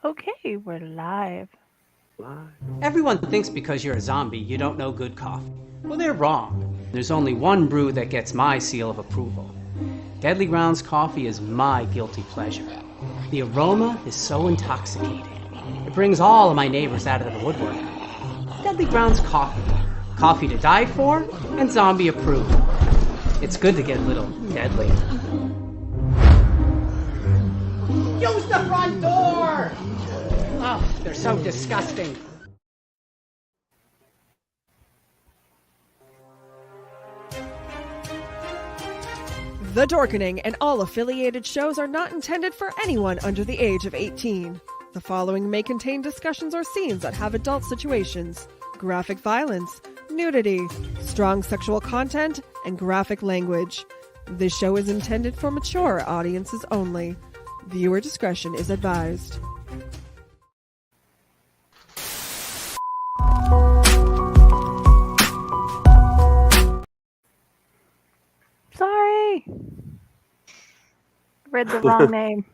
Okay, we're live. Everyone thinks because you're a zombie, you don't know good coffee. Well, they're wrong. There's only one brew that gets my seal of approval. Deadly Grounds coffee is my guilty pleasure. The aroma is so intoxicating. It brings all of my neighbors out of the woodwork. Deadly Grounds coffee. Coffee to die for and zombie approved. It's good to get a little deadly. Use the front door! Oh, they're so disgusting. The Dorkening and all affiliated shows are not intended for anyone under the age of 18. The following may contain discussions or scenes that have adult situations, graphic violence, nudity, strong sexual content, and graphic language. This show is intended for mature audiences only. Viewer discretion is advised. Sorry. Read the wrong name.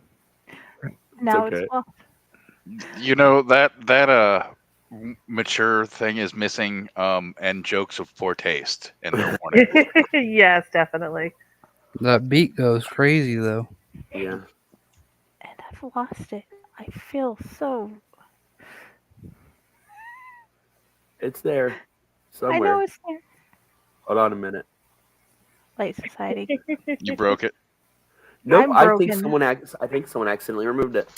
Now okay. it's well. You know that mature thing is missing, and jokes of poor taste in their warning. Yes, definitely. That beat goes crazy though. Yeah. And I've lost it. I feel so. It's there. Somewhere. I know it's there. Hold on a minute. Late society. You broke it. Nope, I'm I broken. think someone accidentally removed it.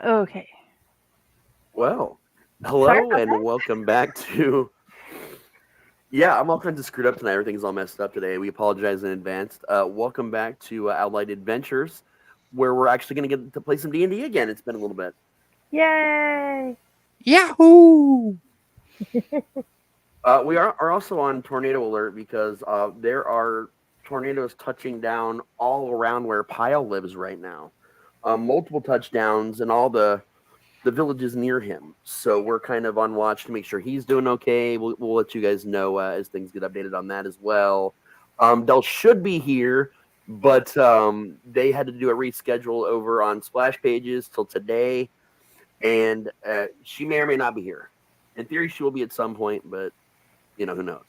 Okay. Well, Sorry hello about and that. welcome back to. Yeah, I'm all kinds of screwed up tonight. Everything's all messed up today. We apologize in advance. Welcome back to Outlight Adventures, where we're actually going to get to play some D&D again. It's been a little bit. Yay! Yahoo! We are also on tornado alert because there are tornadoes touching down all around where Pyle lives right now. Multiple touchdowns in all the villages near him. So we're kind of on watch to make sure he's doing okay. We'll let you guys know as things get updated on that as well. Del should be here, but they had to do a reschedule over on Splash Pages till today, and she may or may not be here. In theory, she will be at some point, but who knows?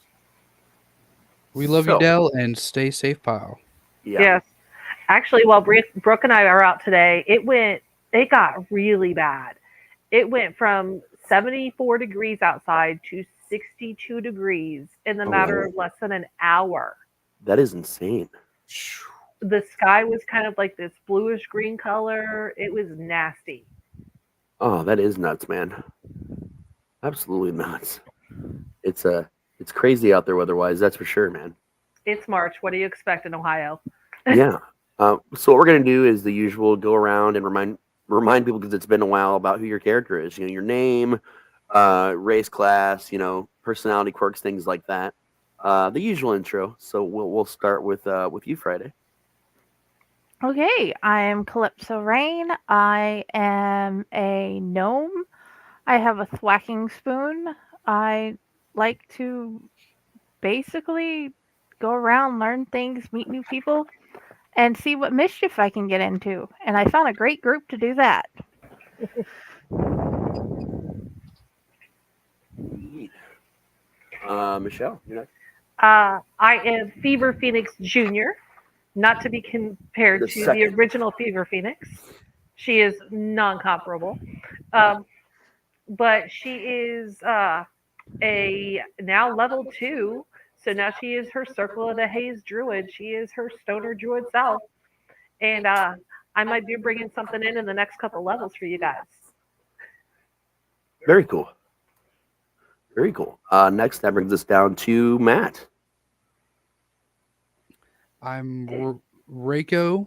We love So, you, Dell, and stay safe, pal. Yeah. Yes. Actually, while Brooke and I are out today, it got really bad. It went from 74 degrees outside to 62 degrees in the matter of less than an hour. That is insane. The sky was kind of like this bluish green color. It was nasty. Oh, that is nuts, man. Absolutely nuts. It's crazy out there weather-wise, that's for sure, man. It's March. What do you expect in Ohio? Yeah. So what we're gonna do is the usual: go around and remind people, because it's been a while, about who your character is. Your name, race, class, personality quirks, things like that. The usual intro. So we'll start with you, Friday. Okay, I am Calypso Rain. I am a gnome. I have a thwacking spoon. I like to basically go around, learn things, meet new people, and see what mischief I can get into. And I found a great group to do that. Michelle, you're next. I am Fever Phoenix Jr., not to be compared The to the second. original Fever Phoenix. She is non-comparable. But she is a now level 2. So now she is her Circle of the Haze Druid. She is her Stoner Druid self. And I might be bringing something in the next couple levels for you guys. Very cool. Very cool. Next, that brings us down to Matt. I'm Reiko,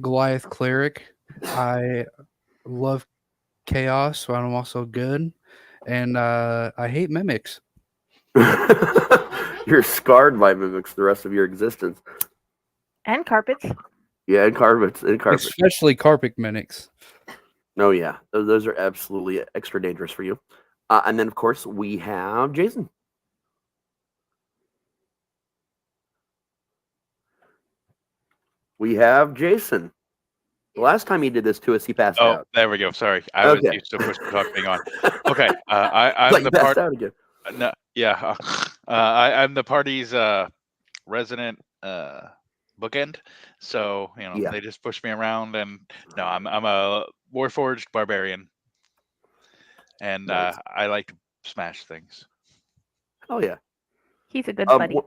Goliath Cleric. I love chaos, but I'm also good. And I hate mimics. You're scarred by mimics the rest of your existence. And carpets. Yeah, and carpets. Especially carpet mimics. Oh yeah, those are absolutely extra dangerous for you. And then of course we have Jayson. We have Jayson. The last time he did this to us, he passed Oh, out. there we go. Sorry, I was Okay. used to push to talk being on. Okay, I'm Like the passed part. out again. No, yeah, I'm the party's resident bookend. So Yeah. they just push me around, and no, I'm a warforged barbarian, and Nice. I like to smash things. Oh yeah. He's a good buddy.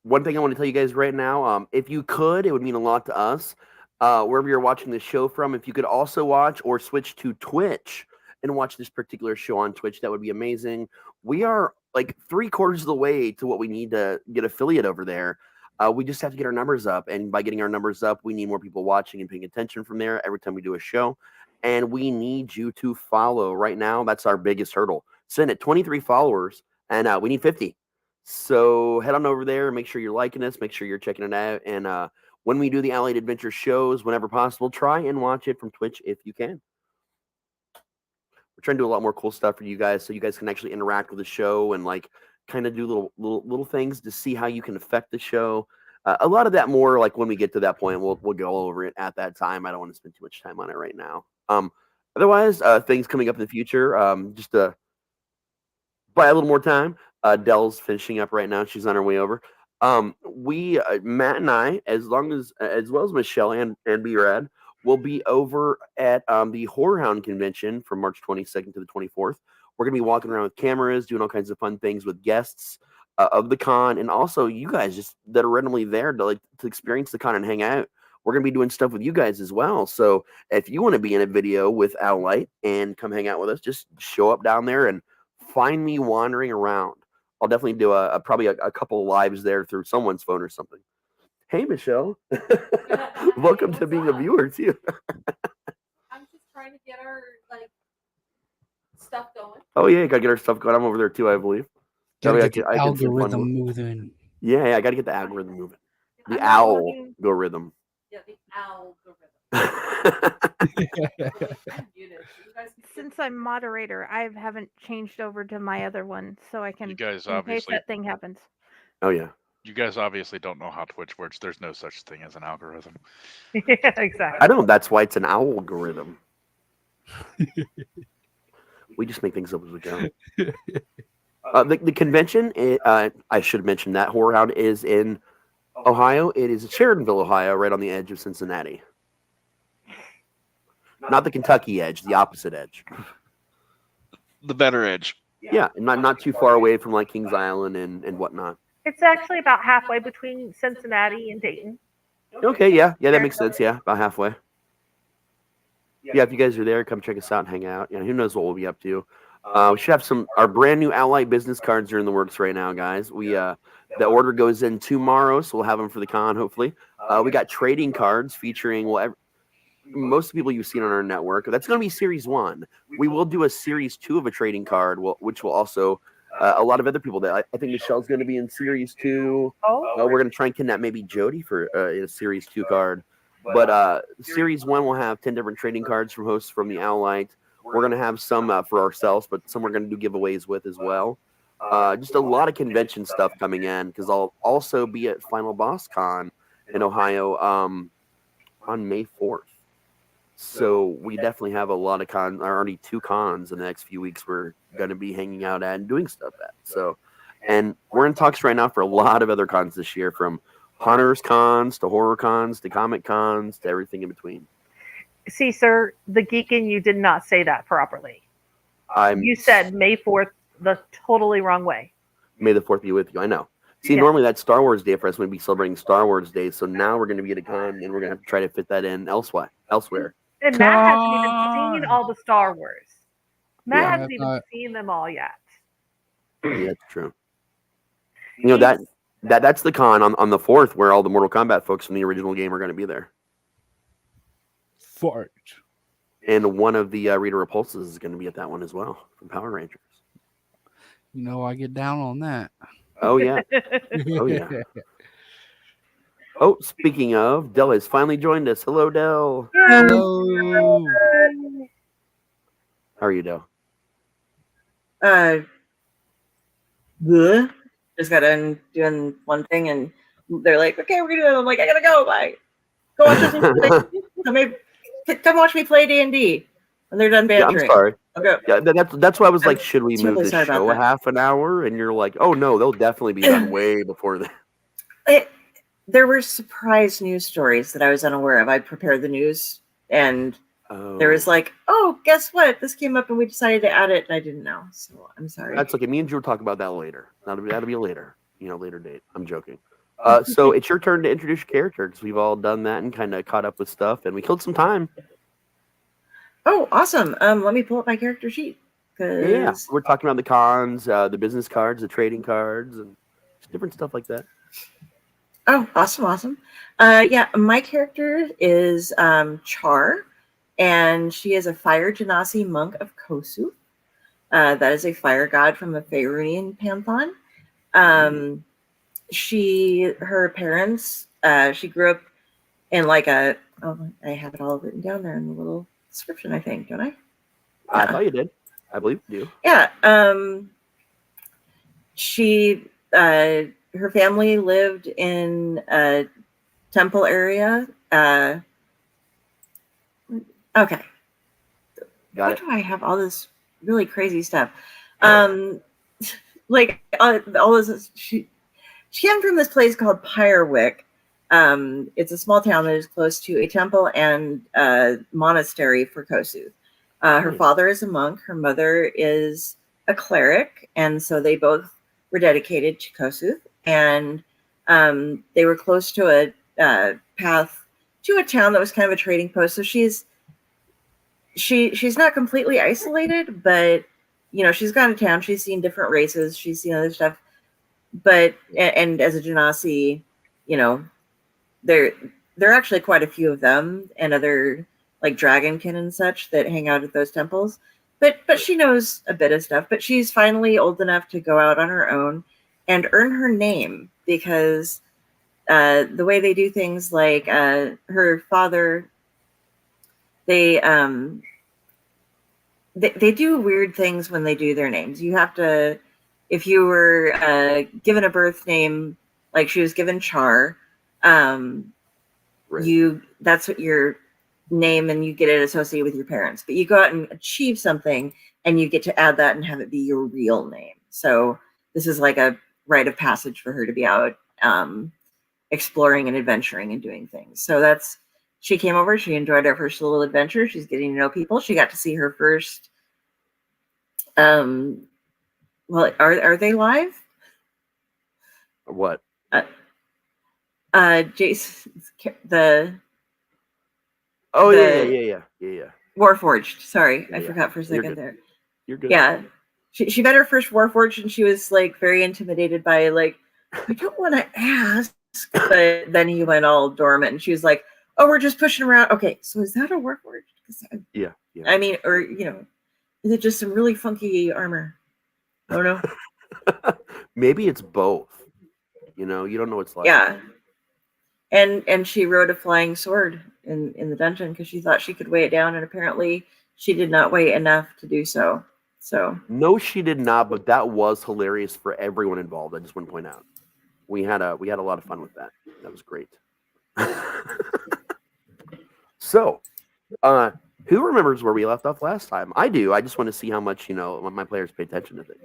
One thing I want to tell you guys right now, if you could, it would mean a lot to us. Wherever you're watching this show from, if you could also watch or switch to Twitch and watch this particular show on Twitch, that would be amazing. We are like 3/4 of the way to what we need to get affiliate over there. We just have to get our numbers up, and by getting our numbers up, we need more people watching and paying attention from there every time we do a show. And we need you to follow right now. That's our biggest hurdle. Sitting at 23 followers, and we need 50. So head on over there, make sure you're liking us, make sure you're checking it out. And when we do the Allied Adventure shows, whenever possible, try and watch it from Twitch if you can. We're trying to do a lot more cool stuff for you guys, so you guys can actually interact with the show and like kind of do little things to see how you can affect the show. A lot of that more like when we get to that point, we'll go over it at that time. I don't want to spend too much time on it right now. Otherwise, things coming up in the future, just to buy a little more time. Dell's finishing up right now. She's on her way over. We Matt and I, as well as Michelle and B-Rad, will be over at the Horror Hound convention from March 22nd to the 24th. We're gonna be walking around with cameras, doing all kinds of fun things with guests of the con, and also you guys just that are randomly there to experience the con and hang out. We're gonna be doing stuff with you guys as well. So if you want to be in a video with Elliott and come hang out with us, just show up down there and find me wandering around. I'll definitely do probably a couple of lives there through someone's phone or something. Hey, Michelle. Welcome to being a viewer, too. I'm just trying to get our stuff going. Oh, yeah, got to get our stuff going. I'm over there, too, I believe. Gotta get the algorithm moving. Yeah, I got to get the algorithm moving. The algorithm. Yeah, the algorithm. Since I'm moderator, I haven't changed over to my other one, so I can You guys in case obviously, that thing happens. Oh yeah. you guys obviously don't know how Twitch works. There's no such thing as an algorithm. Yeah, exactly. I don't know. That's why it's an algorithm. We just make things up as we go. The convention, I should mention that Horror Hound is in Ohio. It is Sheridanville, Ohio, right on the edge of Cincinnati. Not the Kentucky edge, the opposite edge. The better edge. Yeah, and not too far away from like Kings Island and whatnot. It's actually about halfway between Cincinnati and Dayton. Okay, yeah, that makes sense. Yeah, about halfway. Yeah, if you guys are there, come check us out and hang out. Who knows what we'll be up to. We should have our brand new Allied business cards are in the works right now, guys. The order goes in tomorrow, so we'll have them for the con, hopefully. We got trading cards featuring most of the people you've seen on our network. That's going to be Series 1. We will do a Series 2 of a trading card, which will also a lot of other people that I think Michelle's going to be in Series 2. We're going to try and kidnap maybe Jody for a Series 2 card. But Series 1 will have 10 different trading cards from hosts from the Allied. We're going to have some for ourselves, but some we're going to do giveaways with as well. Just a lot of convention stuff coming in, because I'll also be at Final Boss Con in Ohio on May 4th. So we definitely have a lot of already 2 cons in the next few weeks we're going to be hanging out at and doing stuff at. So, and we're in talks right now for a lot of other cons this year, from Hunters cons to horror cons to comic cons to everything in between. See, sir, the geek in you did not say that properly. You said May 4th the totally wrong way. May the 4th be with you. I know. See, normally that's Star Wars Day for us. We'd be celebrating Star Wars Day. So now we're going to be at a con, and we're going to have to try to fit that in elsewhere. And Matt hasn't even seen all the Star Wars. Matt hasn't even seen them all yet. Yeah, that's true. That's the con on the 4th, where all the Mortal Kombat folks from the original game are going to be there. Fart. And one of the Rita Repulses is going to be at that one as well from Power Rangers. I get down on that. Oh yeah, oh yeah. Oh, speaking of, Dell has finally joined us. Hello, Dell. Hello. How are you, Dell? Uh, Good. Just got done doing one thing, and they're like, "Okay, we're gonna do it." I'm like, "I gotta go. Bye. Go watch us play. Come watch me play D&D." And they're done Yeah, I'm bantering. sorry. Okay. Yeah, that's why I was like, should we move terribly the sorry about show a that. half an hour? And you're like, oh no, they'll definitely be done way before that. There were surprise news stories that I was unaware of. I prepared the news, and there was like, "Oh, guess what? This came up, and we decided to add it, and I didn't know." So I'm sorry. That's okay. Me and Drew will talk about that later. That'll be a later, later date. I'm joking. So it's your turn to introduce your character because we've all done that and kind of caught up with stuff, and we killed some time. Oh, awesome. Let me pull up my character sheet. Yeah, we're talking about the cons, the business cards, the trading cards, and different stuff like that. Oh, awesome. Yeah, my character is Char, and she is a fire genasi monk of Kosu. That is a fire god from the Faerunian pantheon. Her parents, she grew up in like I have it all written down there in the little description, I think, don't I? I thought you did. I believe you do. Yeah. Her family lived in a temple area. Okay. Why do I have all this really crazy stuff? Like all this. She came from this place called Pyrewick. It's a small town that is close to a temple and a monastery for Kosu. Her father is a monk. Her mother is a cleric, and so they both were dedicated to Kosu. And they were close to a path to a town that was kind of a trading post. So she's not completely isolated, but she's gone to town. She's seen different races. She's seen other stuff. But and as a genasi, there are actually quite a few of them and other like dragonkin and such that hang out at those temples. But she knows a bit of stuff. But she's finally old enough to go out on her own and earn her name because the way they do things, like her father, they do weird things when they do their names. You have to, if you were given a birth name, like she was given Char, that's what your name, and you get it associated with your parents. But you go out and achieve something, and you get to add that and have it be your real name. So this is like a rite of passage for her to be out exploring and adventuring and doing things. So she came over. She enjoyed her first little adventure. She's getting to know people. She got to see her first. Well, are they live? What? Jayson, yeah. Warforged. Sorry, I forgot for a second there. You're good. Yeah, she met her first Warforged, and she was like very intimidated by like, I don't want to ask, but then he went all dormant, and she was like, "Oh, we're just pushing around." Okay, so is that a Warforged? Yeah. I mean, or is it just some really funky armor? I don't know. Maybe it's both. You don't know what's like. Yeah. And she rode a flying sword in the dungeon because she thought she could weigh it down, and apparently she did not weigh enough to do so. So no, she did not. But that was hilarious for everyone involved. I just want to point out we had a lot of fun with that. That was great. So, who remembers where we left off last time? I do. I just want to see how much my players pay attention to things.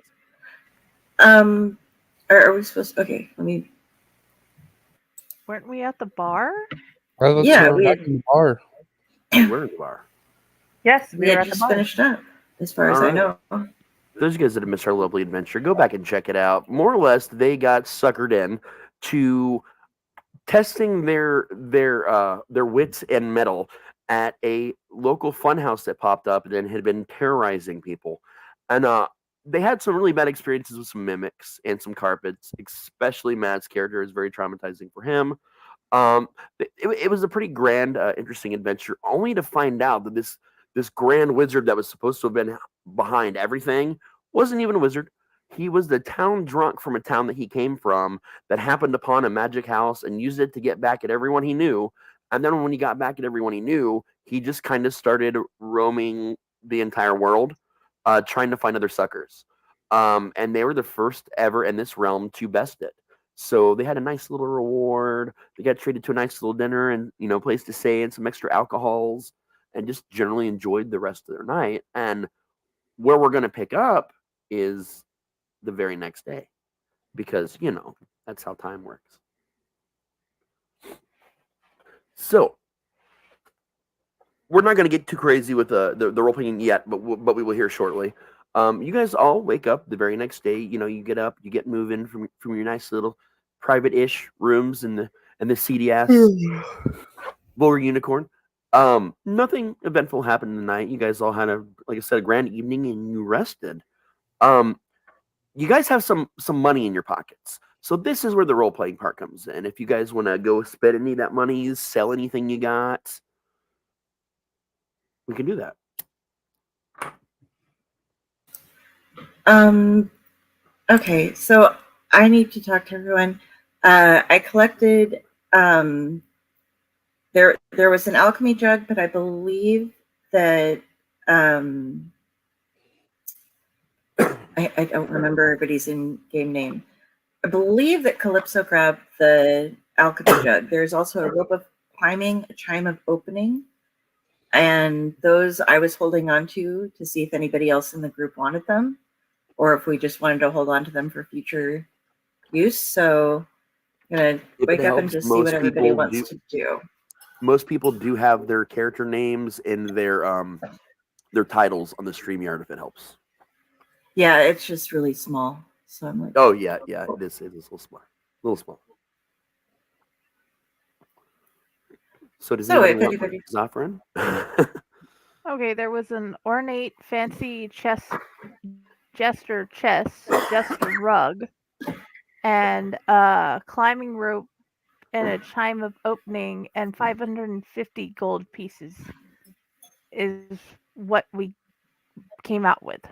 Are we supposed to? Okay, let me. Weren't we at the bar? Yeah, we were in the bar. We're in the bar. Yes, we had just finished up, as far as I know. Those guys that have missed our lovely adventure, go back and check it out. More or less, they got suckered in to testing their wits and mettle at a local funhouse that popped up and had been terrorizing people. And they had some really bad experiences with some mimics and some carpets, especially Matt's character is very traumatizing for him. It was a pretty grand, interesting adventure, only to find out that this grand wizard that was supposed to have been behind everything wasn't even a wizard. He was the town drunk from a town that he came from that happened upon a magic house and used it to get back at everyone he knew. And then when he got back at everyone he knew, he just kind of started roaming the entire world, trying to find other suckers. And they were the first ever in this realm to best it. So they had a nice little reward. They got treated to a nice little dinner and, place to stay and some extra alcohols, and just generally enjoyed the rest of their night. And where we're going to pick up is the very next day, because, that's how time works. So we're not going to get too crazy with the role playing yet, but we will hear shortly. You guys all wake up the very next day. You get up, you get moving from your nice little private-ish rooms and the seedy ass Vulgar Unicorn. Nothing eventful happened tonight. You guys all had like I said, a grand evening, and you rested. You guys have some money in your pockets. So this is where the role-playing part comes in. If you guys want to go spend any of that money, sell anything you got, we can do that. Okay, so I need to talk to everyone. I collected there was an alchemy jug, but I believe that I don't remember everybody's in-game name. I believe that Calypso grabbed the alchemy jug. There's also a rope of climbing, a chime of opening, and those I was holding on to see if anybody else in the group wanted them, or if we just wanted to hold on to them for future use. So I'm going to wake up and just see what everybody wants to do. Most people do have their character names in their titles on the StreamYard if it helps. Yeah, it's just really small. So I'm like, oh yeah, it is a little small. So does anybody want Zafran? Okay, there was an ornate, fancy jester rug, and a climbing rope, and a chime of opening, and 550 gold pieces is what we came out with.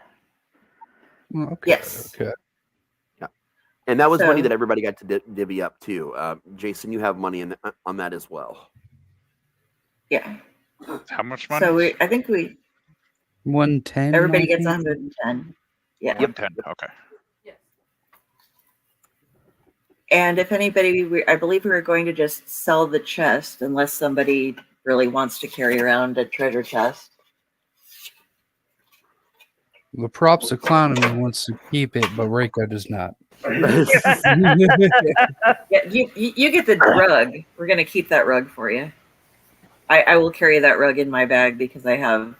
Okay. Yes. Okay. Yeah, and that was money that everybody got to divvy up too. Jayson, you have money on that as well. Yeah. How much money? So I think 110. Everybody gets 110. Yeah. 110. Okay. And if anybody, I believe we were going to just sell the chest, unless somebody really wants to carry around a treasure chest. The Propz a clown and he wants to keep it, but Reiko does not. Yeah, you get the rug. We're going to keep that rug for you. I will carry that rug in my bag because I have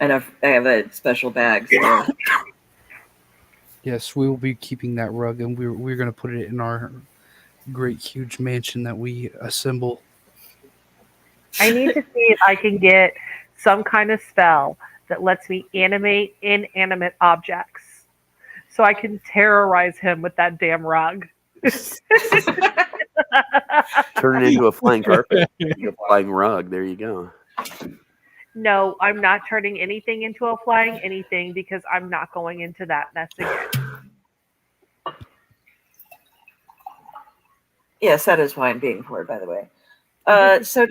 enough. I have a special bag. So. Yes, we will be keeping that rug, and we're going to put it in our great, huge mansion that we assemble. I need to see if I can get some kind of spell that lets me animate inanimate objects, so I can terrorize him with that damn rug. Turn it into a flying carpet, a flying rug. There you go. No, I'm not turning anything into a flying anything because I'm not going into that mess again. Yes, that is why I'm being poured, by the way. So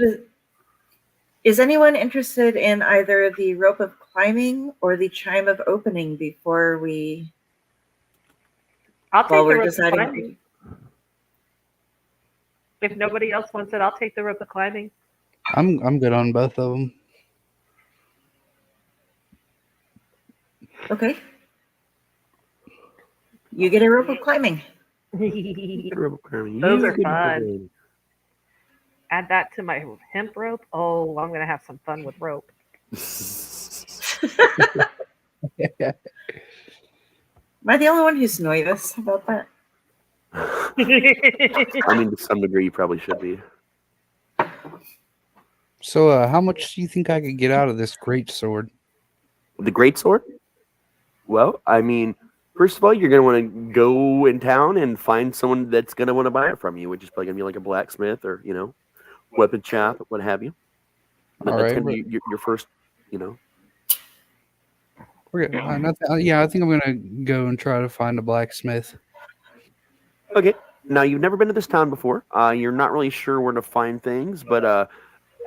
is anyone interested in either the rope of climbing or the chime of opening before we... I'll take the rope of climbing. If nobody else wants it, I'll take the rope of climbing. I'm good on both of them. Okay. You get a rope of climbing. Those are fun. Add that to my hemp rope. Oh, I'm going to have some fun with rope. Am I the only one who's nervous about that? I mean, to some degree, you probably should be. So, how much do you think I could get out of this great sword? The great sword? Well, I mean, first of all, you're going to want to go in town and find someone that's going to want to buy it from you, which is probably going to be like a blacksmith or, weapon shop, what have you. All right. That's going to be your first you know. Okay, yeah, I think I'm gonna go and try to find a blacksmith. Okay. Now you've never been to this town before. You're not really sure where to find things, but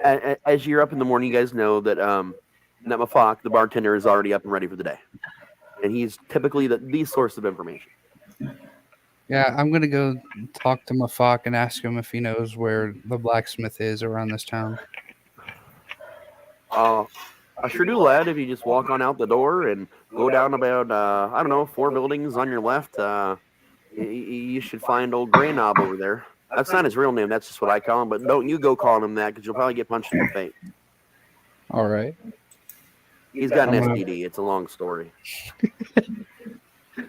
as you're up in the morning, you guys know that that Mafak, the bartender, is already up and ready for the day, and he's typically the source of information. Yeah, I'm gonna go talk to Mafak and ask him if he knows where the blacksmith is around this town. I sure do, lad. If you just walk on out the door and go down about I don't know 4 buildings on your left, you should find old Grey Knob over there. That's not his real name. That's just what I call him. But don't you go calling him that because you'll probably get punched in the face. All right. He's got an I'm gonna- STD. It's a long story. I'm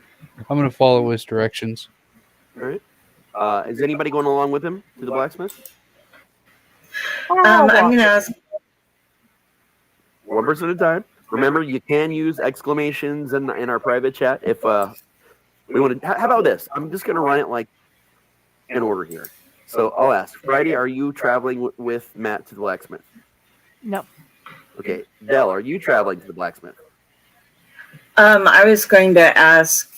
gonna follow his directions. All right. Is anybody going along with him to the blacksmith? I'll I'm walk gonna it. ask. One person at a time. Remember, you can use exclamations in our private chat if we want to. How about this? I'm just gonna run it like in order here. So I'll ask Friday, are you traveling with Matt to the blacksmith? No. Okay. Dell, are you traveling to the blacksmith? I was going to ask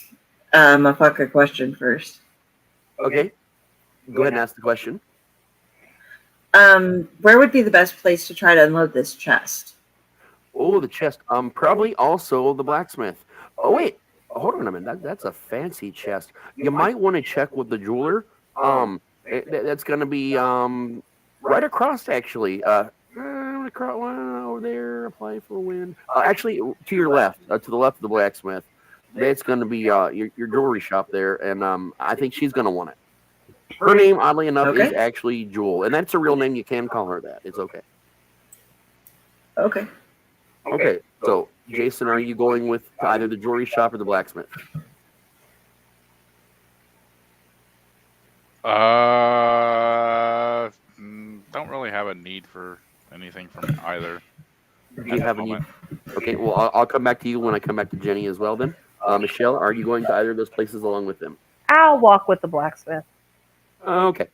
Mafak a question first. Okay. Go ahead and ask the question. Where would be the best place to try to unload this chest? Oh, the chest. Probably also the blacksmith. Oh wait, hold on a minute. That's a fancy chest. You might want to check with the jeweler. That's gonna be right across actually. Across over there. Apply for a win. Actually, to your left, to the left of the blacksmith. That's gonna be your jewelry shop there, and I think she's gonna want it. Her name, oddly enough, is actually Jewel, and that's a real name. You can call her that. It's okay. Okay. Okay, so Jayson, are you going with either the jewelry shop or the blacksmith? Don't really have a need for anything from either. Do you have a need? Okay, well, I'll come back to you when I come back to Jenny as well. Then, Michelle, are you going to either of those places along with them? I'll walk with the blacksmith. Okay.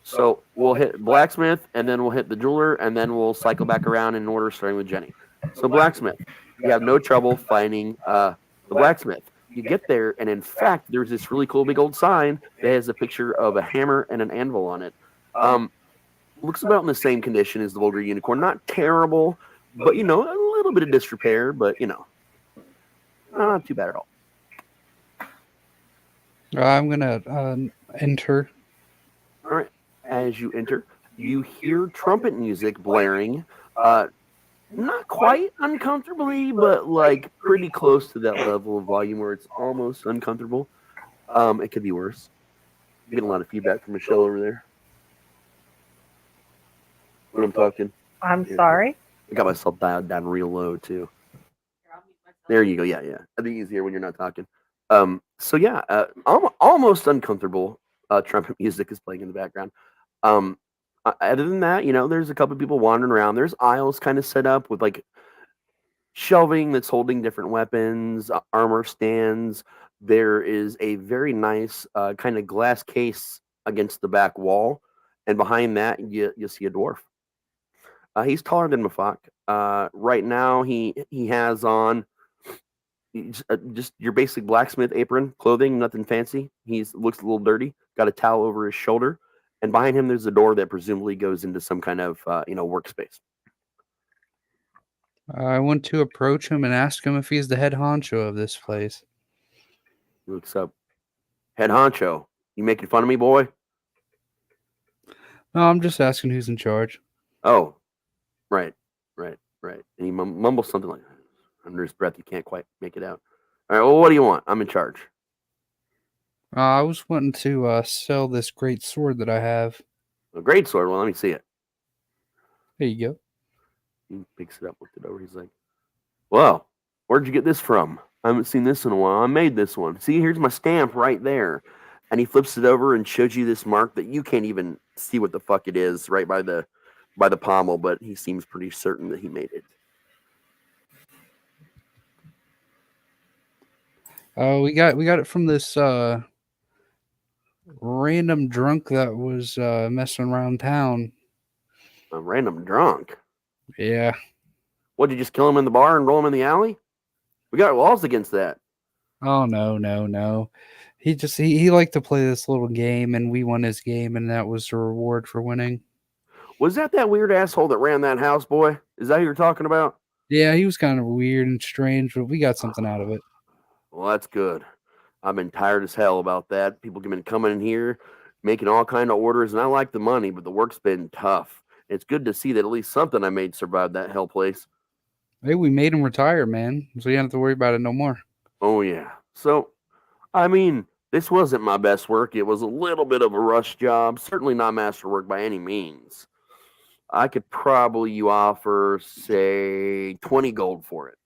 So we'll hit blacksmith, and then we'll hit the jeweler, and then we'll cycle back around in order, starting with Jenny. So blacksmith, you have no trouble finding the blacksmith. You get there, and in fact, there's this really cool big old sign that has a picture of a hammer and an anvil on it. Looks about in the same condition as the Vulgar Unicorn. Not terrible, but a little bit of disrepair, but not too bad at all. I'm gonna enter. All right. As you enter, you hear trumpet music blaring. Not quite uncomfortably, but like pretty close to that level of volume where it's almost uncomfortable. It could be worse. I'm getting a lot of feedback from Michelle over there when I'm talking. I'm sorry. I got myself dialed down real low too. There you go. Yeah. I think it's easier when you're not talking. So yeah, almost uncomfortable. Trumpet music is playing in the background. Other than that, there's a couple of people wandering around. There's aisles kind of set up with like shelving that's holding different weapons, armor stands. There is a very nice kind of glass case against the back wall, and behind that you see a dwarf. He's taller than Mafak. Right now he has on just your basic blacksmith apron clothing, nothing fancy. He looks a little dirty. Got a towel over his shoulder. And behind him, there's a door that presumably goes into some kind of, workspace. I want to approach him and ask him if he's the head honcho of this place. He looks up. Head honcho, you making fun of me, boy? No, I'm just asking who's in charge. Oh, right. And he mumbles something like under his breath. You can't quite make it out. All right, well, what do you want? I'm in charge. I was wanting to sell this great sword that I have. A great sword? Well, let me see it. There you go. He picks it up, looks it over. He's like, well, where'd you get this from? I haven't seen this in a while. I made this one. See, here's my stamp right there. And he flips it over and shows you this mark that you can't even see what the fuck it is right by the pommel, but he seems pretty certain that he made it. We got it from this random drunk that was messing around town. A random drunk? Yeah. What, did you just kill him in the bar and roll him in the alley? We got laws against that. Oh no. He liked to play this little game, and we won his game, and that was the reward for winning. Was that weird asshole that ran that house, boy? Is that who you're talking about? Yeah, he was kind of weird and strange, but we got something out of it. Well, that's good. I've been tired as hell about that. People have been coming in here, making all kind of orders, and I like the money, but the work's been tough. It's good to see that at least something I made survive that hell place. Hey, we made him retire, man, so you don't have to worry about it no more. Oh, yeah. So, I mean, this wasn't my best work. It was a little bit of a rush job. Certainly not masterwork by any means. I could probably offer, say, 20 gold for it.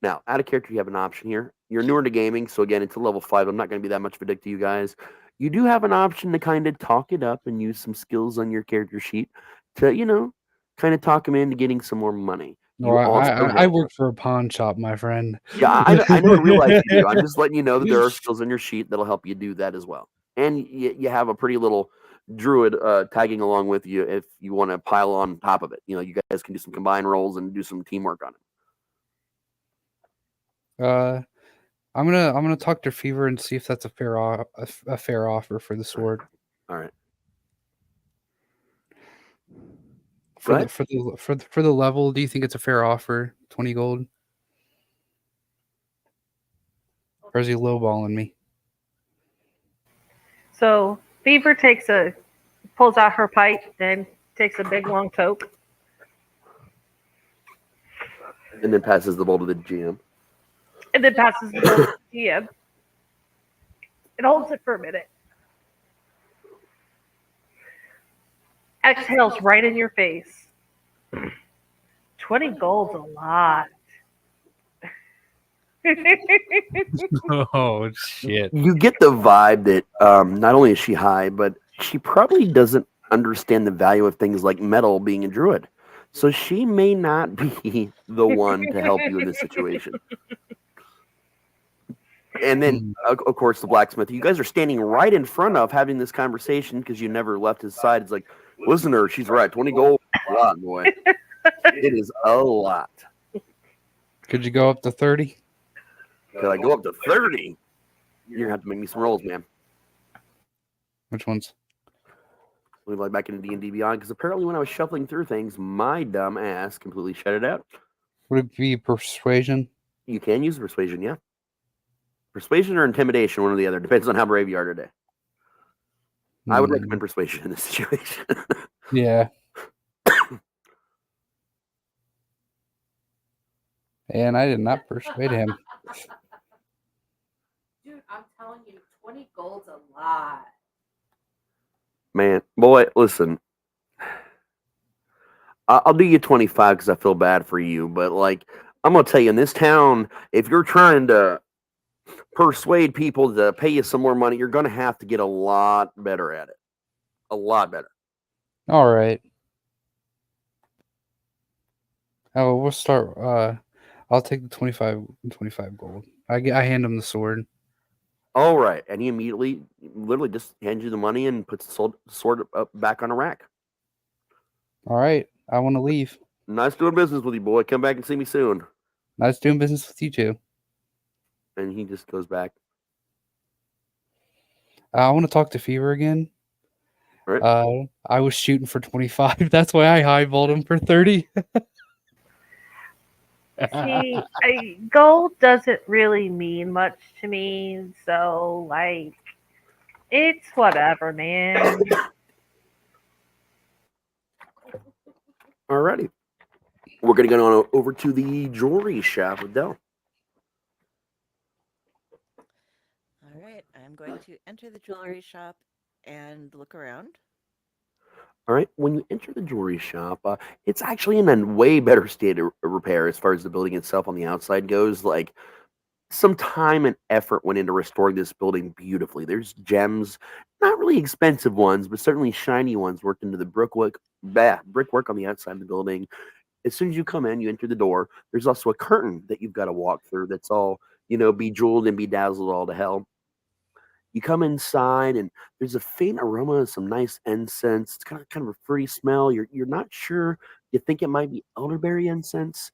Now, out of character, you have an option here. You're newer to gaming, so again, it's a level 5. I'm not going to be that much of a dick to you guys. You do have an option to kind of talk it up and use some skills on your character sheet to, kind of talk them into getting some more money. No, I work for a pawn shop, my friend. Yeah, I know in real life you do. I'm just letting you know that there are skills on your sheet that'll help you do that as well. And you have a pretty little druid tagging along with you if you want to pile on top of it. You guys can do some combined rolls and do some teamwork on it. I'm gonna talk to Fever and see if that's a fair offer for the sword. All right. For the level, do you think it's a fair offer? 20 gold? Or is he lowballing me? So Fever pulls out her pipe, then takes a big long toke. And then passes the ball to the GM. And then passes the ball to the GM. It holds it for a minute. Exhales right in your face. 20 gold's a lot. Oh, shit. You get the vibe that not only is she high, but she probably doesn't understand the value of things like metal being a druid. So she may not be the one to help you in this situation. And then, of course, the blacksmith. You guys are standing right in front of having this conversation because you never left his side. It's like, listen to her. She's right. 20 gold. A lot, boy. It is a lot. Could you go up to 30? Could I go up to 30? You're going to have to make me some rolls, man. Which ones? We like back into D&D Beyond because apparently when I was shuffling through things, my dumb ass completely shut it out. Would it be persuasion? You can use persuasion, yeah. Persuasion or intimidation, one or the other. Depends on how brave you are today. I would recommend persuasion in this situation. Yeah. And I did not persuade him. Dude, I'm telling you, 20 gold's a lot. Man, boy, listen. I'll do you 25 because I feel bad for you. But, I'm going to tell you, in this town, if you're trying to persuade people to pay you some more money, you're going to have to get a lot better at it. A lot better. All right. Oh, we'll start. I'll take the 25 gold. I hand him the sword. All right. And he immediately, literally just hands you the money and puts the sword up back on a rack. All right. I want to leave. Nice doing business with you, boy. Come back and see me soon. Nice doing business with you, too. And he just goes back. I want to talk to Fever again. Right. I was shooting for 25. That's why I highballed him for 30. See, gold doesn't really mean much to me, so it's whatever, man. Alrighty. We're gonna go on over to the jewelry shop with Del. All right, I'm going to enter the jewelry shop and look around. All right. When you enter the jewelry shop, it's actually in a way better state of repair as far as the building itself on the outside goes. Some time and effort went into restoring this building beautifully. There's gems, not really expensive ones, but certainly shiny ones worked into the brickwork on the outside of the building. As soon as you come in, you enter the door. There's also a curtain that you've got to walk through that's all, bejeweled and bedazzled all to hell. You come inside, and there's a faint aroma of some nice incense. It's kind of a fruity smell. You're not sure. You think it might be elderberry incense.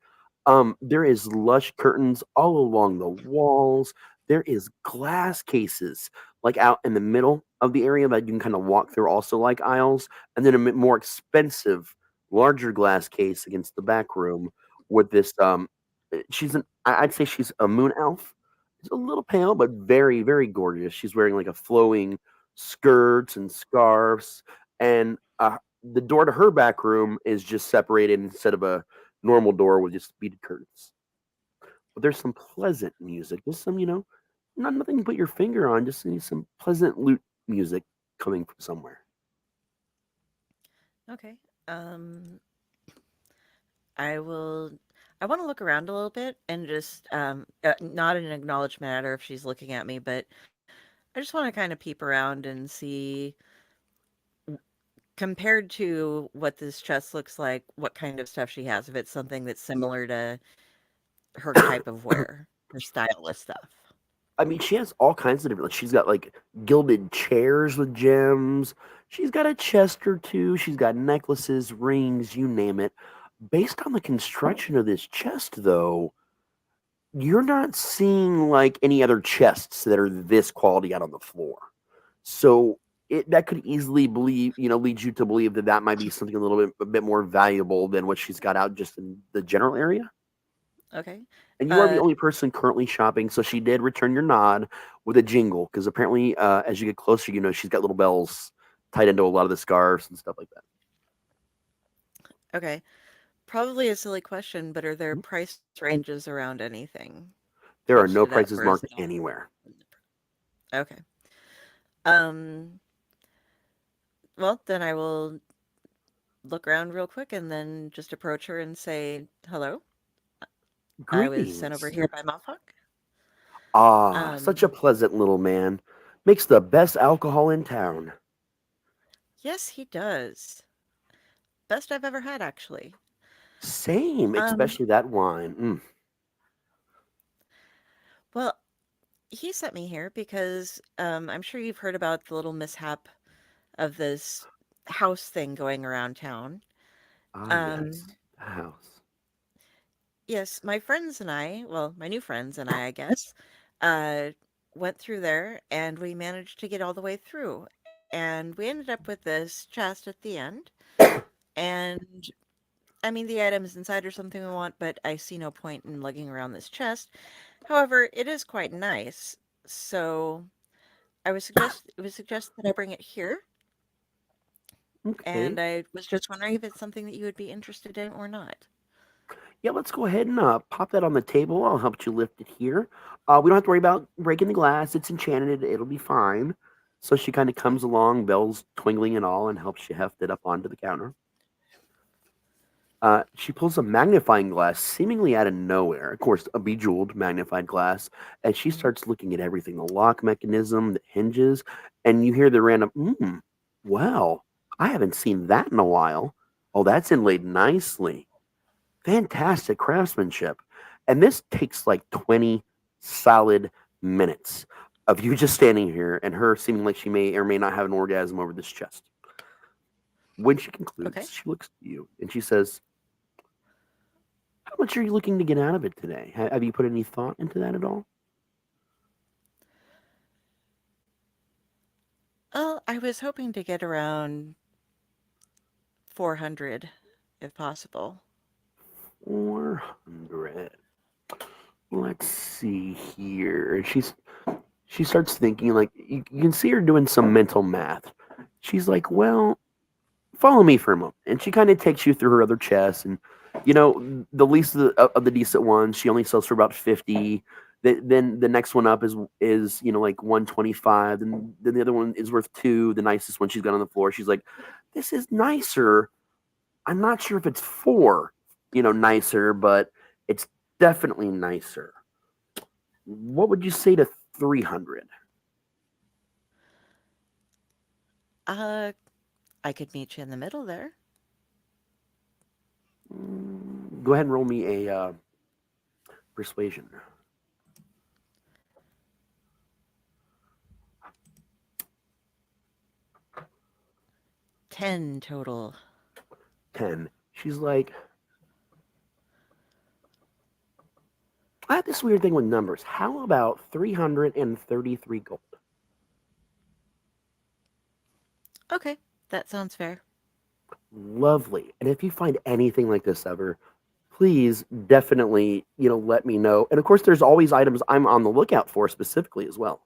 There is lush curtains all along the walls. There is glass cases like out in the middle of the area that you can kind of walk through, also like aisles, and then a more expensive, larger glass case against the back room with this. I'd say she's a moon elf. She's a little pale, but very, very gorgeous. She's wearing like a flowing skirts and scarves, and the door to her back room is just separated instead of a normal door with just beaded curtains. But there's some pleasant music. There's some, nothing to put your finger on, just some pleasant lute music coming from somewhere. Okay. Um, I will. I want to look around a little bit and just not in an acknowledgement matter if she's looking at me, but I just want to kind of peep around and see, compared to what this chest looks like, what kind of stuff she has. If it's something that's similar to her type of wear, her style of stuff. I mean, she has all kinds of different. Like, she's got like gilded chairs with gems. She's got a chest or two. She's got necklaces, rings, you name it. Based on the construction of this chest, though, you're not seeing like any other chests that are this quality out on the floor. So that could easily lead you to believe that that might be something a bit more valuable than what she's got out just in the general area. Okay. And you are the only person currently shopping, so she did return your nod with a jingle because apparently, as you get closer, she's got little bells tied into a lot of the scarves and stuff like that. Okay. Probably a silly question, but are there price ranges around anything There are no posted up, prices or is marked it all? anywhere. Okay. Um, well, then I will look around real quick and then just approach her and say, hello. I was sent over Greetings. here by Mofhawk. Ah, such a Um, pleasant little man. Makes the best alcohol in town. yes, he does. Best I've ever had, actually. Same, Um, especially that wine. well, he sent me here because I'm sure you've heard about the little mishap of this house thing going around town. Ah, Um, yes, the house. yes, my friends and I, well, my new friends and I guess, uh, went through there and we managed to get all the way through. And we ended up with this chest at the end. And I mean, the items inside are something we want, but I see no point in lugging around this chest. However, it is quite nice. So it was suggest that I bring it here. Okay. And I was just wondering if it's something that you would be interested in or not. Yeah, let's go ahead and pop that on the table. I'll help you lift it here. We don't have to worry about breaking the glass. It's enchanted. It'll be fine. So she kind of Okay. comes along, bells twingling and all, and helps you heft it up onto the counter. She pulls a magnifying glass seemingly out of nowhere. Of course, a bejeweled magnified glass. And she Mhm. starts looking at everything, the lock mechanism, the hinges, and you hear the random, well, I haven't seen that in a while. Oh, that's inlaid nicely. Fantastic craftsmanship. And this takes like 20 solid minutes of you just standing here and her seeming like she may or may not have an orgasm over this chest. When she Okay. concludes, she looks at you and she says, how much are you looking to get out of it today? Have you put any thought into that at all? Well, I was hoping to get around 400 if possible. 400. Let's see here. And she starts thinking, like, you can see her doing some mental math. She's like, well, follow me for a moment. And she kind of takes you through her other chests. And, the least of the decent ones, she only sells for about 50. Then the next one up is like 125. And then the other one is worth 2. The nicest one she's got on the floor. She's like, this is nicer. I'm not sure if it's 4, nicer, but it's definitely nicer. What would you say to 300? Uh, I could meet you in the middle there. Go ahead and roll me a persuasion. 10 total. 10. She's like, I have this weird thing with numbers. How about 333 gold? Okay, that sounds fair. Lovely. And if you find anything like this ever, please definitely, let me know. And of course, there's always items I'm on the lookout for specifically as well.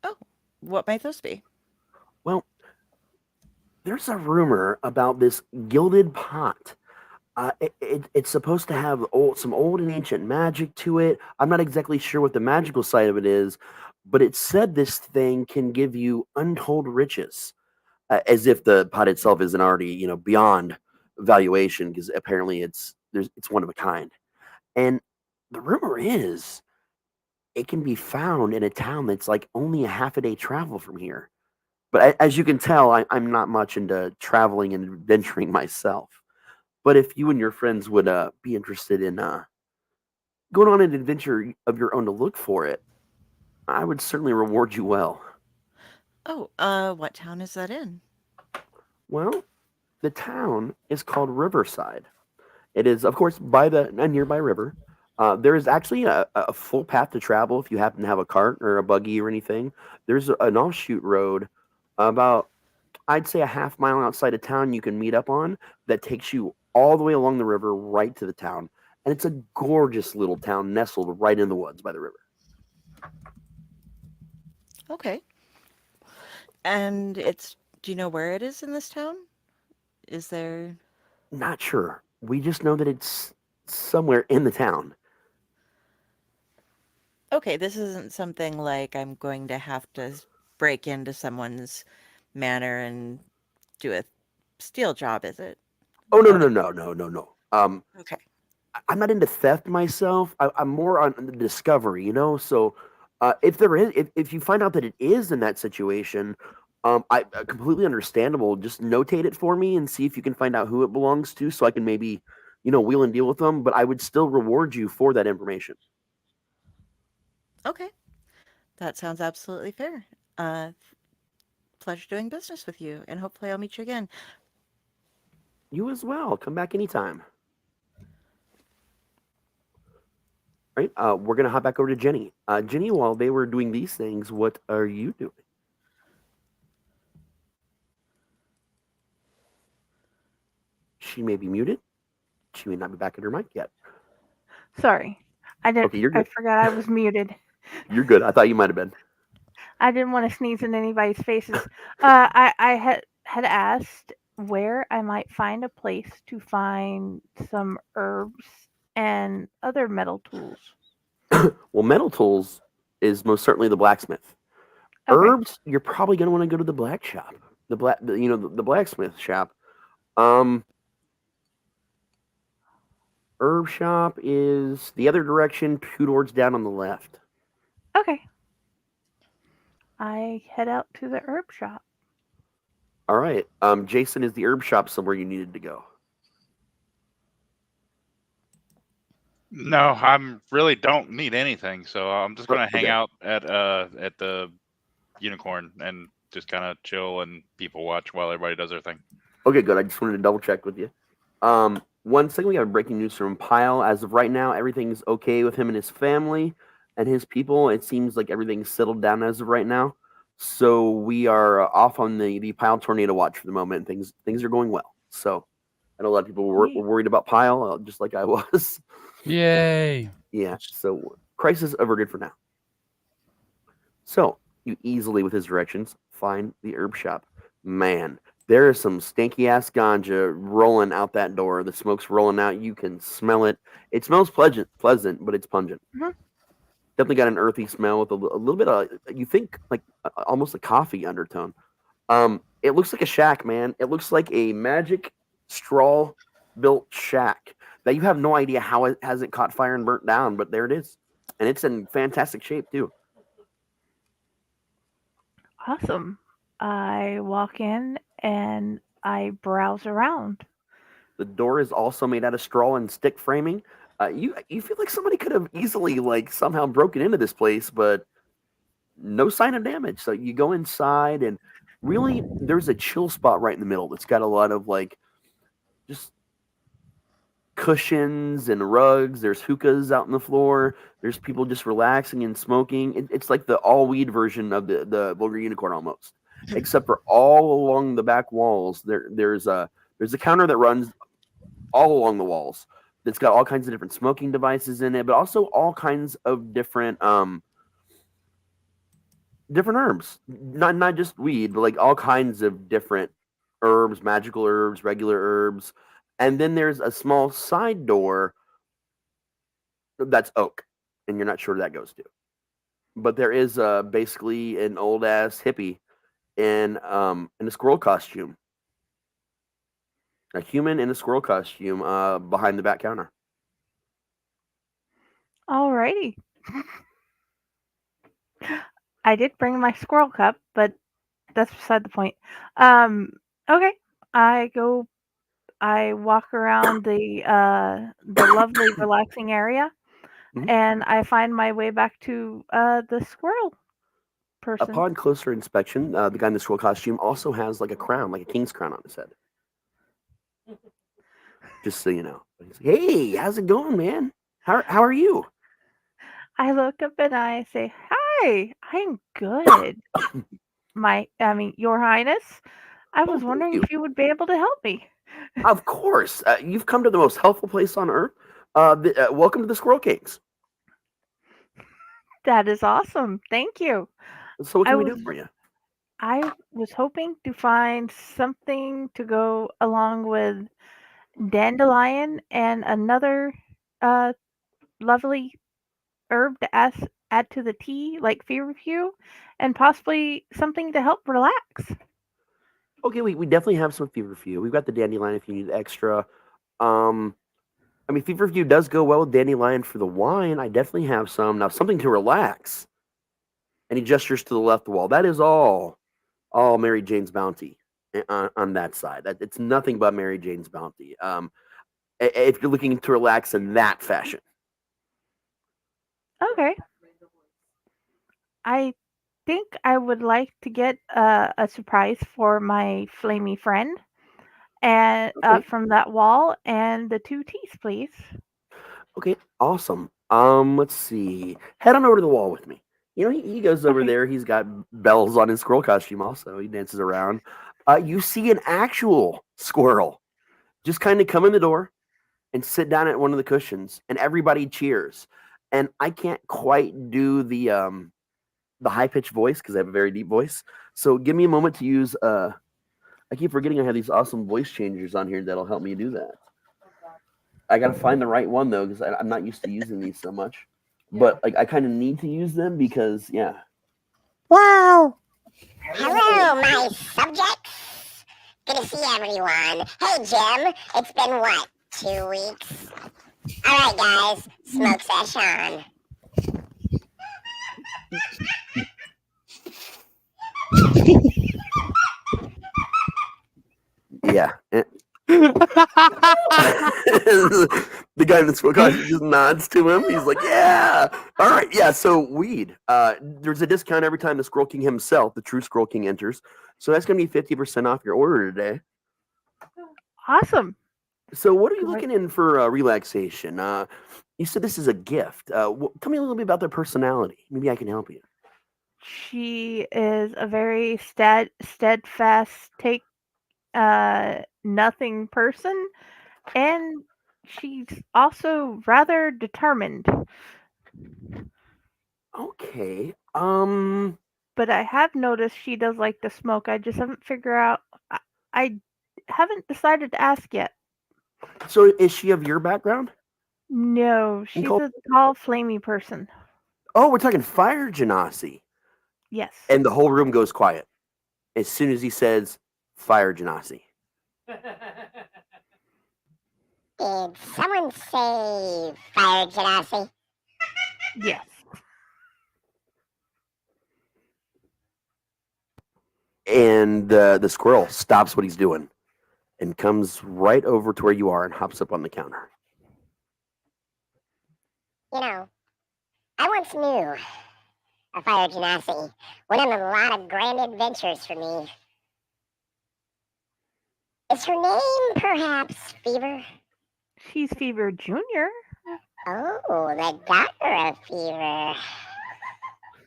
Oh, what might those be? Well, there's a rumor about this gilded pot. It's supposed to have some old and ancient magic to it. I'm not exactly sure what the magical side of it is, but it said this thing can give you untold riches, as if the pot itself isn't already, beyond valuation, because apparently it's one of a kind. And the rumor is it can be found in a town that's like only a half a day travel from here. But as you can tell, I'm not much into traveling and adventuring myself. But if you and your friends would be interested in going on an adventure of your own to look for it, I would certainly reward you well. Oh, what town is that in? Well, the town is called Riverside. It is, of course, by a nearby river. There is actually a full path to travel if you happen to have a cart or a buggy or anything. There's an offshoot road about, I'd say, a half mile outside of town you can meet up on that takes you all the way along the river right to the town. And it's a gorgeous little town nestled right in the woods by the river. Okay. And do you know where it is in this town? Is there... Not sure. We just know that it's somewhere in the town. Okay, this isn't something like I'm going to have to break into someone's manor and do a steal job, is it? Oh, no, Okay. no. Okay. I'm not into theft myself. I'm more on the discovery, So if there is, if you find out that it is in that situation, completely understandable. Just notate it for me and see if you can find out who it belongs to, so I can maybe, wheel and deal with them. But I would still reward you for that information. Okay. That sounds absolutely fair. Pleasure doing business with you, and hopefully I'll meet you again. You as well. Come back anytime. Right. We're gonna hop back over to Jenny. Jenny, while they were doing these things, what are you doing? She may be muted. She may not be back at her mic yet. Sorry. Okay, you're I good. forgot I was muted. You're good. I thought you might have been. I didn't want to sneeze in anybody's faces. I had asked where I might find a place to find some herbs and other metal tools. Well, metal tools is most certainly the blacksmith. Okay. Herbs, you're probably gonna want to go to the black shop, the blacksmith shop. Herb shop is the other direction, 2 doors down on the left. Okay. I head out to the herb shop. All right. Jayson, is the herb shop somewhere you needed to go? No, I'm really don't need anything, so I'm just gonna hang Okay. out at the unicorn and just kind of chill and people watch while everybody does their thing. Okay, good. I just wanted to double check with you. One second, we have breaking news from Pyle. As of right now, everything's okay with him and his family and his people. It seems like everything's settled down as of right now. So we are off on the Pyle tornado watch for the moment. Things are going well. So I know a lot of people were worried about Pyle, just like I was. Yay! Yeah. So crisis averted for now. So you easily, with his directions, find the herb shop. Man, there is some stinky ass ganja rolling out that door. The smoke's rolling out. You can smell it. It smells pleasant, but it's pungent. Mhm. Definitely got an earthy smell with a little bit of, you think, like almost a coffee undertone. It looks like a shack, man. It looks like a magic straw built shack that you have no idea how it hasn't caught fire and burnt down, but there it is. And it's in fantastic shape too. Awesome. I walk in and I browse around. The door is also made out of straw and stick framing. You feel like somebody could have easily somehow broken into this place, but no sign of damage. So you go inside and Really, there's a chill spot right in the middle that's got a lot of like just cushions and rugs. There's hookahs out on the floor. There's people just relaxing and smoking. It's like the all weed version of the Vulgar Unicorn almost, except for all along the back walls. There's a counter that runs all along the walls. That's got all kinds of different smoking devices in it, but also all kinds of different herbs. Not just weed, but like all kinds of different herbs, magical herbs, regular herbs. And then there's a small side door that's oak, and you're not sure where that goes to. But there is basically an old ass hippie in a squirrel costume, a human in a squirrel costume behind the back counter. Alrighty. I did bring my squirrel cup, but that's beside the point. Um, okay. I go. I walk around the lovely, relaxing area, Mhm. and I find my way back to the squirrel person. Upon closer inspection, the guy in the squirrel costume also has like a crown, like a king's crown on his head. Just so you know. He's like, hey, how's it going, man? How are you? I look up and I say, "Hi, I'm good. Your Highness. I was thank wondering you. if you would be able to help me." Of course. You've come to the most helpful place on earth. Welcome to the Squirrel Kings. That is awesome. Thank you. So, what I can we was do for you? I was hoping to find something to go along with dandelion and another uh lovely herb to add to the tea, like feverfew, and possibly something to help relax. Okay, we definitely have some feverfew. We've got the dandelion if you need extra. Um, feverfew does go well with dandelion for the wine. I definitely have some. Now, something to relax. And he gestures to the left wall. That is all Mary Jane's bounty on that side. It's nothing but Mary Jane's bounty. If you're looking to relax in that fashion. Okay. I think I would like to get a surprise for my flamey friend and Okay. from that wall and the two teas, please. Okay, awesome. Let's see. Head on over to the wall with me. He goes over Okay. there. He's got bells on his squirrel costume also. He dances around. You see an actual squirrel just kind of come in the door and sit down at one of the cushions, and everybody cheers. And I can't quite do the high pitched voice because I have a very deep voice. So give me a moment to use. I keep forgetting I have these awesome voice changers on here that'll help me do that. I gotta find the right one though because I'm not used to using these so much. But like I kind of need to use them because yeah. Wow! Hello, my subjects. Good to see everyone. Hey, Jim. It's been what, 2 weeks? All right, guys. Smoke sesh on. Yeah. The guy in the squirrel costume just nods to him. He's like, "Yeah, all right, yeah." So weed. There's a discount every time the Squirrel King himself, the true Squirrel King, enters. So that's going to be 50% off your order today. Awesome. So what are you Great. looking in for relaxation? You said this is a gift. Tell me a little bit about their personality. Maybe I can help you. She is a very steadfast, take nothing person, and she's also rather determined. Okay. But I have noticed she does like to smoke. I just haven't figured out. I haven't decided to ask yet. So is she of your background? No, she's Nicole? a tall, flamey person. Oh, we're talking fire genasi. Yes. And the whole room goes quiet as soon as he says fire genasi. Did someone say fire genasi? Yes. And the squirrel stops what he's doing and comes right over to where you are and hops up on the counter. You know, I once knew a fire genasi. Went on a lot of grand adventures for me. Is her name perhaps Fever? She's Fever Junior. Oh, the doctor of Fever.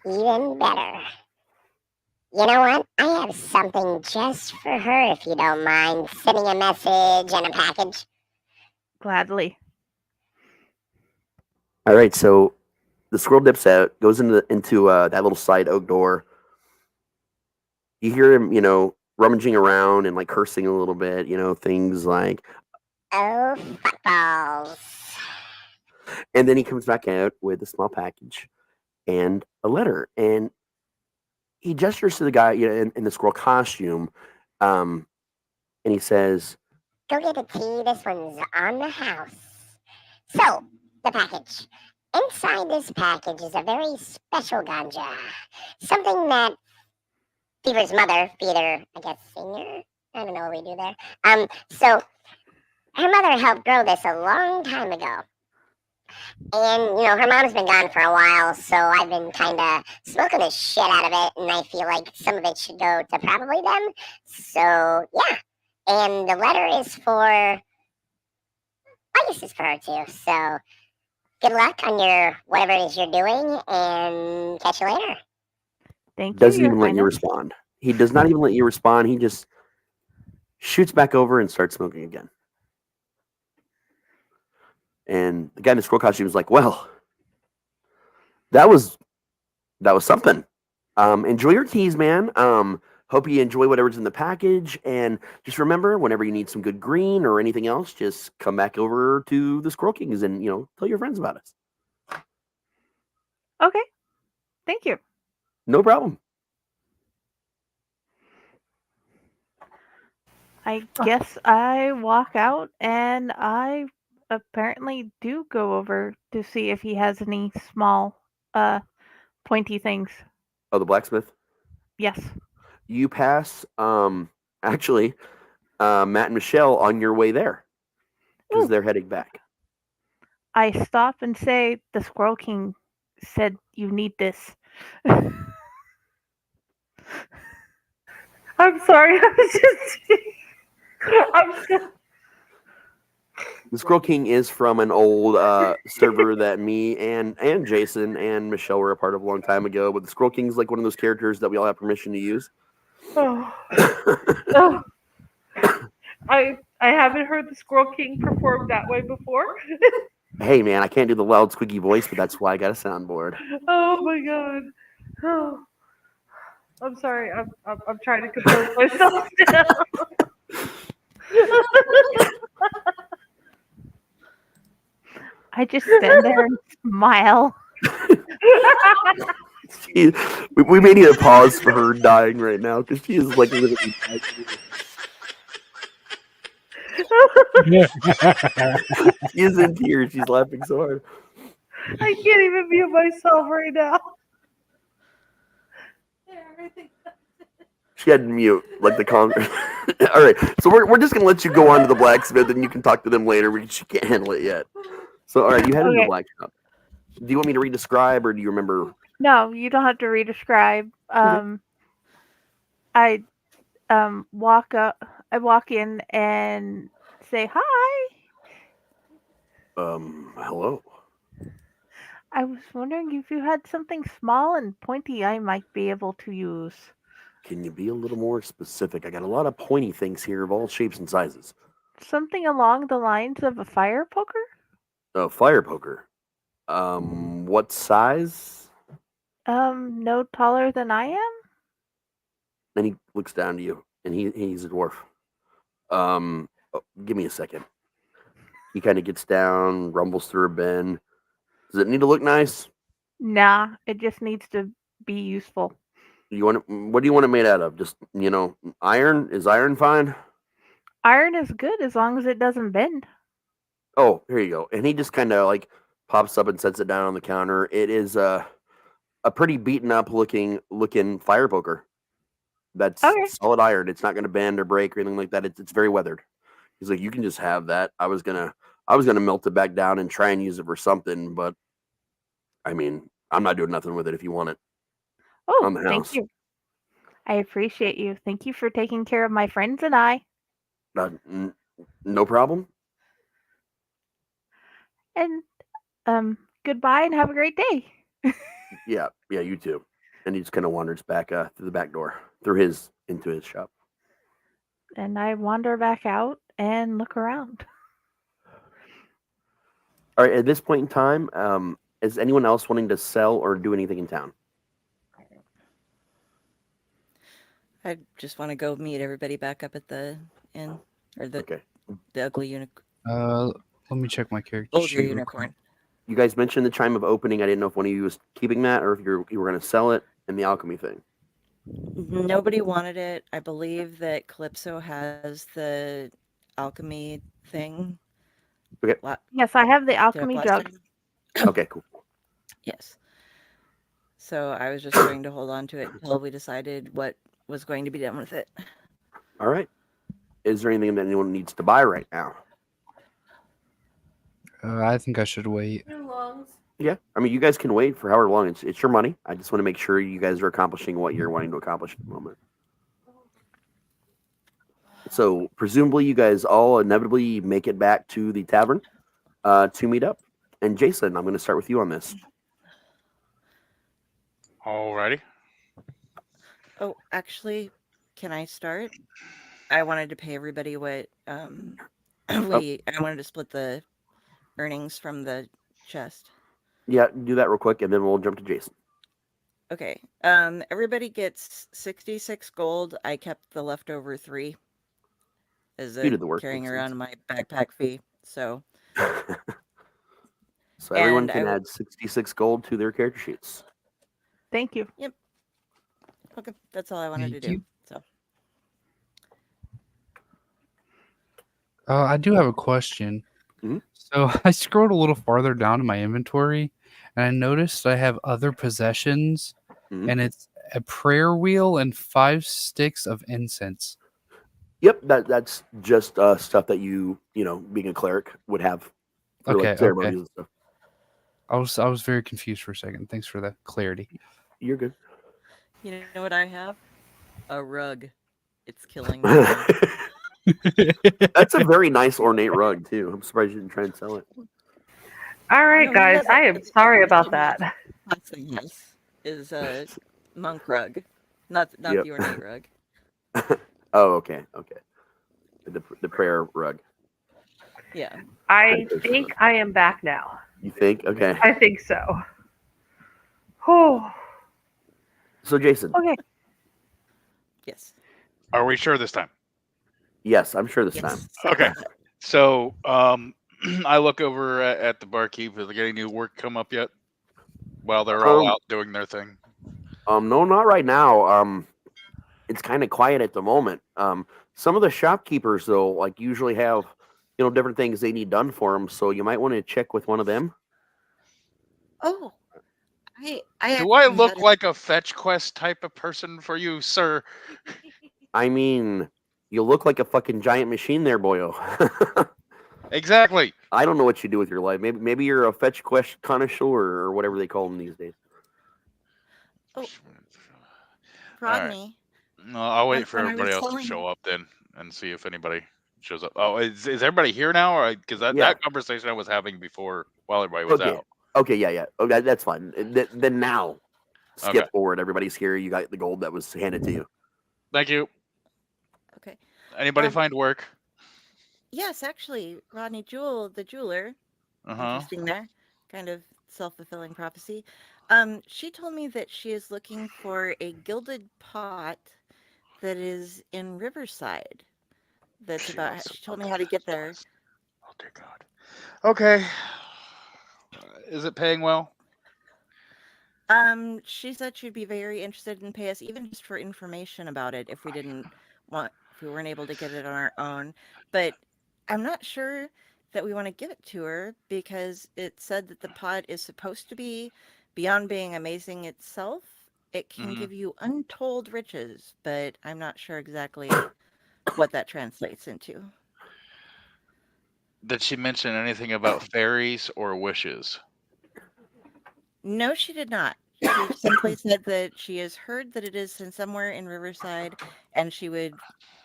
Even better. You know what? I have something just for her if you don't mind sending a message and a package. Gladly. All right, so the squirrel dips out, goes into that little side oak door. You hear him, rummaging around and like cursing a little bit. Things like, Oh, fuckballs. and then he comes back out with a small package and a letter, and he gestures to the guy, in the squirrel costume, and he says, Go get a tea. This one's on the house. So, the package. Inside this package is a very special ganja. Something that Fever's mother, Fever, I guess, senior? I don't know what we do there. So her mother helped grow this a long time ago. And, her mom's been gone for a while, so I've been kind of smoking the shit out of it, and I feel like some of it should go to probably them. So, yeah. And the letter is for, I guess it's for her too. So, good luck on your whatever it is you're doing, and catch you later. Thank you. doesn't Your even let you Highness. respond. He does not even let you respond. He just shoots back over and starts smoking again. And the guy in the squirrel costume is like, well, that was something. Enjoy your keys, man. Hope you enjoy whatever's in the package. And just remember, whenever you need some good green or anything else, just come back over to the Squirrel Kings and, tell your friends about us. Okay. Thank you. No problem. I guess I walk out and I apparently do go over to see if he has any small pointy things. Oh, the blacksmith? Yes. You pass, actually, Matt and Michelle on your way there because Ooh. they're heading back. I stop and say, the Squirrel King said you need this. I'm sorry. I was just. The Squirrel King is from an old server that me and Jayson and Michelle were a part of a long time ago. But the Squirrel King is like one of those characters that we all have permission to use. Oh. Oh. I haven't heard the Squirrel King perform that way before. Hey man, I can't do the loud squeaky voice, but that's why I got a soundboard. Oh my god. Oh. I'm sorry. I'm trying to compose myself now. I just stand there and smile. We may need a pause for her dying right now because she is like literally dying. She is in tears. She's laughing so hard. I can't even mute myself right now. She had to mute like the Congress. All right, so we're just gonna let you go on to the blacksmith, and you can talk to them later. She can't handle it yet. So all right, you head into the blacksmith. Do you want me to re-describe, or do you remember? No, you don't have to re-describe. I walk up. I walk in and say hi. Hello. I was wondering if you had something small and pointy I might be able to use. Can you be a little more specific? I got a lot of pointy things here of all shapes and sizes. Something along the lines of a fire poker? A fire poker. What size? No taller than I am? Then he looks down to you, and he's a dwarf. Give me a second. He kind of gets down, rumbles through a bin. Does it need to look nice? Nah, it just needs to be useful. What do you want it made out of? Just, iron? Is iron fine? Iron is good as long as it doesn't bend. Oh, here you go. And he just kind of like pops up and sets it down on the counter. It is a pretty beaten up looking fire poker. That's solid iron. It's not going to bend or break or anything like that. It's very weathered. He's like, you can just have that. I was gonna melt it back down and try and use it for something, but I mean, I'm not doing nothing with it if you want it. Oh, on the house. Thank you. I appreciate you. Thank you for taking care of my friends and I. No problem. And goodbye and have a great day. Yeah, you too. And he just kind of wanders back through the back door, into his shop. And I wander back out and look around. All right, at this point in time, is anyone else wanting to sell or do anything in town? I just want to go meet everybody back up at the inn or the ugly unicorn. Let me check my character Older sheet real unicorn. You guys mentioned the chime of opening. I didn't know if one of you was keeping that or if you were going to sell it, and the alchemy thing. Nobody wanted it. I believe that Calypso has the alchemy thing. Okay. Yes, I have the alchemy jug. Okay, cool. Yes. So I was just going to hold on to it until we decided what was going to be done with it. All right. Is there anything that anyone needs to buy right now? I think I should wait. Your lungs. Yeah, I mean, you guys can wait for however long. It's your money. I just want to make sure you guys are accomplishing what you're wanting to accomplish at the moment. So presumably, you guys all inevitably make it back to the tavern to meet up. And Jayson, I'm going to start with you on this. Alrighty. Oh, actually, can I start? I wanted to pay everybody what I wanted to split the earnings from the chest. Yeah, do that real quick, and then we'll jump to Jayson. Okay. Everybody gets 66 gold. I kept the leftover 3 as You did the work, carrying makes around my backpack fee. So So everyone can add 66 gold to their character sheets. Thank you. Yep. Okay, that's all I wanted to do. So I do have a question. So I scrolled a little farther down in my inventory, and I noticed I have other possessions, and it's a prayer wheel and 5 sticks of incense. Yep, that's just stuff that you being a cleric would have for like ceremonies and stuff. I was very confused for a second. Thanks for the clarity. You're good. you know what I have? A rug. It's killing me. That's a very nice ornate rug too. I'm surprised you didn't try and sell it. All right, guys. I am sorry about that. Yes, is a monk rug, not Yep. the ornate rug. Oh, okay. The prayer rug. Yeah. I think I am back now. You think? Okay. I think so. Oh. So Jayson. Okay. Yes. Are we sure this time? Yes, I'm sure this time. Okay. So I look over at the barkeep. Is there any new work come up yet? While they're all out doing their thing. No, not right now. It's kind of quiet at the moment. Some of the shopkeepers though, like usually have, different things they need done for them. So you might want to check with one of them. Oh, Do I look like a fetch quest type of person for you, sir? I mean, you look like a fucking giant machine there, boyo. Exactly. I don't know what you do with your life. Maybe you're a fetch quest connoisseur or whatever they call them these days. Oh, Rodney. Right. No, I'll wait for when I everybody was else to telling- show up then and see if anybody shows up. Oh, is everybody here now? Because that conversation I was having before while everybody was out. Okay, yeah. Oh, that's fine. Then now, skip forward. Everybody's here. You got the gold that was handed to you. Thank you. Okay. Anybody find work? Yes, actually, Rodney Jewel, the jeweler. Interesting there. Kind of self-fulfilling prophecy. She told me that she is looking for a gilded pot that is in Riverside. She told me how to get there. Oh dear God. Okay. Is it paying well? She said she'd be very interested in pay us even just for information about it if we weren't able to get it on our own. But I'm not sure that we want to give it to her because it said that the pot is supposed to be, beyond being amazing itself, it can give you untold riches, but I'm not sure exactly what that translates into. Did she mention anything about fairies or wishes? No, she did not. She simply said that she has heard that it is somewhere in Riverside, and she would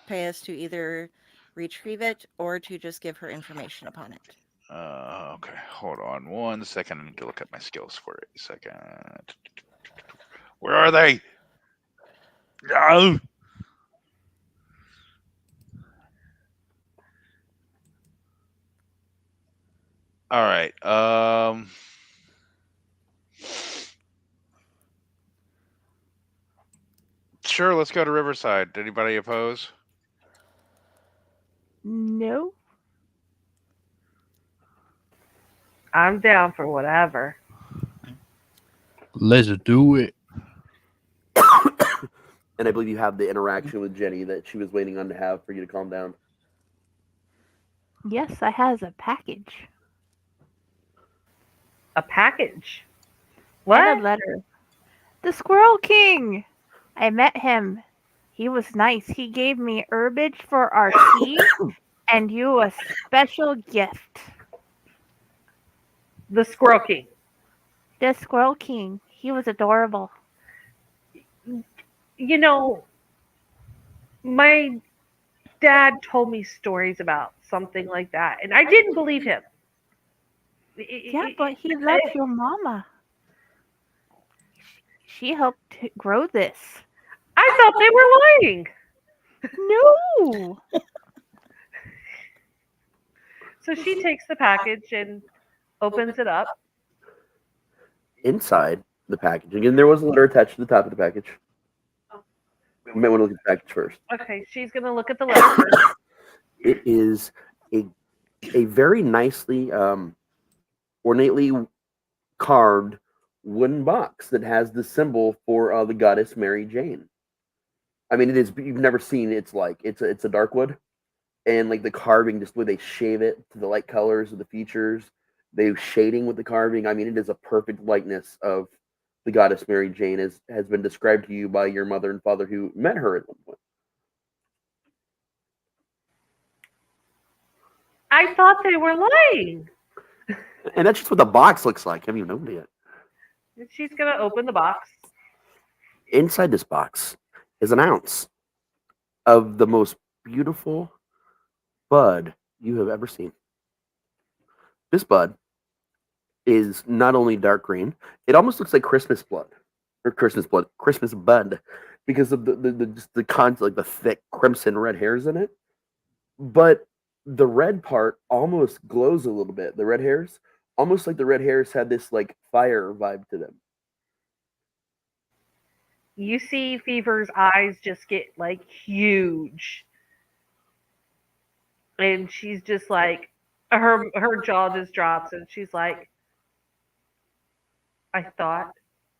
pay us to either retrieve it or to just give her information upon it. Okay, hold on 1 second. I need to look at my skills for it. Second. Where are they? No. All right. Sure, let's go to Riverside. Anybody oppose? No. I'm down for whatever. Let's do it. And I believe you have the interaction with Jenny that she was waiting on to have for you to calm down. Yes, I has a package. A package? And What? a letter. The Squirrel King! I met him. He was nice. He gave me herbage for our tea and you a special gift. The Squirrel King. The Squirrel King. He was adorable. You know, my dad told me stories about something like that, and I didn't believe him. Yeah, but he loves your mama. She helped grow this. I thought they were lying. No. So she takes the package and opens it up. Inside the package, again, there was a letter attached to the top of the package. You might want to look at the package first. Okay, she's going to look at the letter first. It is a very nicely, ornately carved wooden box that has the symbol for the goddess Mary Jane. I mean, it is, you've never seen it's a dark wood, and like the carving, just the way they shave it to the light colors of the features, they shading with the carving. I mean, it is a perfect likeness of the goddess Mary Jane, as has been described to you by your mother and father who met her at one point. I thought they were lying. And that's just what the box looks like. I haven't even opened it yet. She's going to open the box. Inside this box is an ounce of the most beautiful bud you have ever seen. This bud is not only dark green, it almost looks like Christmas bud, Christmas bud, because of the thick crimson red hairs in it. But the red part almost glows a little bit. The red hairs, almost like the red hairs had this like fire vibe to them. You see Fever's eyes just get like huge. And she's just like, her jaw just drops and she's like, I thought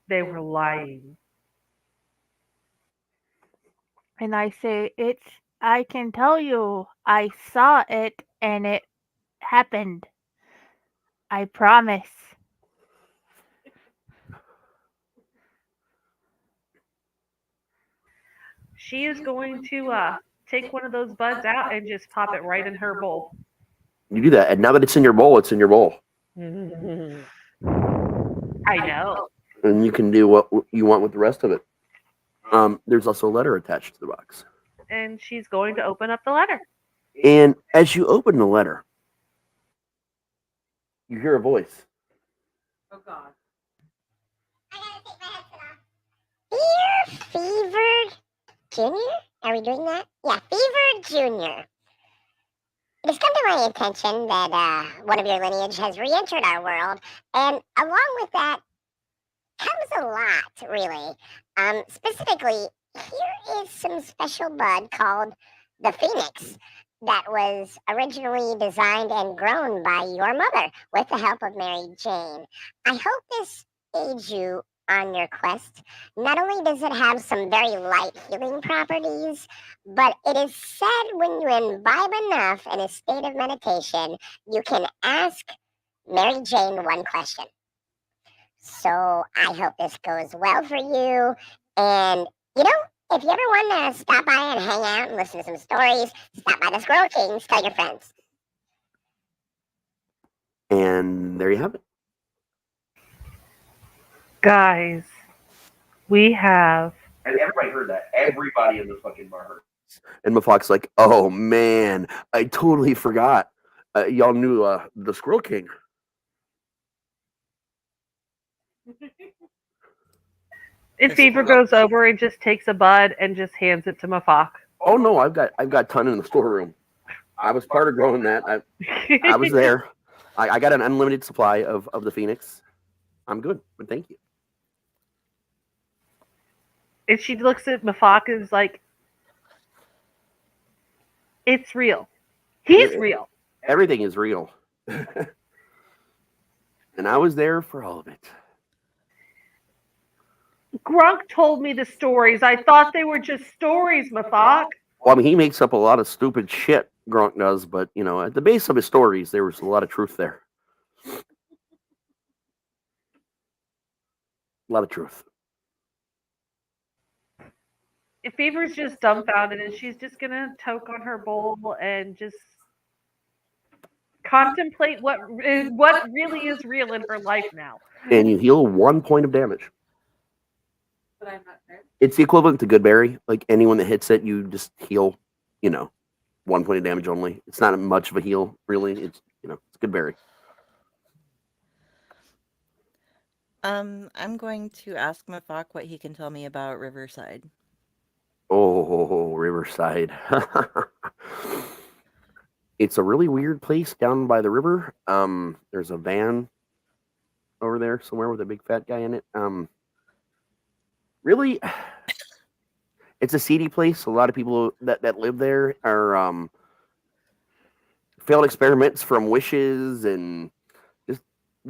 they were lying. And I say, I can tell you, I saw it and it happened. I promise. She is going to take one of those buds out and just pop it right in her bowl. You do that, and now that it's in your bowl, it's in your bowl. I know. And you can do what you want with the rest of it. There's also a letter attached to the box. And she's going to open up the letter. And as you open the letter, you hear a voice. Oh, God. Dear Fever Junior? Are we doing that? Yeah, Fever Junior. It has come to my attention that one of your lineage has re-entered our world, and along with that comes a lot, really. Specifically, here is some special bud called the Phoenix that was originally designed and grown by your mother with the help of Mary Jane. I hope this aids you on your quest. Not only does it have some very light healing properties, but it is said when you imbibe enough in a state of meditation, you can ask Mary Jane one question. So I hope this goes well for you. And, you know, if you ever want to stop by and hang out and listen to some stories, stop by the Squirrel Kings, tell your friends. And there you have it. Guys, we have... And everybody heard that. Everybody in the fucking bar heard. And Mafok's like, oh man, I totally forgot. Y'all knew the Squirrel King. And Fever goes over and just takes a bud and just hands it to Mafok. Oh no, I've got ton in the storeroom. I was part of growing that. I was there. I got an unlimited supply of the Phoenix. I'm good, but thank you. And she looks at Mafok and is like, it's real. He's real. Everything is real. And I was there for all of it. Grunk told me the stories. I thought they were just stories, Mafok. Well, I mean, he makes up a lot of stupid shit, Gronk does, but, you know, at the base of his stories, there was a lot of truth there. A lot of truth. And Fever's just dumbfounded, and she's just going to toke on her bowl and just contemplate what really is real in her life now. And you heal 1 point of damage. But I'm not there. It's the equivalent to Goodberry. Like, anyone that hits it, you just heal, 1 point of damage only. It's not much of a heal, really. It's, it's Goodberry. I'm going to ask Mafok what he can tell me about Riverside. Oh, Riverside. It's a really weird place down by the river. There's a van over there somewhere with a big fat guy in it. Really, it's a seedy place. A lot of people that live there are failed experiments from wishes and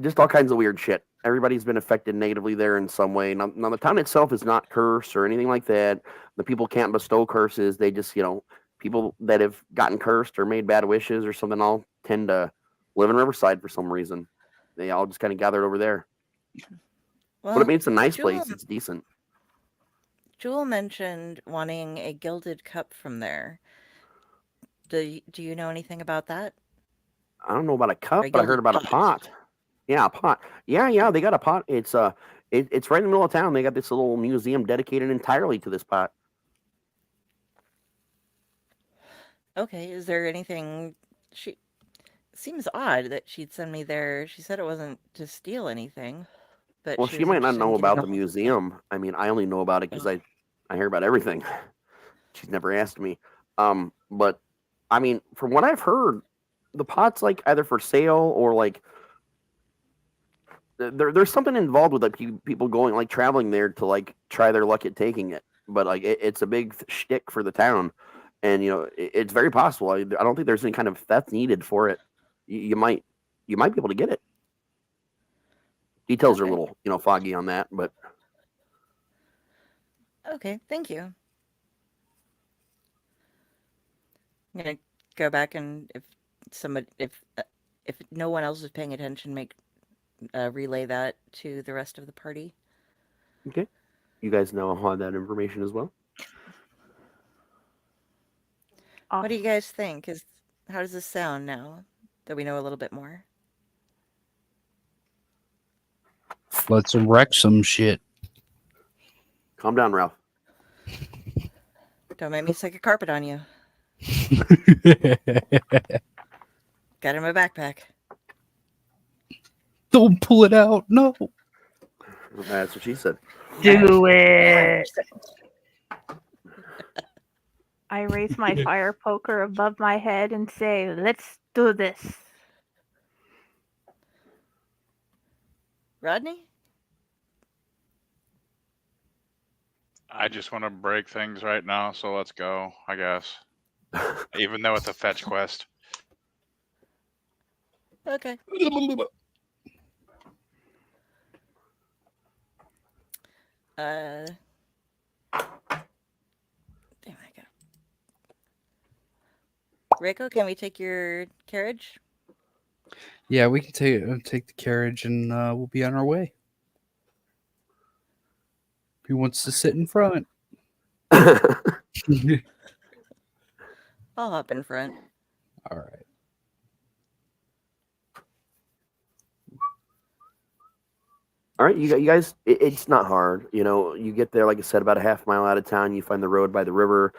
just all kinds of weird shit. Everybody's been affected negatively there in some way. Now, the town itself is not cursed or anything like that. The people can't bestow curses. They just, people that have gotten cursed or made bad wishes or something all tend to live in Riverside for some reason. They all just kind of gathered over there. Well, But I mean, it's a nice place. It's decent. Jewel mentioned wanting a gilded cup from there. Do you know anything about that? I don't know about a cup, A but I heard gilded about a pot. Yeah, a pot. Yeah, they got a pot. It's right in the middle of town. They got this little museum dedicated entirely to this pot. Okay, is there anything seems odd that she'd send me there. She said it wasn't to steal anything. But Well, she she was might not interested in know getting about a the hold- museum. I mean, I only know about it because I hear about everything. She's never asked me. But I mean, from what I've heard, the pot's like either for sale or like there's something involved with like people going like traveling there to like try their luck at taking it. But like it's a big shtick for the town, and it's very possible. I don't think there's any kind of theft needed for it. You might be able to get it. Details are a little foggy on that, but Okay, thank you. I'm gonna go back and if no one else is paying attention, relay that to the rest of the party. okay. You guys now have that information as well. What do you guys think? How does this sound now that we know a little bit more? Let's wreck some shit. Calm down, Ralph. Don't make me stick a carpet on you. Got it in my backpack. Don't pull it out. No. That's what she said. Do it. I raise my fire poker above my head and say, let's do this. Rodney? I just want to break things right now, so let's go, I guess. Even though it's a fetch quest. Okay. Damn, I got. Reiko, can we take your carriage? Yeah, we can take the carriage and we'll be on our way. Who wants to sit in front? I'll hop in front. All right. All right, you guys, it's not hard. You get there, like I said, about a half mile out of town. You find the road by the river.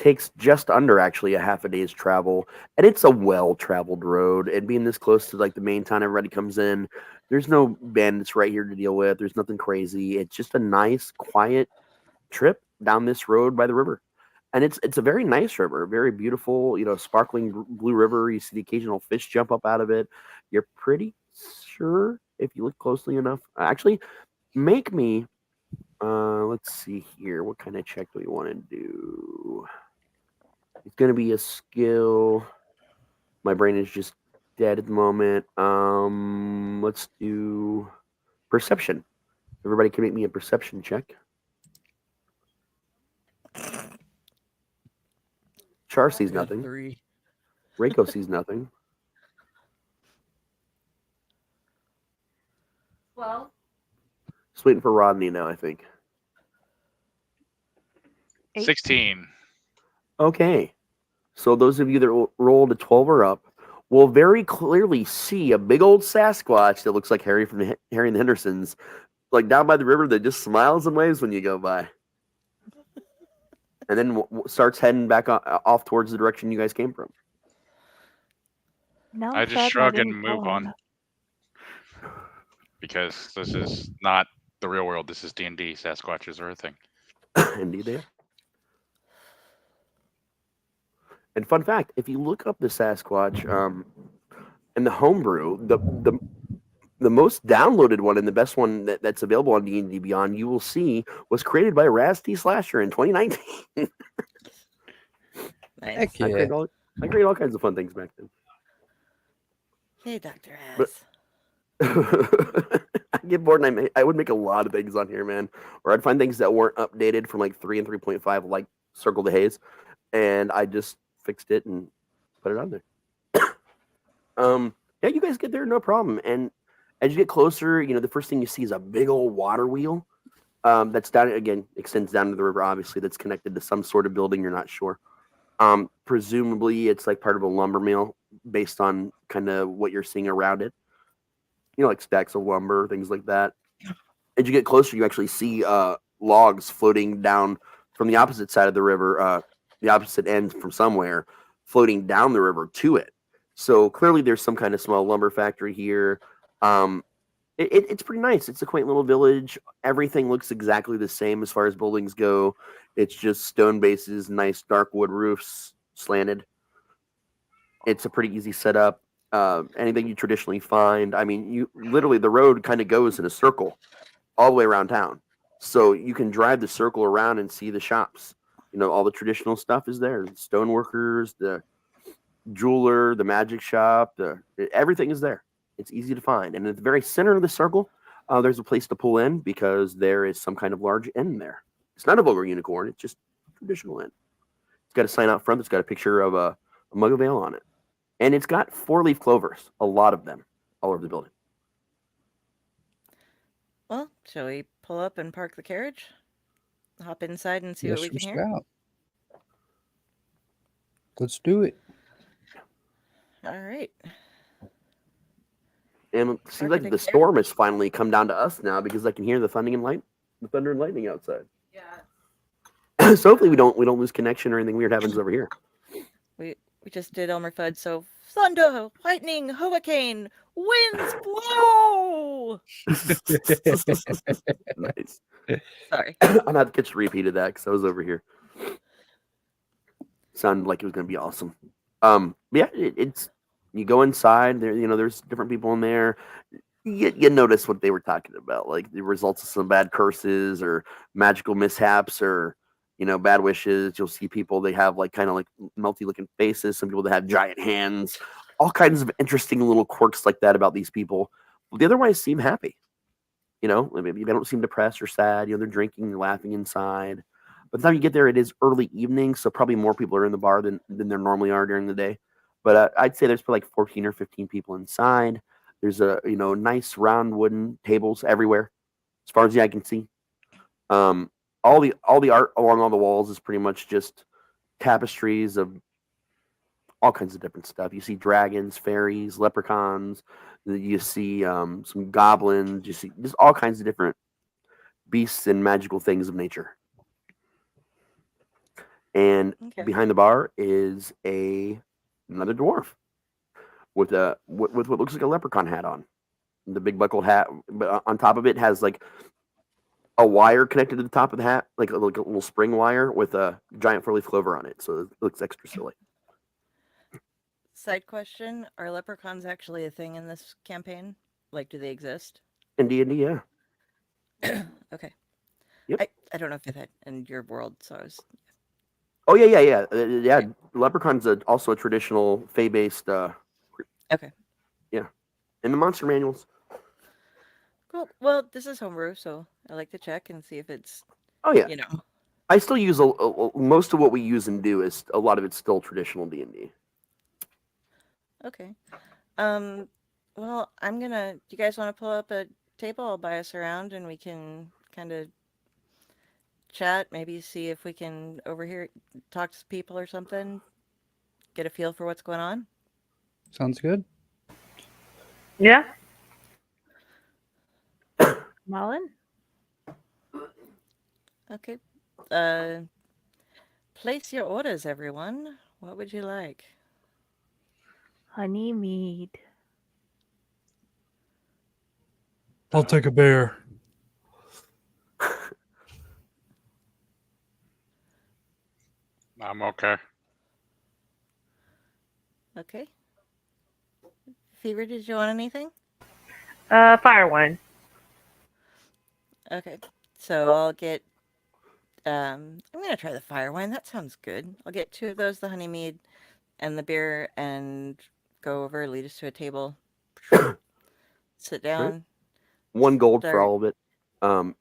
takes just under actually a half a day's travel, and it's a well-traveled road. And being this close to like the main town, everybody comes in. There's no bandits right here to deal with. There's nothing crazy. It's just a nice, quiet trip down this road by the river. And it's a very nice river, very beautiful, sparkling blue river. You see the occasional fish jump up out of it. You're pretty sure if you look closely enough. Actually, make me. Let's see here. What kind of check do we want to do? It's gonna be a skill. My brain is just dead at the moment. Let's do perception. Everybody can make me a perception check. Char sees nothing. 3. Reiko sees nothing. Well, Just waiting for Rodney now, I think. 16. Okay. So those of you that rolled a 12 or up will very clearly see a big old Sasquatch that looks like Harry from Harry and the Hendersons, like down by the river that just smiles and waves when you go by. And then starts heading back off towards the direction you guys came from. No, I just shrug and move on. Because this is not the real world. This is D&D. Sasquatches are a thing. Indeed they are. And fun fact, if you look up the Sasquatch and the homebrew, the most downloaded one and the best one that's available on D&D Beyond, you will see, was created by Raz T Slasher in 2019. Nice. Heck yeah. I created all kinds of fun things back then. Hey, Dr. But- Raz. I get bored and I would make a lot of things on here, man. Or I'd find things that weren't updated from like 3 and 3.5, like Circle the Haze, and I just fixed it and put it on there. Yeah, you guys get there, no problem. And as you get closer, the first thing you see is a big old water wheel that's down, again, extends down to the river, obviously, that's connected to some sort of building, you're not sure. Presumably, it's like part of a lumber mill based on kind of what you're seeing around it. Like stacks of lumber, things like that. As you get closer, you actually see logs floating down from the opposite side of the river, the opposite end from somewhere, floating down the river to it. So clearly there's some kind of small lumber factory here. It's pretty nice. It's a quaint little village. Everything looks exactly the same as far as buildings go. It's just stone bases, nice dark wood roofs, slanted. It's a pretty easy setup. Anything you traditionally find. I mean, you literally, the road kind of goes in a circle all the way around town. So you can drive the circle around and see the shops. All the traditional stuff is there. The stoneworkers, the jeweler, the magic shop, everything is there. It's easy to find. And at the very center of the circle, there's a place to pull in because there is some kind of large inn there. It's not a vulgar unicorn. It's just a traditional inn. It's got a sign out front that's got a picture of a mug of ale on it. And it's got 4-leaf clovers, a lot of them, all over the building. Well, shall we pull up and park the carriage? Hop inside and see what we can hear? Scout. Let's do it. All right. And it seems like the storm has finally come down to us now because I can hear the thunder and lightning outside. yeah. So hopefully we don't lose connection or anything weird happens over here. We just did Elmer Fudd, so thunder, lightning, hurricane, winds blow. Nice. Sorry. I'm gonna have to catch a repeat of that because I was over here. Sounded like it was gonna be awesome. Yeah, it's you go inside there. There's different people in there. You notice what they were talking about, like the results of some bad curses or magical mishaps or bad wishes. You'll see people, they have like kind of like melty looking faces. Some people that have giant hands, all kinds of interesting little quirks like that about these people. But they otherwise seem happy. Maybe they don't seem depressed or sad. They're drinking, they're laughing inside. By the time you get there, it is early evening, so probably more people are in the bar than there normally are during the day. But I'd say there's probably like 14 or 15 people inside. There's a nice round wooden tables everywhere, as far as the eye can see. All the art along all the walls is pretty much just tapestries of all kinds of different stuff. You see dragons, fairies, leprechauns. You see some goblins. You see just all kinds of different beasts and magical things of nature. And Okay. behind the bar is another dwarf with what looks like a leprechaun hat on. The big buckled hat, but on top of it has like a wire connected to the top of the hat, like a little spring wire with a giant four-leaf clover on it. So it looks extra silly. Side question: are leprechauns actually a thing in this campaign? Like, do they exist? In D&D, yeah. Okay. Yep. I don't know if that in your world, so I was. Oh yeah. Leprechaun's also a traditional Fey-based. Okay. Yeah, in the monster manuals. Cool. Well, this is homebrew, so I like to check and see if it's. Oh yeah. You know. I still use most of what we use and do is a lot of it's still traditional D&D. Okay. Well, I'm gonna. Do you guys want to pull up a table? I'll buy us around, and we can kind of chat. Maybe see if we can overhear, talk to people or something. Get a feel for what's going on. Sounds good. Yeah. Mullen? Okay. Place your orders, everyone. What would you like? Honey mead. I'll take a bear. I'm okay. Okay. Fever, did you want anything? Fire wine. Okay. So I'll get. I'm gonna try the fire wine. That sounds good. I'll get 2 of those, the honey mead, and the beer, and go over, lead us to a table. Sit down. Right. 1 gold start. for all of it.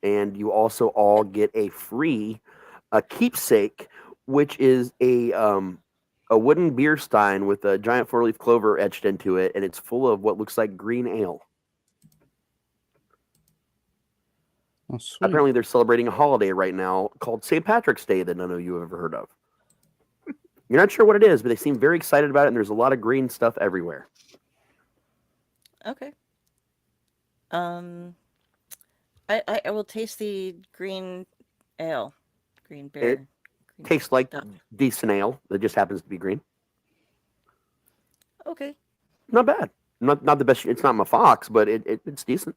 And you also all get a free keepsake, which is a wooden beer stein with a giant four-leaf clover etched into it, and it's full of what looks like green ale. Oh, sweet. Apparently, they're celebrating a holiday right now called St. Patrick's Day that none of you have ever heard of. You're not sure what it is, but they seem very excited about it, and there's a lot of green stuff everywhere. Okay. I will taste the green ale, green beer. It tastes like decent ale that just happens to be green. Okay. Not bad. Not the best. It's not my fox, but it's decent.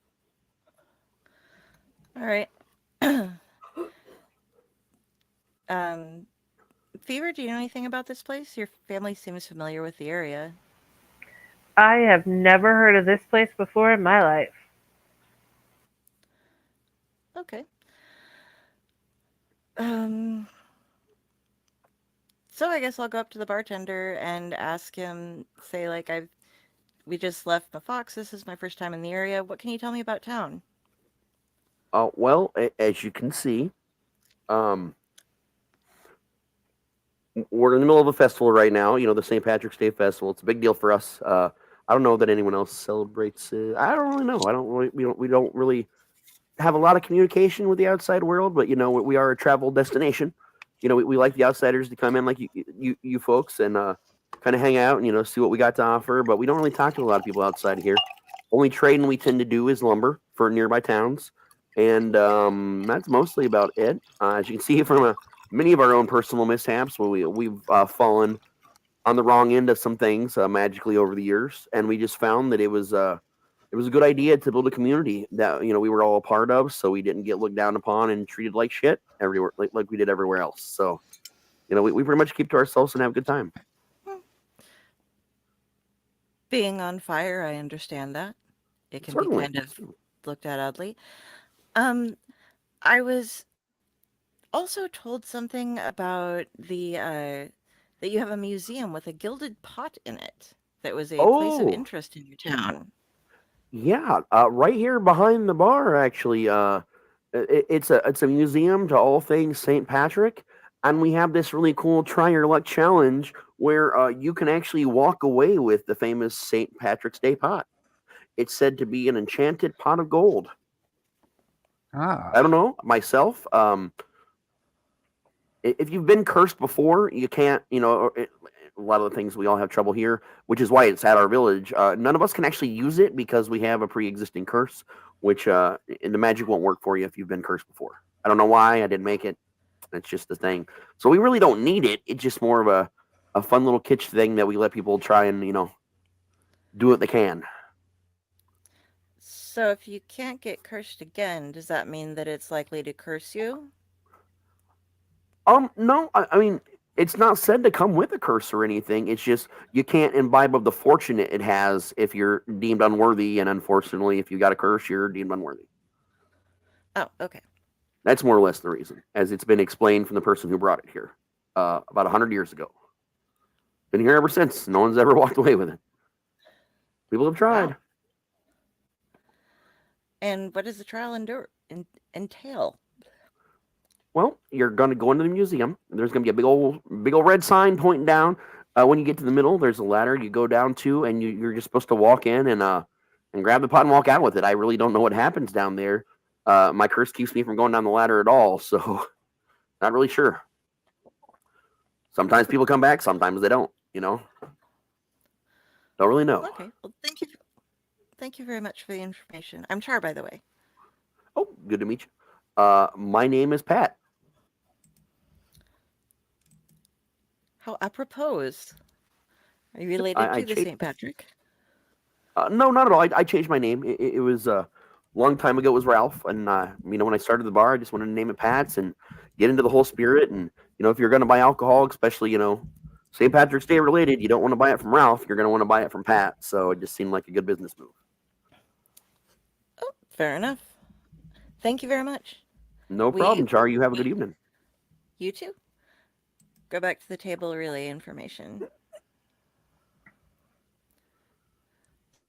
All right. Fever, do you know anything about this place? Your family seems familiar with the area. I have never heard of this place before in my life. Okay. So I guess I'll go up to the bartender and ask him, say like we just left the Fox. This is my first time in the area. What can you tell me about town? Well, as you can see, we're in the middle of a festival right now. You know, the St. Patrick's Day festival. It's a big deal for us. I don't know that anyone else celebrates it. I don't really know. We don't really have a lot of communication with the outside world, but you know, we are a travel destination. You know, we like the outsiders to come in, like you folks, and kind of hang out and see what we got to offer. But we don't really talk to a lot of people outside of here. Only trading we tend to do is lumber for nearby towns, and that's mostly about it. As you can see from many of our own personal mishaps, we've fallen on the wrong end of some things magically over the years, and we just found that it was a good idea to build a community that we were all a part of, so we didn't get looked down upon and treated like shit everywhere, like we did everywhere else. So, we pretty much keep to ourselves and have a good time. Being on fire, I understand that. It can Certainly. be kind of looked at oddly. I was also told something about that you have a museum with a gilded pot in it that was a place of interest in your town. Yeah, right here behind the bar, actually. It's a museum to all things St. Patrick, and we have this really cool Try Your Luck challenge where you can actually walk away with the famous St. Patrick's Day pot. It's said to be an enchanted pot of gold. I don't know myself. If you've been cursed before, you can't. A lot of the things we all have trouble here, which is why it's at our village. None of us can actually use it because we have a pre-existing curse, which and the magic won't work for you if you've been cursed before. I don't know why. I didn't make it. That's just the thing. So we really don't need it. It's just more of a fun little kitsch thing that we let people try and, do what they can. So if you can't get cursed again, does that mean that it's likely to curse you? No, I mean, it's not said to come with a curse or anything. It's just you can't imbibe of the fortune it has if you're deemed unworthy, and unfortunately, if you got a curse, you're deemed unworthy. Oh, okay. That's more or less the reason, as it's been explained from the person who brought it here about 100 years ago. Been here ever since. No one's ever walked away with it. People have tried. Wow. And what does the trial entail? Well, you're going to go into the museum. There's going to be a big old red sign pointing down. When you get to the middle, there's a ladder you go down to, and you're just supposed to walk in and grab the pot and walk out with it. I really don't know what happens down there. My curse keeps me from going down the ladder at all, so not really sure. Sometimes people come back, sometimes they don't. Don't really know. Okay. Well, thank you. Thank you very much for the information. I'm Char, by the way. Oh, good to meet you. My name is Pat. How apropos. Are you related to the St. Patrick? No, not at all. I changed my name. It was a long time ago. It was Ralph, and when I started the bar, I just wanted to name it Pat's and get into the whole spirit. And if you're going to buy alcohol, especially St. Patrick's Day related, you don't want to buy it from Ralph. You're going to want to buy it from Pat. So it just seemed like a good business move. Oh, fair enough. Thank you very much. No problem, Char. You have a good evening. You too. Go back to the table, relay information.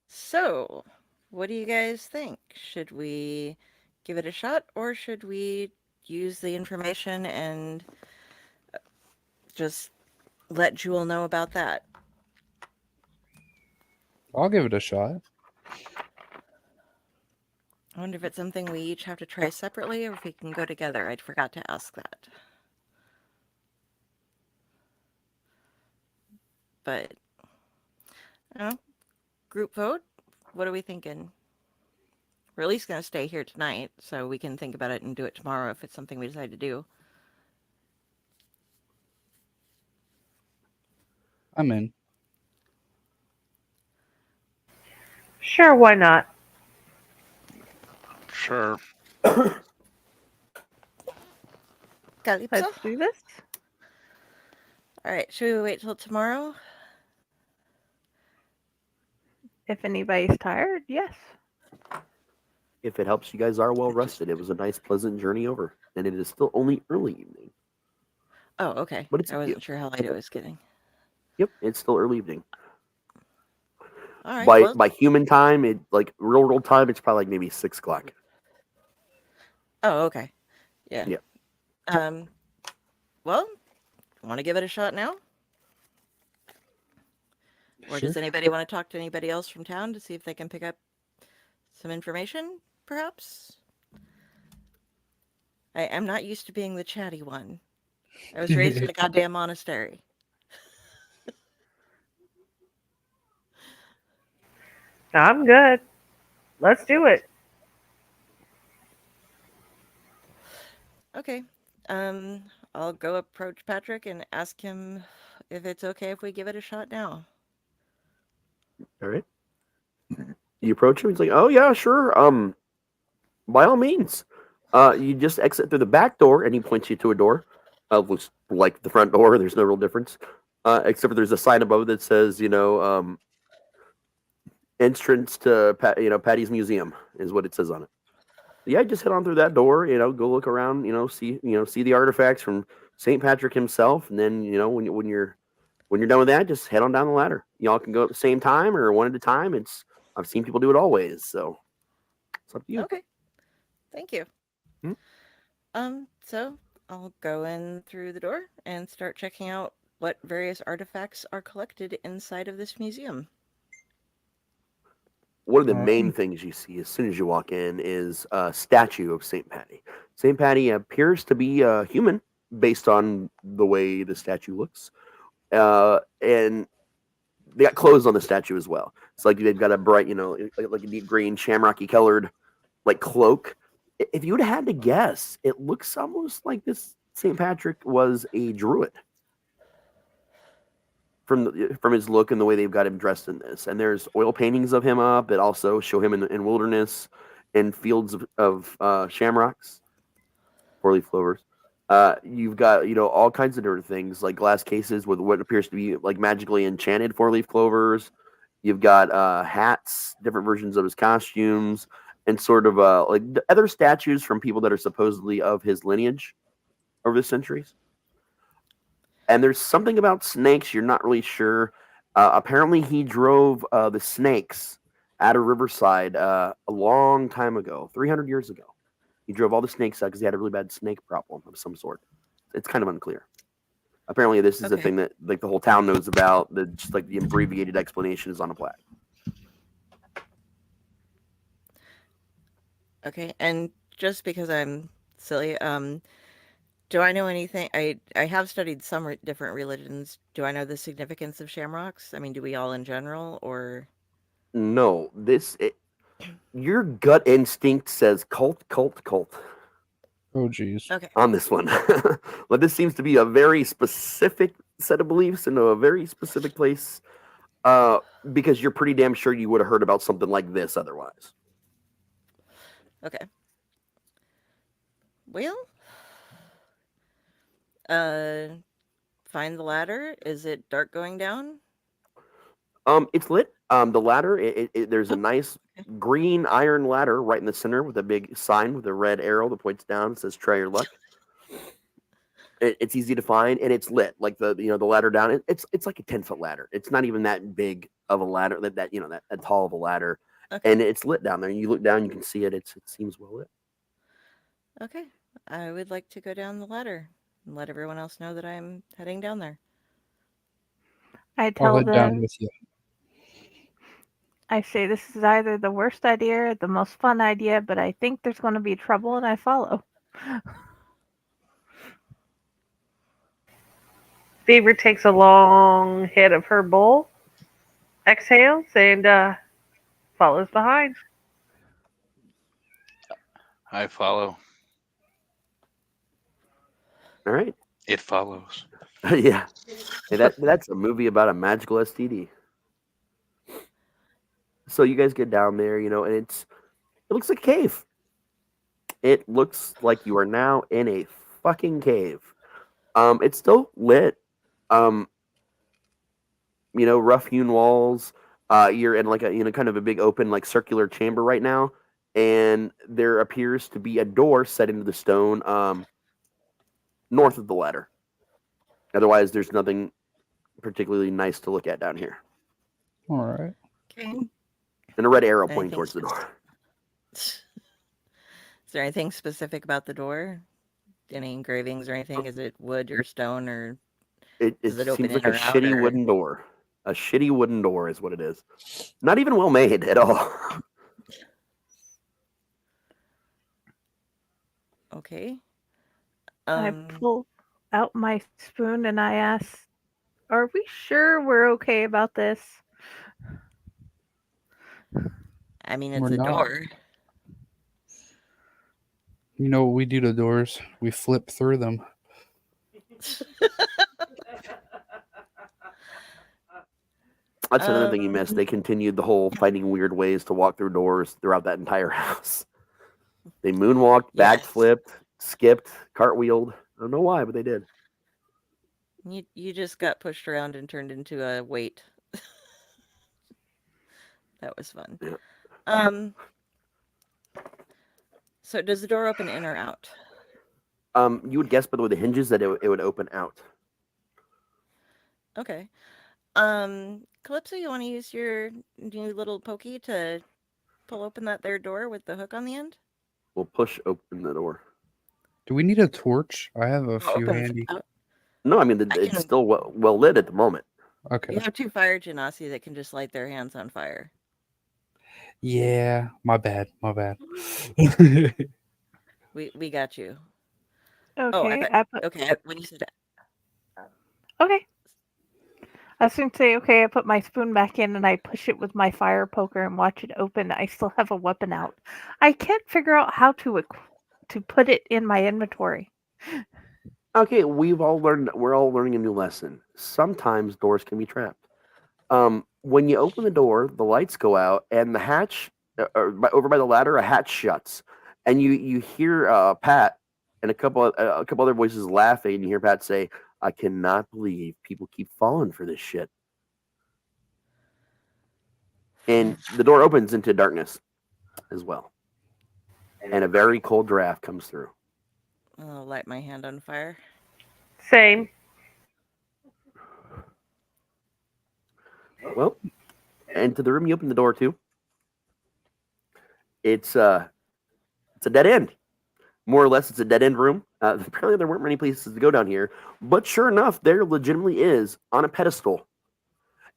So, what do you guys think? Should we give it a shot, or should we use the information and just let Jewel know about that? I'll give it a shot. I wonder if it's something we each have to try separately, or if we can go together. I forgot to ask that. But, group vote? What are we thinking? We're at least going to stay here tonight, so we can think about it and do it tomorrow if it's something we decide to do. I'm in. Sure, why not? Sure. Calypso? Let's do this. All right, should we wait till tomorrow? If anybody's tired, yes. If it helps, you guys are well rested. It was a nice, pleasant journey over, and it is still only early evening. Oh, okay. But I wasn't sure how late it was getting. Yep, it's still early evening. All right. By human time, real world time, it's probably maybe 6 o'clock. Oh, okay. Yeah. Yeah. Well, want to give it a shot now? Or does anybody want to talk to anybody else from town to see if they can pick up some information, perhaps? I'm not used to being the chatty one. I was raised in a goddamn monastery. I'm good. Let's do it. Okay. I'll go approach Patrick and ask him if it's okay if we give it a shot now. All right. You approach him. He's like, "Oh yeah, sure. By all means. You just exit through the back door," and he points you to a door. Looks like the front door. There's no real difference, except for there's a sign above that says, entrance to Patty's Museum is what it says on it. Yeah, just head on through that door. Go look around. See the artifacts from St. Patrick himself, and then when you're done with that, just head on down the ladder. Y'all can go at the same time or one at a time. I've seen people do it always, so it's up to you. Okay, thank you. So I'll go in through the door and start checking out what various artifacts are collected inside of this museum. One of the main things you see as soon as you walk in is a statue of St. Patty. St. Patty appears to be a human based on the way the statue looks. And they got clothes on the statue as well. It's like they've got a bright, like a deep green, shamrocky colored, cloak. If you would have had to guess, it looks almost like this St. Patrick was a druid. From his look and the way they've got him dressed in this, and there's oil paintings of him up that also show him in wilderness and fields of shamrocks, four-leaf clovers. You've got all kinds of different things like glass cases with what appears to be like magically enchanted four-leaf clovers. You've got hats, different versions of his costumes, and sort of like other statues from people that are supposedly of his lineage over the centuries. And there's something about snakes you're not really sure. Apparently, he drove the snakes out of Riverside a long time ago, 300 years ago. He drove all the snakes out because he had a really bad snake problem of some sort. It's kind of unclear. Apparently, this is a thing that like the whole town knows about. Just like the abbreviated explanation is on a plaque. Okay, and just because I'm silly, do I know anything? I have studied some different religions. Do I know the significance of shamrocks? I mean, do we all in general, or? No, your gut instinct says cult, cult, cult. Oh, geez. Okay. On this one. But this seems to be a very specific set of beliefs in a very specific place because you're pretty damn sure you would have heard about something like this otherwise. Okay. Well, find the ladder. Is it dark going down? It's lit. The ladder, there's a nice green iron ladder right in the center with a big sign with a red arrow that points down and says "Try your luck." It's easy to find and it's lit. Like the ladder down. It's like a 10-foot ladder. It's not even that big of a ladder. That tall of a ladder, and it's lit down there. And you look down, you can see it. It seems well lit. Okay, I would like to go down the ladder and let everyone else know that I'm heading down there. I I'll tell head down them, with you. I say this is either the worst idea or the most fun idea, but I think there's going to be trouble and I follow. Beaver takes a long hit of her bowl, exhales, and follows behind. I follow. All right. It follows. Yeah. Hey, that's a movie about a magical STD. So you guys get down there, and it looks like a cave. It looks like you are now in a fucking cave. It's still lit. Rough hewn walls. You're in like a kind of a big open like circular chamber right now, and there appears to be a door set into the stone north of the ladder. Otherwise, there's nothing particularly nice to look at down here. All right. Okay. And a red arrow pointing towards the door. Is there anything specific about the door? Any engravings or anything? Is it wood or stone or It does it open seems like in a or out, shitty or- wooden door. A shitty wooden door is what it is. Not even well made at all. Okay. I pull out my spoon and I ask, "Are we sure we're okay about this?" I mean, it's We're a not. door. You know what we do to doors? We flip through them. That's another thing you missed. They continued the whole finding weird ways to walk through doors throughout that entire house. They moonwalked, backflipped, skipped, cartwheeled. I don't know why, but they did. You just got pushed around and turned into a weight. That was fun. Yeah. So does the door open in or out? You would guess by the way the hinges that it would open out. Okay. Calypso, you want to use your new little pokey to pull open that there door with the hook on the end? We'll push open the door. Do we need a torch? I have a few Open handy. out. No, I mean it's still well lit at the moment. Okay. You have 2 fire genasi that can just light their hands on fire. Yeah, my bad. We got you. Okay, Okay, when you said okay. I was going to say, okay, I put my spoon back in and I push it with my fire poker and watch it open. I still have a weapon out. I can't figure out how to put it in my inventory. Okay, we're all learning a new lesson. Sometimes doors can be trapped. When you open the door, the lights go out, and the hatch, over by the ladder, a hatch shuts, and you hear Pat and a couple other voices laughing, and you hear Pat say, "I cannot believe people keep falling for this shit." And the door opens into darkness as well, and a very cold draft comes through. I'll light my hand on fire. Same. Well, and to the room you open the door to, it's it's a dead end. More or less, it's a dead end room. Apparently, there weren't many places to go down here, but sure enough, there legitimately is on a pedestal,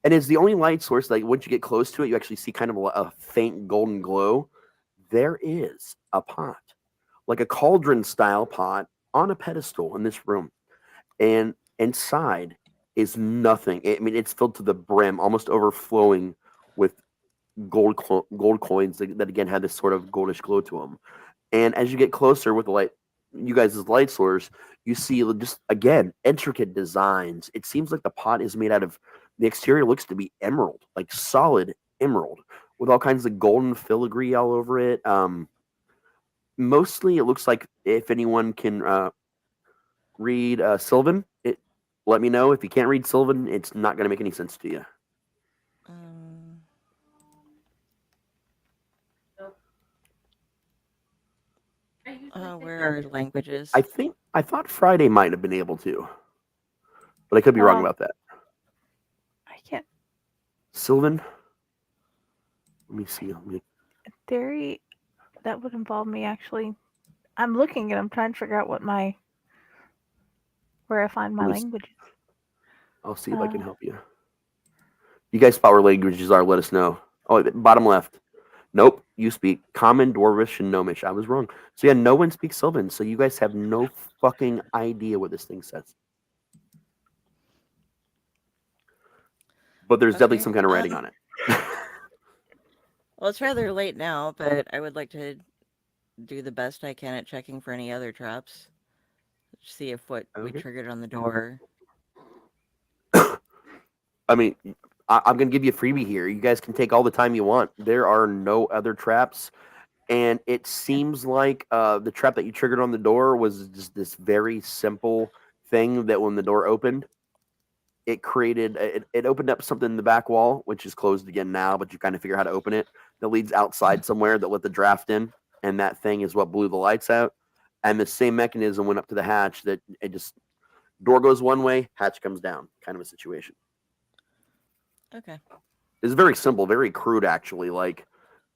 and it's the only light source. Like once you get close to it, you actually see kind of a faint golden glow. There is a pot, like a cauldron style pot, on a pedestal in this room, and inside is nothing. I mean, it's filled to the brim, almost overflowing with gold coins that again had this sort of goldish glow to them. And as you get closer with the light, you guys' light source, you see just again intricate designs. It seems like the pot is made out of the exterior looks to be emerald, like solid emerald, with all kinds of golden filigree all over it. Mostly, it looks like if anyone can read Sylvan, let me know. If you can't read Sylvan, it's not going to make any sense to you. Where are languages? I thought Friday might have been able to, but I could be wrong about that. I can't. Sylvan. Let me see. Theory, that would involve me actually. I'm looking and I'm trying to figure out where I find my languages. I'll see if I can help you. You guys spot where languages are, let us know. Oh, bottom left. Nope, you speak Common, Dwarvish, and Gnomish. I was wrong. So yeah, no one speaks Sylvan, so you guys have no fucking idea what this thing says. But there's definitely some kind of writing on it. Well, it's rather late now, but I would like to do the best I can at checking for any other traps. See if what we triggered on the door. I mean, I'm going to give you a freebie here. You guys can take all the time you want. There are no other traps. And it seems like the trap that you triggered on the door was just this very simple thing that when the door opened, it created, it opened up something in the back wall, which is closed again now, but you kind of figure out how to open it. That leads outside somewhere that let the draft in. And that thing is what blew the lights out. And the same mechanism went up to the hatch that it just, door goes one way, hatch comes down, kind of a situation. Okay. It's very simple, very crude, actually. Like,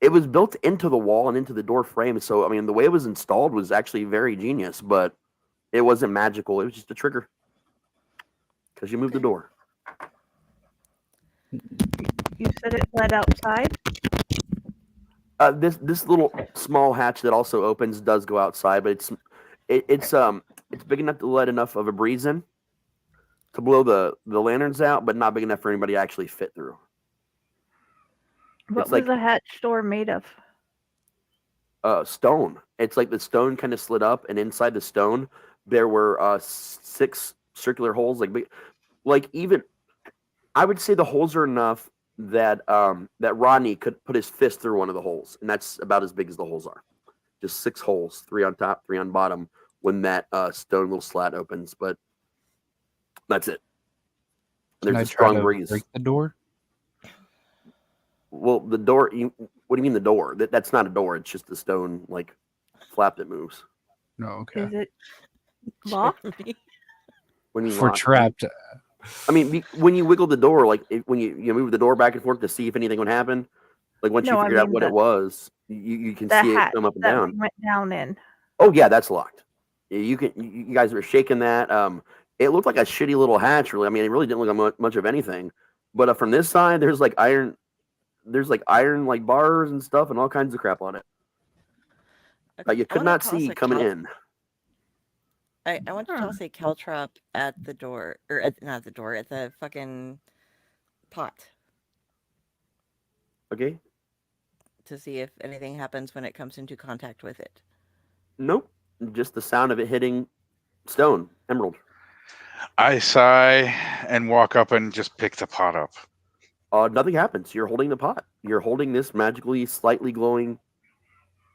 it was built into the wall and into the door frame. So, I mean, the way it was installed was actually very genius, but it wasn't magical. It was just a trigger. Because you moved the door. You said it led outside? This little small hatch that also opens does go outside, but it's big enough to let enough of a breeze in to blow the lanterns out, but not big enough for anybody to actually fit through. What was the hatch door made of? Stone. It's like the stone kind of slid up, and inside the stone there were 6 circular holes. Like even I would say the holes are enough that that Rodney could put his fist through one of the holes, and that's about as big as the holes are. Just 6 holes, 3 on top, 3 on bottom. When that stone little slat opens, but that's it. There's a strong breeze. Break the door. Well, the door. What do you mean the door? That's not a door. It's just a stone like flap that moves. No, okay. Is it locked? When you For trapped. I mean, when you wiggle the door, like when you move the door back and forth to see if anything would happen, like once you figured out what it was, you can see it come up and down. We went down in. Oh yeah, that's locked. You guys were shaking that. It looked like a shitty little hatch. Really, I mean, it really didn't look like much of anything. But from this side, there's like iron like bars and stuff and all kinds of crap on it. You could not see coming in. I want to toss a caltrop at the door, or not the door, at the fucking pot. Okay. To see if anything happens when it comes into contact with it. Nope. Just the sound of it hitting Stone, Emerald. I sigh and walk up and just pick the pot up. Nothing happens. You're holding the pot. You're holding this magically, slightly glowing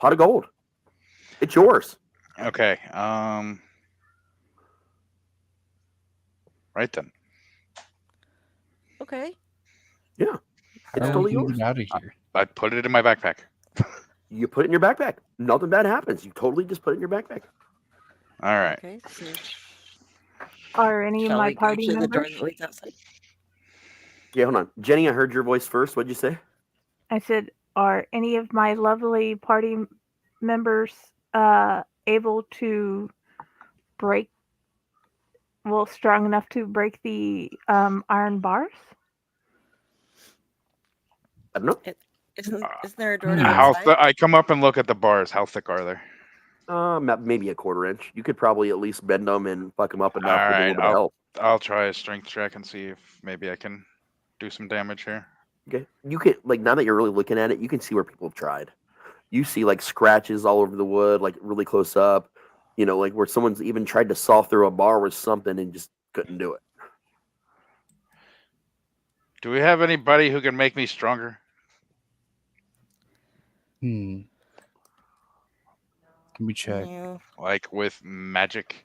pot of gold. It's yours. Okay. Right then. Okay. Yeah. It's How are totally we gonna yours. get out of here? I put it in my backpack. You put it in your backpack. Nothing bad happens. You totally just put it in your backpack. All right. Okay. So Are any of shall my we go party to the door members? that leads outside? Yeah, hold on. Jenny, I heard your voice first. What'd you say? I said, are any of my lovely party members able to break, well, strong enough to break the iron bars? I don't know. Isn't there a door to How outside? I come up and look at the bars. How thick are they? Maybe a quarter inch. You could probably at least bend them and fuck them up enough All with a right. little bit of help. I'll try a strength check and see if maybe I can do some damage here. Okay. You can, like, now that you're really looking at it, you can see where people have tried. You see, like, scratches all over the wood, like, really close up. You know, like, where someone's even tried to saw through a bar with something and just couldn't do it. Do we have anybody who can make me stronger? Can we check? No. Like with magic?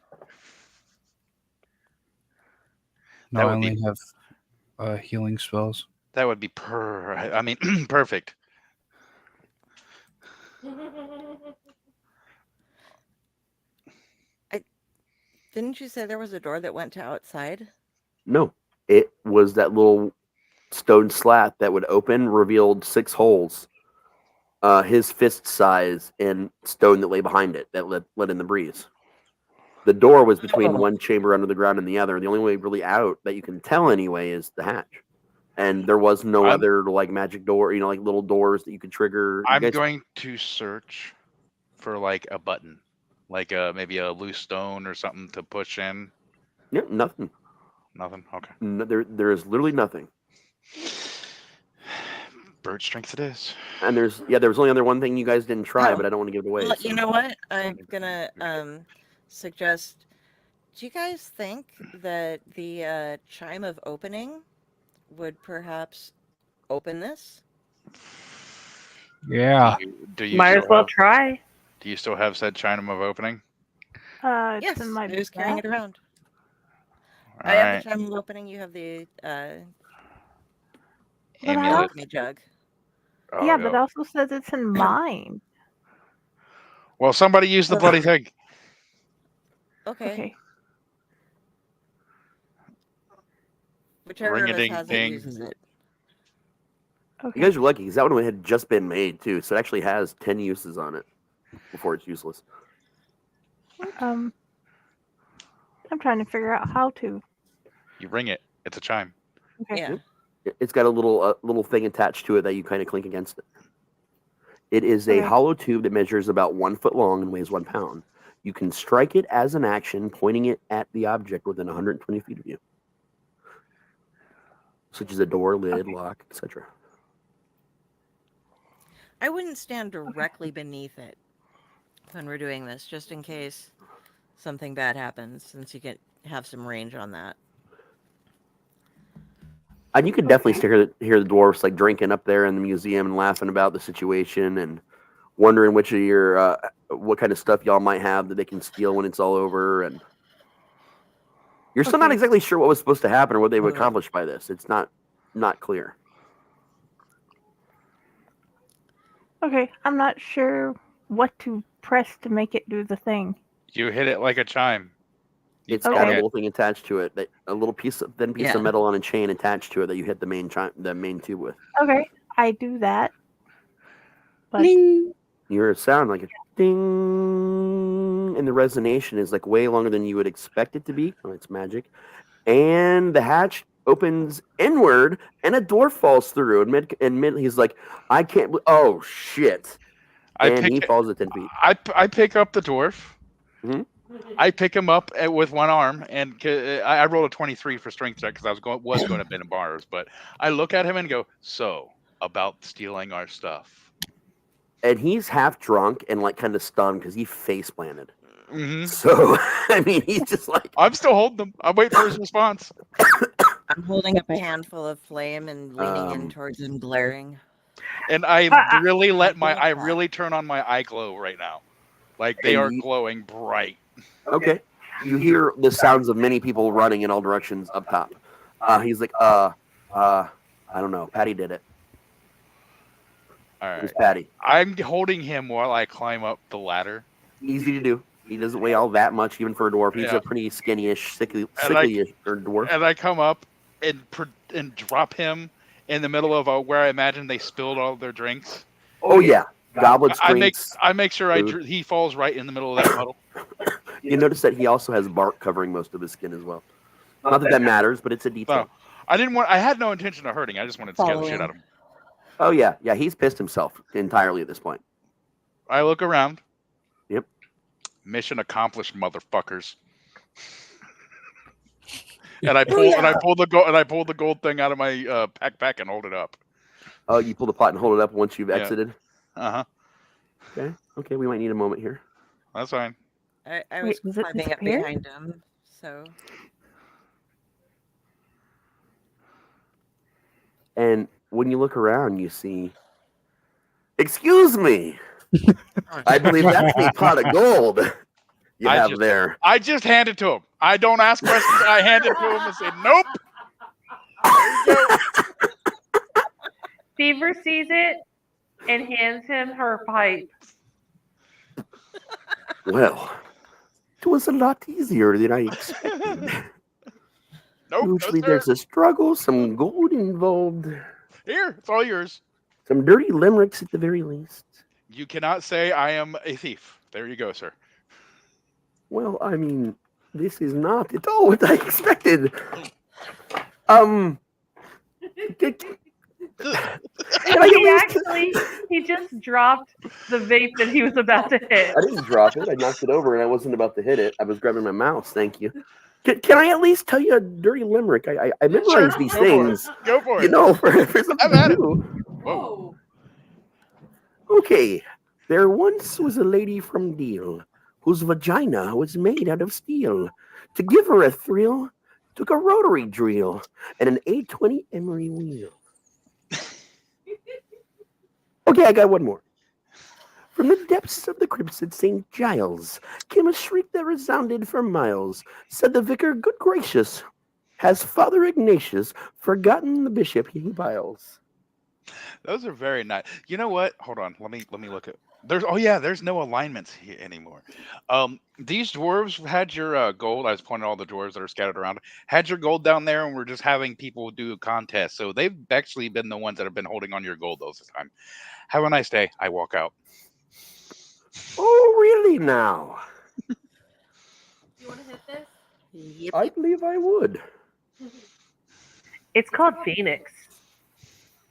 No, That I would only be- have healing spells. That would be perfect. Didn't you say there was a door that went to outside? No. It was that little stone slat that would open, revealed 6 holes. His fist size and stone that lay behind it that let in the breeze. The door was between one chamber under the ground and the other. The only way really out that you can tell anyway is the hatch. And there was no other like magic door, like little doors that you could trigger. I'm going to search for like a button, like maybe a loose stone or something to push in. Yeah, nothing. Nothing. Okay. No, there is literally nothing. Bird strength it is. And there was only other one thing you guys didn't try, Oh. but I don't want to give it away. Well, so. you know what? I'm gonna suggest. Do you guys think that the chime of opening would perhaps open this? Yeah. Do you Might still as well have- try. Do you still have said chime of opening? It's Yes, in my I was carrying it bag. around. All I have right. the chime of opening. You have the But I Amulet. also, alchemy jug. Oh, yeah, but it also says it's in mine. Well, somebody use the bloody thing. Okay. Whichever of us Ring-a-ding has ding. it uses it. Okay. You guys are lucky because that one had just been made too, so it actually has 10 uses on it before it's useless. I'm trying to figure out how to. You ring it. It's a chime. Okay. Yeah. It's got a little thing attached to it that you kind of clink against it. It is a Okay. hollow tube that measures about 1 foot long and weighs 1 pound. You can strike it as an action, pointing it at the object within 120 feet of you, such as a door, lid, lock, etc. I wouldn't stand directly beneath it when we're doing this, just in case something bad happens, since you can have some range on that. And you could definitely hear the dwarfs like drinking up there in the museum and laughing about the situation and wondering which of your what kind of stuff y'all might have that they can steal when it's all over. And you're still not Okay. exactly sure what was supposed to happen or what they've accomplished by this. It's not clear. Okay, I'm not sure what to press to make it do the thing. You hit it like a chime. It's Okay. got a little thing attached to it, that a little piece of Yeah. metal on a chain attached to it that you hit the main tube with. Okay, I do that. But You hear a sound like a ding, and the resonation is like way longer than you would expect it to be. Oh, it's magic. And the hatch opens inward, and a door falls through. And mid, he's like, "I can't. Oh shit!" And he falls at 10 feet. I pick up the dwarf. Mhm. I pick him up with one arm, and I rolled a 23 for strength check because I was going to bend bars. But I look at him and go, "So about stealing our stuff." And he's half drunk and like kind of stunned because he face planted. Mhm. So, I mean, he's just like, I'm still holding them. I'm waiting for his response. I'm holding up a handful of flame and leaning in Um, towards him, glaring. And I really I really turn on my eye glow right now. Like they And are you- glowing bright. okay. You hear the sounds of many people running in all directions up top. He's like, I don't know. Patty did it. All It was right. Patty. I'm holding him while I climb up the ladder. Easy to do. He doesn't weigh all that much, even for a dwarf. He's Yeah. a pretty skinny-ish, And sickly-ish dwarf. And I come up and drop him in the middle of where I imagine they spilled all their drinks. Oh yeah, goblets, drinks. I make sure food. he falls right in the middle of that puddle. You notice that he also has bark covering most of his skin as well. Not that matters, but it's a detail. No, I had no intention of hurting. I just wanted to scare the shit out of him. Oh yeah, he's pissed himself entirely at this point. I look around. Yep. Mission accomplished, motherfuckers. And I pull the gold thing out of my backpack and hold it up. Oh, you pull the pot and hold it up once you've Yeah. exited. Okay. We might need a moment here. That's fine. I Wait, was was it climbing up disappear? behind him, so And when you look around, you see. Excuse me. I believe that's the pot of gold you have there. I just hand it to him. I don't ask questions. I hand it to him and say, "Nope." Fever sees it and hands him her pipe. Well, it was a lot easier than I expected. Nope. Usually no, there's sir. a struggle, some gold involved, Here, it's all yours. some dirty limericks at the very least. You cannot say I am a thief. There you go, sir. Well, I mean, this is not at all what I expected. Can He just dropped the vape that he was about to hit. I didn't drop it. I knocked it over, and I wasn't about to hit it. I was grabbing my mouse. Thank you. Can I at least tell you a dirty limerick? I memorize these things. Go for it. You know, for something to do. Whoa. Okay. There once was a lady from Deal whose vagina was made out of steel. To give her a thrill, took a rotary drill and an 820 emery wheel. Okay, I got one more. From the depths of the crypts at St. Giles came a shriek that resounded for miles. Said the vicar, good gracious, has Father Ignatius forgotten the bishop he piles? Those are very nice. You know what? Hold on. Let me look at. There's no alignments here anymore. These dwarves had your gold. I was pointing at all the dwarves that are scattered around. Had your gold down there, and we're just having people do a contest. So they've actually been the ones that have been holding on to your gold all this time. Have a nice day. I walk out. Oh, really now? You want to hit this? yep. I believe I would. It's called Phoenix.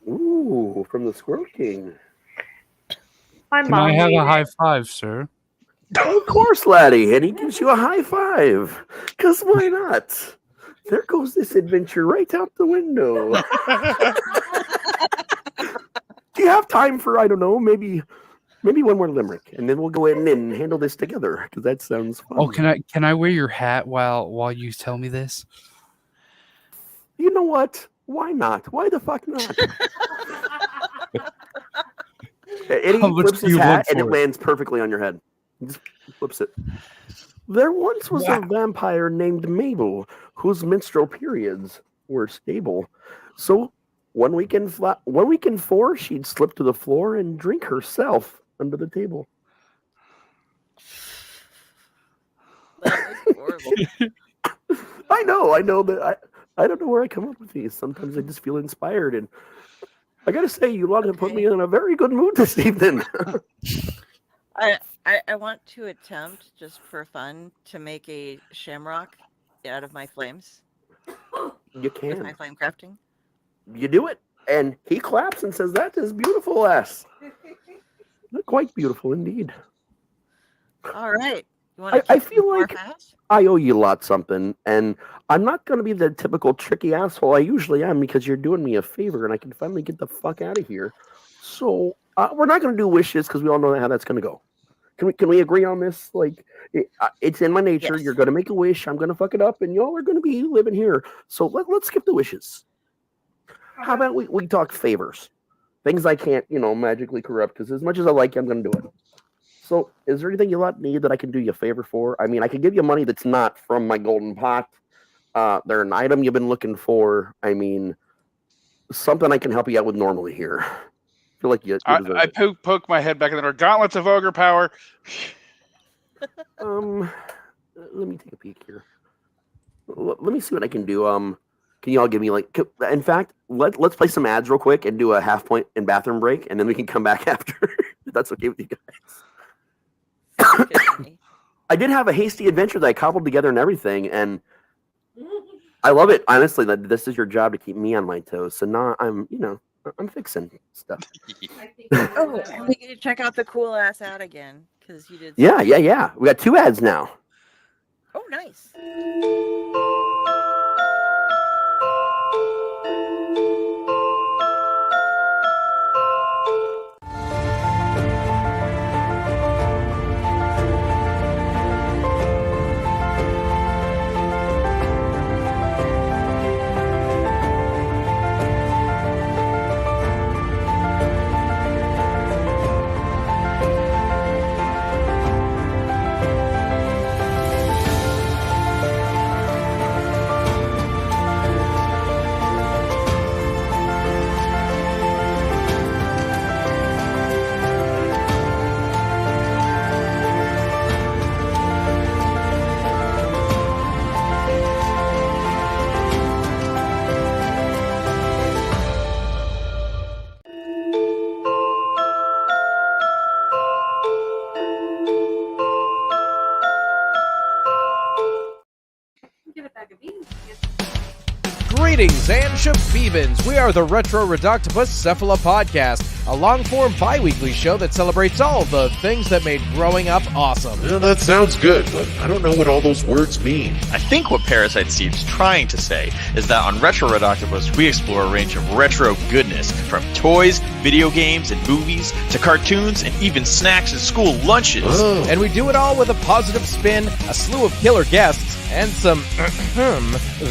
Ooh, from the Squirrel King. My Can mom I have made a it. high five, sir? Of course, laddie, and he gives you a high five. Because why not? There goes this adventure right out the window. Do you have time for, I don't know, maybe one more limerick, and then we'll go in and handle this together, because that sounds fun. Oh, can I wear your hat while you tell me this? You know what? Why not? Why the fuck not? And he How much flips do his you hat, want and it for it? lands perfectly on your head. He just flips it. There once was a vampire named Mabel, whose menstrual periods were stable. So one week in 4, she'd slip to the floor and drink herself under the table. That was horrible. I know that I don't know where I come up with these. Sometimes I just feel inspired, and I gotta say, you lot have put me in a very good mood this evening. I want to attempt, just for fun, to make a shamrock out of my flames. You With can. my flame crafting. You do it, and he claps and says, "That is beautiful, ass." Quite beautiful indeed. All right. You want I feel more like fast? I owe you lot something, and I'm not going to be the typical tricky asshole I usually am, because you're doing me a favor, and I can finally get the fuck out of here. So we're not going to do wishes, because we all know how that's going to go. Can we agree on this? Like, it's in my nature. Yes. You're gonna make a wish. I'm gonna fuck it up, and y'all are gonna be living here. So let's skip the wishes. How about we talk favors, things I can't magically corrupt, because as much as I like you, I'm gonna do it. So is there anything you need that I can do you a favor for? I mean, I can give you money that's not from my golden pot. They're an item you've been looking for. I mean, something I can help you out with normally here. I feel like you deserve I it. poke my head back in the door. Gauntlets of ogre power. Let me take a peek here. Let me see what I can do. Can you all give me in fact, let's play some ads real quick and do a half point and bathroom break, and then we can come back after. If that's okay with you guys. I did have a hasty adventure that I cobbled together and everything, and I love it. Honestly, that this is your job to keep me on my toes. So now I'm fixing stuff. Oh, and we get to check out the cool ass ad again because you did. Yeah. We got 2 ads now. Oh, nice. Greetings and shabebans. We are the Retro Redoctopus Cephala Podcast, a long-form bi-weekly show that celebrates all the things that made growing up awesome. Well, that sounds good, but I don't know what all those words mean. I think what Parasite Steve's trying to say is that on Retro Redoctopus, we explore a range of retro goodness, from toys, video games, and movies, to cartoons, and even snacks and school lunches. Oh. And we do it all with a positive spin, a slew of killer guests, and some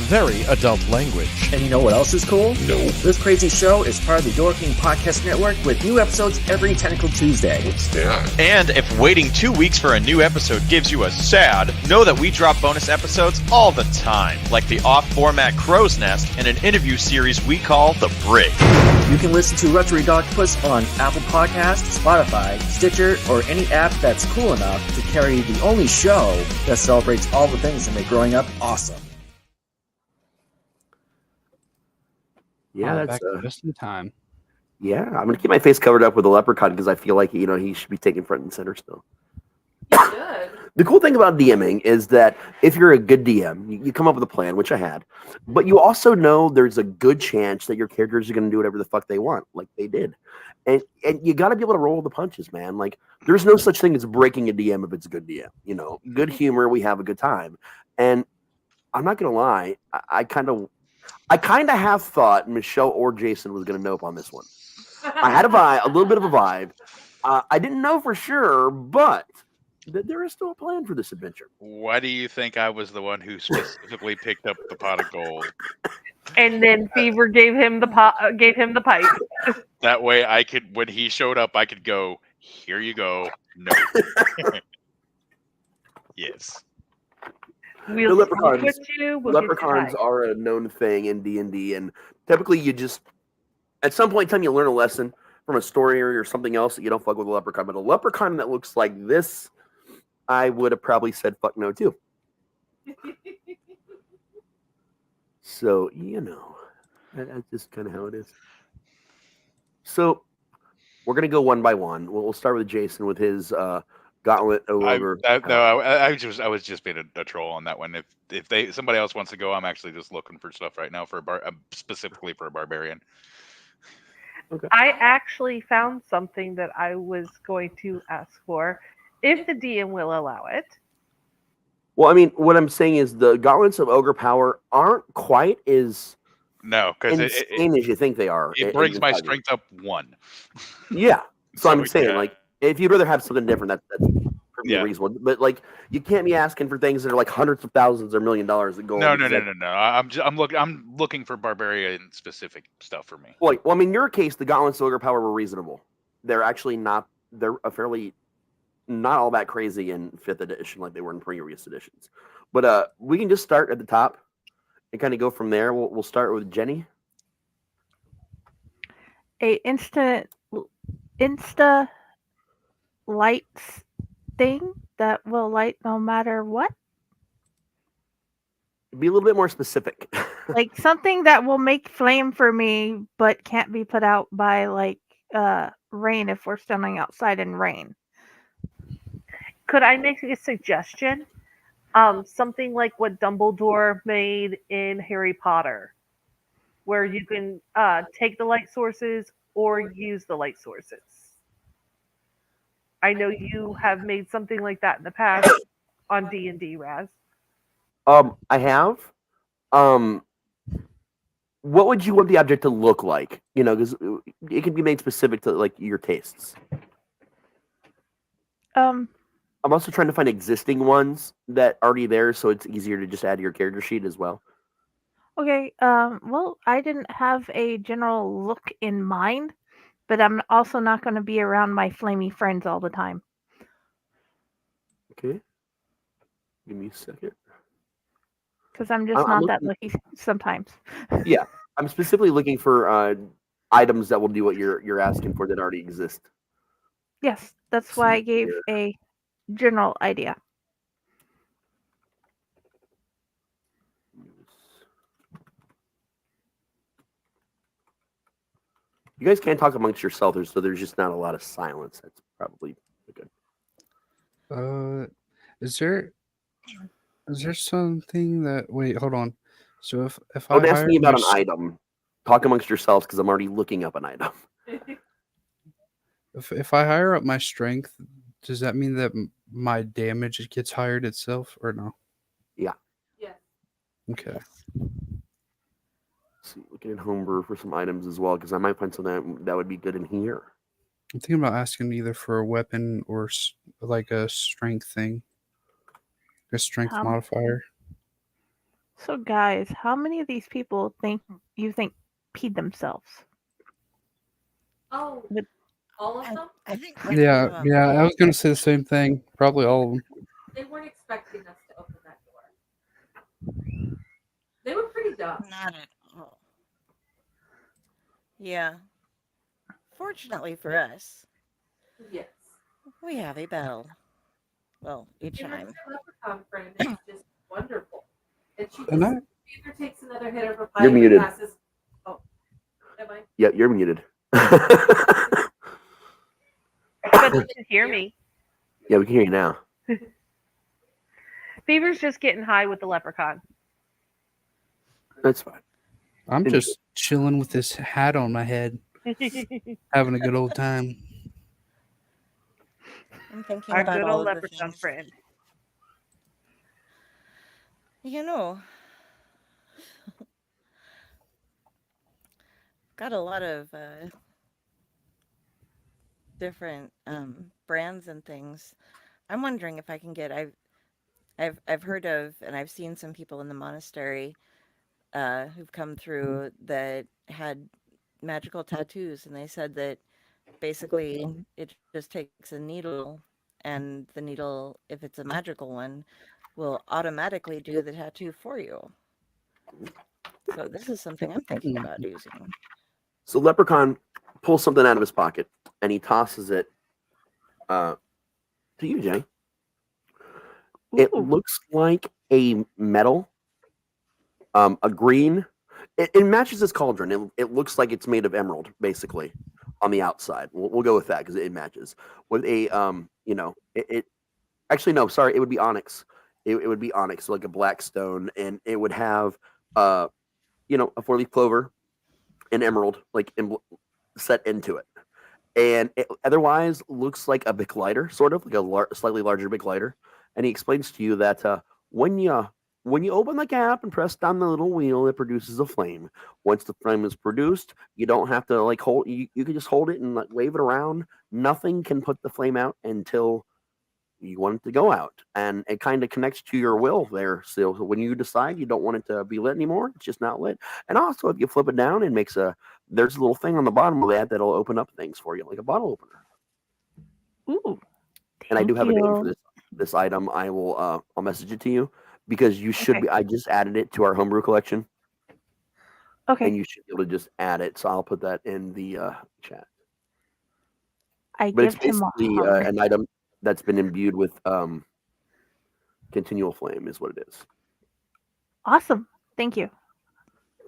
very adult language. And you know what else is cool? No. This crazy show is part of the Dorking Podcast Network with new episodes every Tentacle Tuesday. What's that? And if waiting 2 weeks for a new episode gives you a sad, know that we drop bonus episodes all the time, like the off-format Crow's Nest and an interview series we call The Brig. You can listen to Retro Redoctopus on Apple Podcasts, Spotify, Stitcher, or any app that's cool enough to carry the only show that celebrates all the things that make growing up awesome. Yeah, back just in time. Yeah, I'm gonna keep my face covered up with a leprechaun because I feel like he should be taken front and center still. The cool thing about DMing is that if you're a good DM, you come up with a plan, which I had, but you also know there's a good chance that your characters are going to do whatever the fuck they want, like they did. And you got to be able to roll the punches, man. Like, there's no such thing as breaking a DM if it's a good DM. Good humor, we have a good time. And I'm not going to lie, I kind of have thought Michelle or Jayson was going to nope on this one. I had a little bit of a vibe. I didn't know for sure, but there is still a plan for this adventure. Why do you think I was the one who specifically picked up the pot of gold? And then Fever gave him the pipe. That way, I could, when he showed up, I could go, "Here you go." No. Yes. We'll leprechauns are a known thing in D&D, and typically you just, at some point in time, you learn a lesson from a story or something else that you don't fuck with a leprechaun. But a leprechaun that looks like this, I would have probably said fuck no too. So, that's just kind of how it is. So, we're going to go one by one. We'll start with Jayson with his gauntlet over. I was just being a troll on that one. If somebody else wants to go, I'm actually just looking for stuff right now for specifically for a barbarian. Okay. I actually found something that I was going to ask for, if the DM will allow it. Well, I mean, what I'm saying is the gauntlets of ogre power aren't quite as because insane as you think they are. It brings my strength up 1. Yeah. So I'm saying, like, If you'd rather have something different, that's perfectly Yeah. reasonable. But like, you can't be asking for things that are like hundreds of thousands or $1 million of gold. No, because that- no. I'm looking for barbarian specific stuff for me. Well, I mean, in your case, the gauntlets of ogre power were reasonable. They're actually not. They're a fairly not all that crazy in 5th edition like they were in previous editions. But we can just start at the top and kind of go from there. We'll start with Jenny. A insta lights thing that will light no matter what. Be a little bit more specific. Like something that will make flame for me but can't be put out by like rain if we're standing outside in rain. Could I make a suggestion? Something like what Dumbledore made in Harry Potter, where you can take the light sources or use the light sources. I know you have made something like that in the past on D&D, Raz. I have. What would you want the object to look like? Because it can be made specific to like your tastes. I'm also trying to find existing ones that are already there, so it's easier to just add to your character sheet as well. Okay, well, I didn't have a general look in mind, but I'm also not going to be around my flamey friends all the time. Okay. Give me a second. Because I'm just not that lucky sometimes. Yeah, I'm specifically looking for items that will do what you're asking for that already exist. Yes, that's why I gave a general idea. You guys can talk amongst yourselves, so there's just not a lot of silence. That's probably good. Is there something that? Wait, hold on. So if Don't I ask hire me about my an item. Talk amongst yourselves because I'm already looking up an item. if I hire up my strength, does that mean that my damage gets hired itself or no? Yeah. Yeah. Okay. Let's see, looking at homebrew for some items as well because I might find something that would be good in here. I'm thinking about asking either for a weapon or like a strength thing, a strength modifier. So, guys, how many of these people think peed themselves? Oh, all of them? I think. Yeah, I was gonna say the same thing. Probably all of them. They weren't expecting us to open that door. They were pretty dumb. Not at all. Yeah. Fortunately for us, Yes. we have a bell. Well, each And time. my leprechaun friend is just wonderful. And she And just either takes another hit of her pipe You're muted. passes. Oh, am I? Yeah, you're muted. But you can hear me. Yeah, we can hear you now. Beaver's just getting high with the leprechaun. That's fine. I'm just chilling with this hat on my head, having a good old time. I'm thinking Our about good all old of the leprechaun things. friend. You know, got a lot of different brands and things. I'm wondering if I can get. I've heard of and I've seen some people in the monastery who've come through that had magical tattoos, and they said that basically it just takes a needle, and the needle, if it's a magical one, will automatically do the tattoo for you. So this is something I'm thinking about using. So Leprechaun pulls something out of his pocket and he tosses it to you, Jay. It looks like a metal, a green. It matches his cauldron. It looks like it's made of emerald, basically, on the outside. We'll go with that because it matches. With a, actually, no, sorry, it would be onyx. It would be onyx, so like a black stone, and it would have, a 4-leaf clover, an emerald, like set into it. And it otherwise looks like a Bic lighter, sort of like a slightly larger Bic lighter. And he explains to you that when you when you open the cap and press down the little wheel, it produces a flame. Once the flame is produced, you don't have to like hold. You can just hold it and like wave it around. Nothing can put the flame out until you want it to go out, and it kind of connects to your will there. So when you decide you don't want it to be lit anymore, it's just not lit. And also, if you flip it down, it makes there's a little thing on the bottom of that that'll open up things for you, like a bottle opener. Ooh. And I do have a name for you. this item. I will I'll message it to you because you should Okay. be. I just added it to our homebrew collection, Okay. and you should be able to just add it. So I'll put that in the chat. I But it's give him a basically hug. an item that's been imbued with continual flame, is what it is. Awesome. Thank you.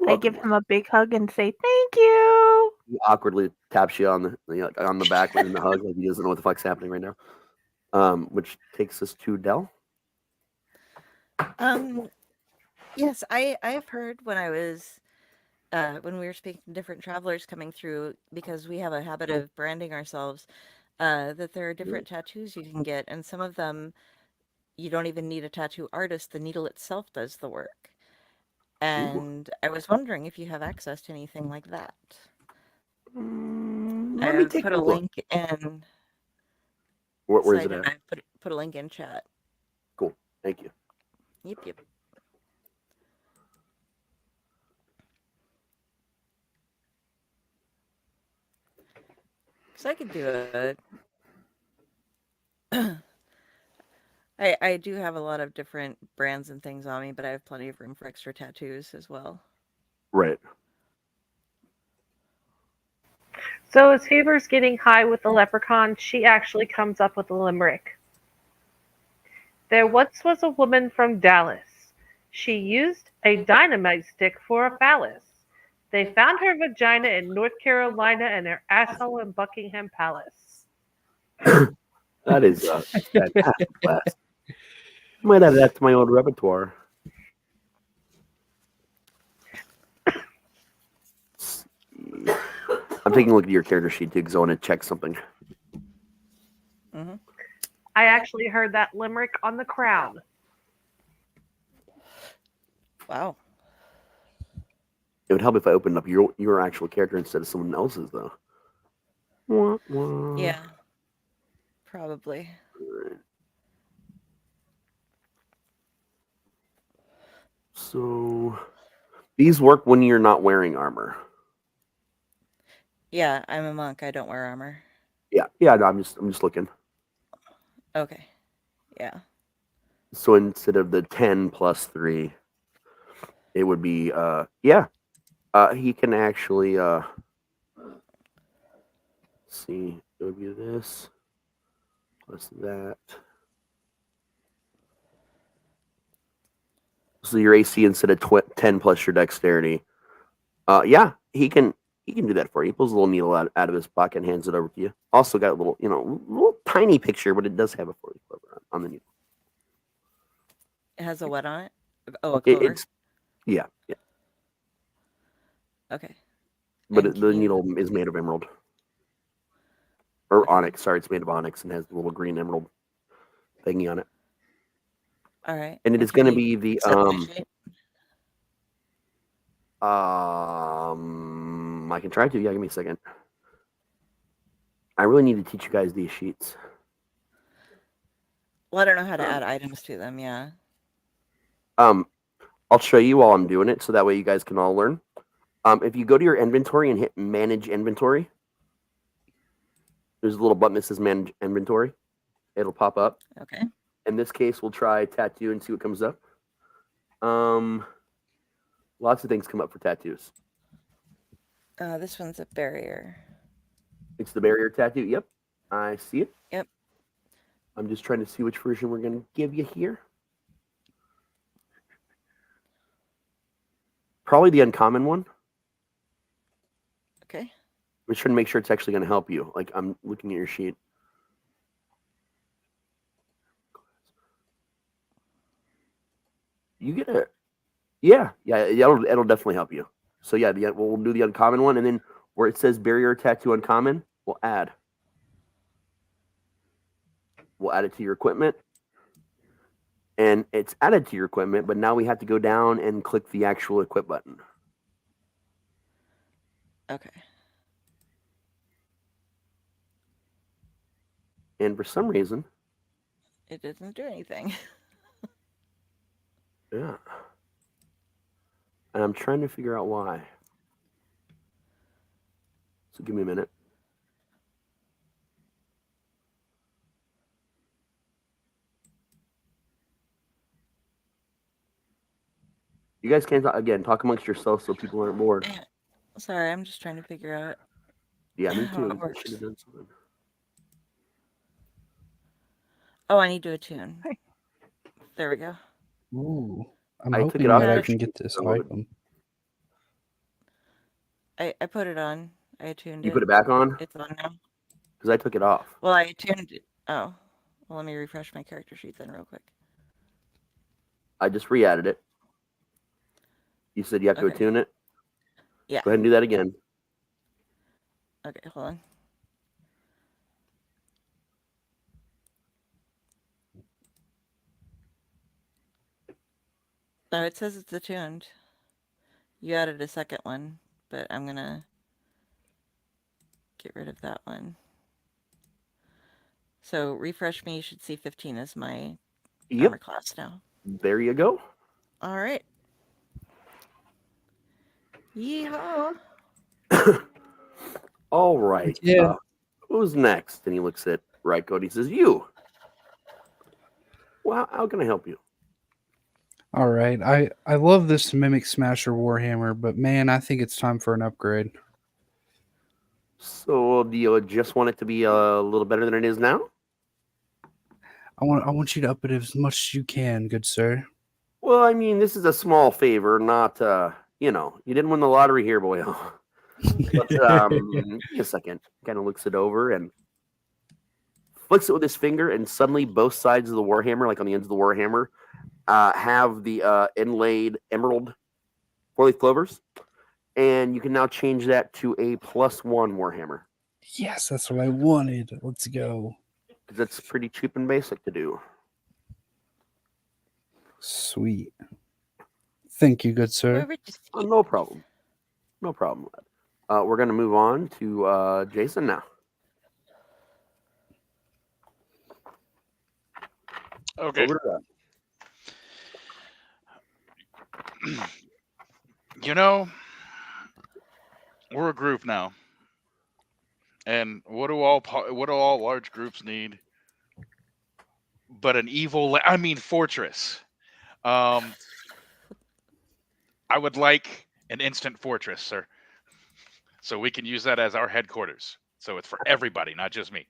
I Welcome. give him a big hug and say thank you. He awkwardly taps you on the back in the hug, like he doesn't know what the fuck's happening right now. Which takes us to Del. Yes, I have heard when I was when we were speaking to different travelers coming through, because we have a habit of branding ourselves, that there are different tattoos you can get, and some of them you don't even need a tattoo artist. The needle itself does the work. And I was wondering if you have access to anything like that. Let me I've take put a a look. link in. Where is site, it and at? I've put a link in chat. Cool. Thank you. Yep. Because I could do it. I do have a lot of different brands and things on me, but I have plenty of room for extra tattoos as well. Right. So as Fever's getting high with the leprechaun, she actually comes up with a limerick. There once was a woman from Dallas. She used a dynamite stick for a phallus. They found her vagina in North Carolina and her asshole in Buckingham Palace. That is fantastic class. I might add that to my old repertoire. I'm taking a look at your character sheet too because I want to check something. Mm-hmm. I actually heard that limerick on The Crown. Wow. It would help if I opened up your actual character instead of someone else's, though. Wah, wah. Yeah. Probably. So these work when you're not wearing armor. Yeah, I'm a monk. I don't wear armor. Yeah. No, I'm just looking. Okay. Yeah. So instead of the 10 plus 3, it would be he can actually see, it would be this plus that. So your AC instead of 10 plus your dexterity. He can do that for you. He pulls a little needle out of his pocket and hands it over to you. Also got a little, little tiny picture, but it does have a 40 clover on the needle. It has a what on it? Oh, a clover. Yeah. Okay. But the needle is made of emerald. Or onyx. Sorry, it's made of onyx and has the little green emerald thingy on it. All right. And it is going to be the I can try to. Yeah, give me a second. I really need to teach you guys these sheets. Well, I don't know how to add items to them. Yeah. I'll show you while I'm doing it, so that way you guys can all learn. If you go to your inventory and hit Manage Inventory, there's a little button that says Manage Inventory. It'll pop up. Okay. In this case, we'll try tattoo and see what comes up. Lots of things come up for tattoos. This one's a barrier. It's the barrier tattoo. Yep, I see it. Yep. I'm just trying to see which version we're going to give you here. Probably the uncommon one. Okay. I'm just trying to make sure it's actually going to help you. Like, I'm looking at your sheet. You get it. Yeah, it'll definitely help you. So yeah, we'll do the uncommon one, and then where it says barrier tattoo uncommon, we'll add it to your equipment, and it's added to your equipment, but now we have to go down and click the actual equip button. Okay. And for some reason, It doesn't do anything. yeah. And I'm trying to figure out why. So give me a minute. You guys can't talk amongst yourselves so people aren't bored. Sorry, I'm just trying to figure out. Yeah, me how too. it I works. should have done something. Oh, I need to attune. There we go. Ooh, I'm I took hoping it off that I the can get sheet, this so item. I put it on. I attuned You it. put it back on? It's on now. Because I took it off. Well, I attuned it. Oh. Well, let me refresh my character sheet then real quick. I just re-added it. You said you have to Okay. attune it? Yeah. Go ahead and do that again. Okay, hold on. Oh, it says it's attuned. You added a second one, but I'm gonna get rid of that one. So refresh me, you should see 15 as my armor class now. There you go. All right. Yeehaw. All right. Yeah. Who's next? And he looks at Ryko and he says, you. Well, how can I help you? All right. I love this Mimic Smasher Warhammer, but man, I think it's time for an upgrade. So do you just want it to be a little better than it is now? I want you to up it as much as you can, good sir. Well, I mean, this is a small favor, not, you didn't win the lottery here, boy. But, give me a second. Kind of looks it over and flicks it with his finger, and suddenly both sides of the Warhammer, like on the ends of the Warhammer, have the inlaid emerald four-leaf clovers. And you can now change that to a +1 Warhammer. Yes, that's what I wanted. Let's go. Because that's pretty cheap and basic to do. Sweet. Thank you, good sir. No problem. No problem. We're going to move on to Jayson now. Okay. Over to We're a group now, and what do all large groups need? But an fortress. I would like an instant fortress, sir, so we can use that as our headquarters. So it's for everybody, not just me.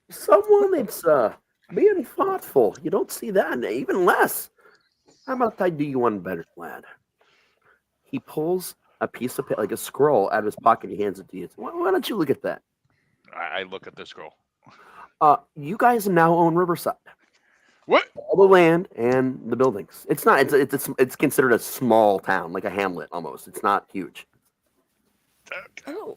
Someone that's being thoughtful. You don't see that, even less. How about I do you one better, lad? He pulls a piece of like a scroll out of his pocket. He hands it to you. Why don't you look at that? I look at the scroll. You guys now own Riverside. What? All the land and the buildings. It's not. It's considered a small town, like a hamlet almost. It's not huge. Oh.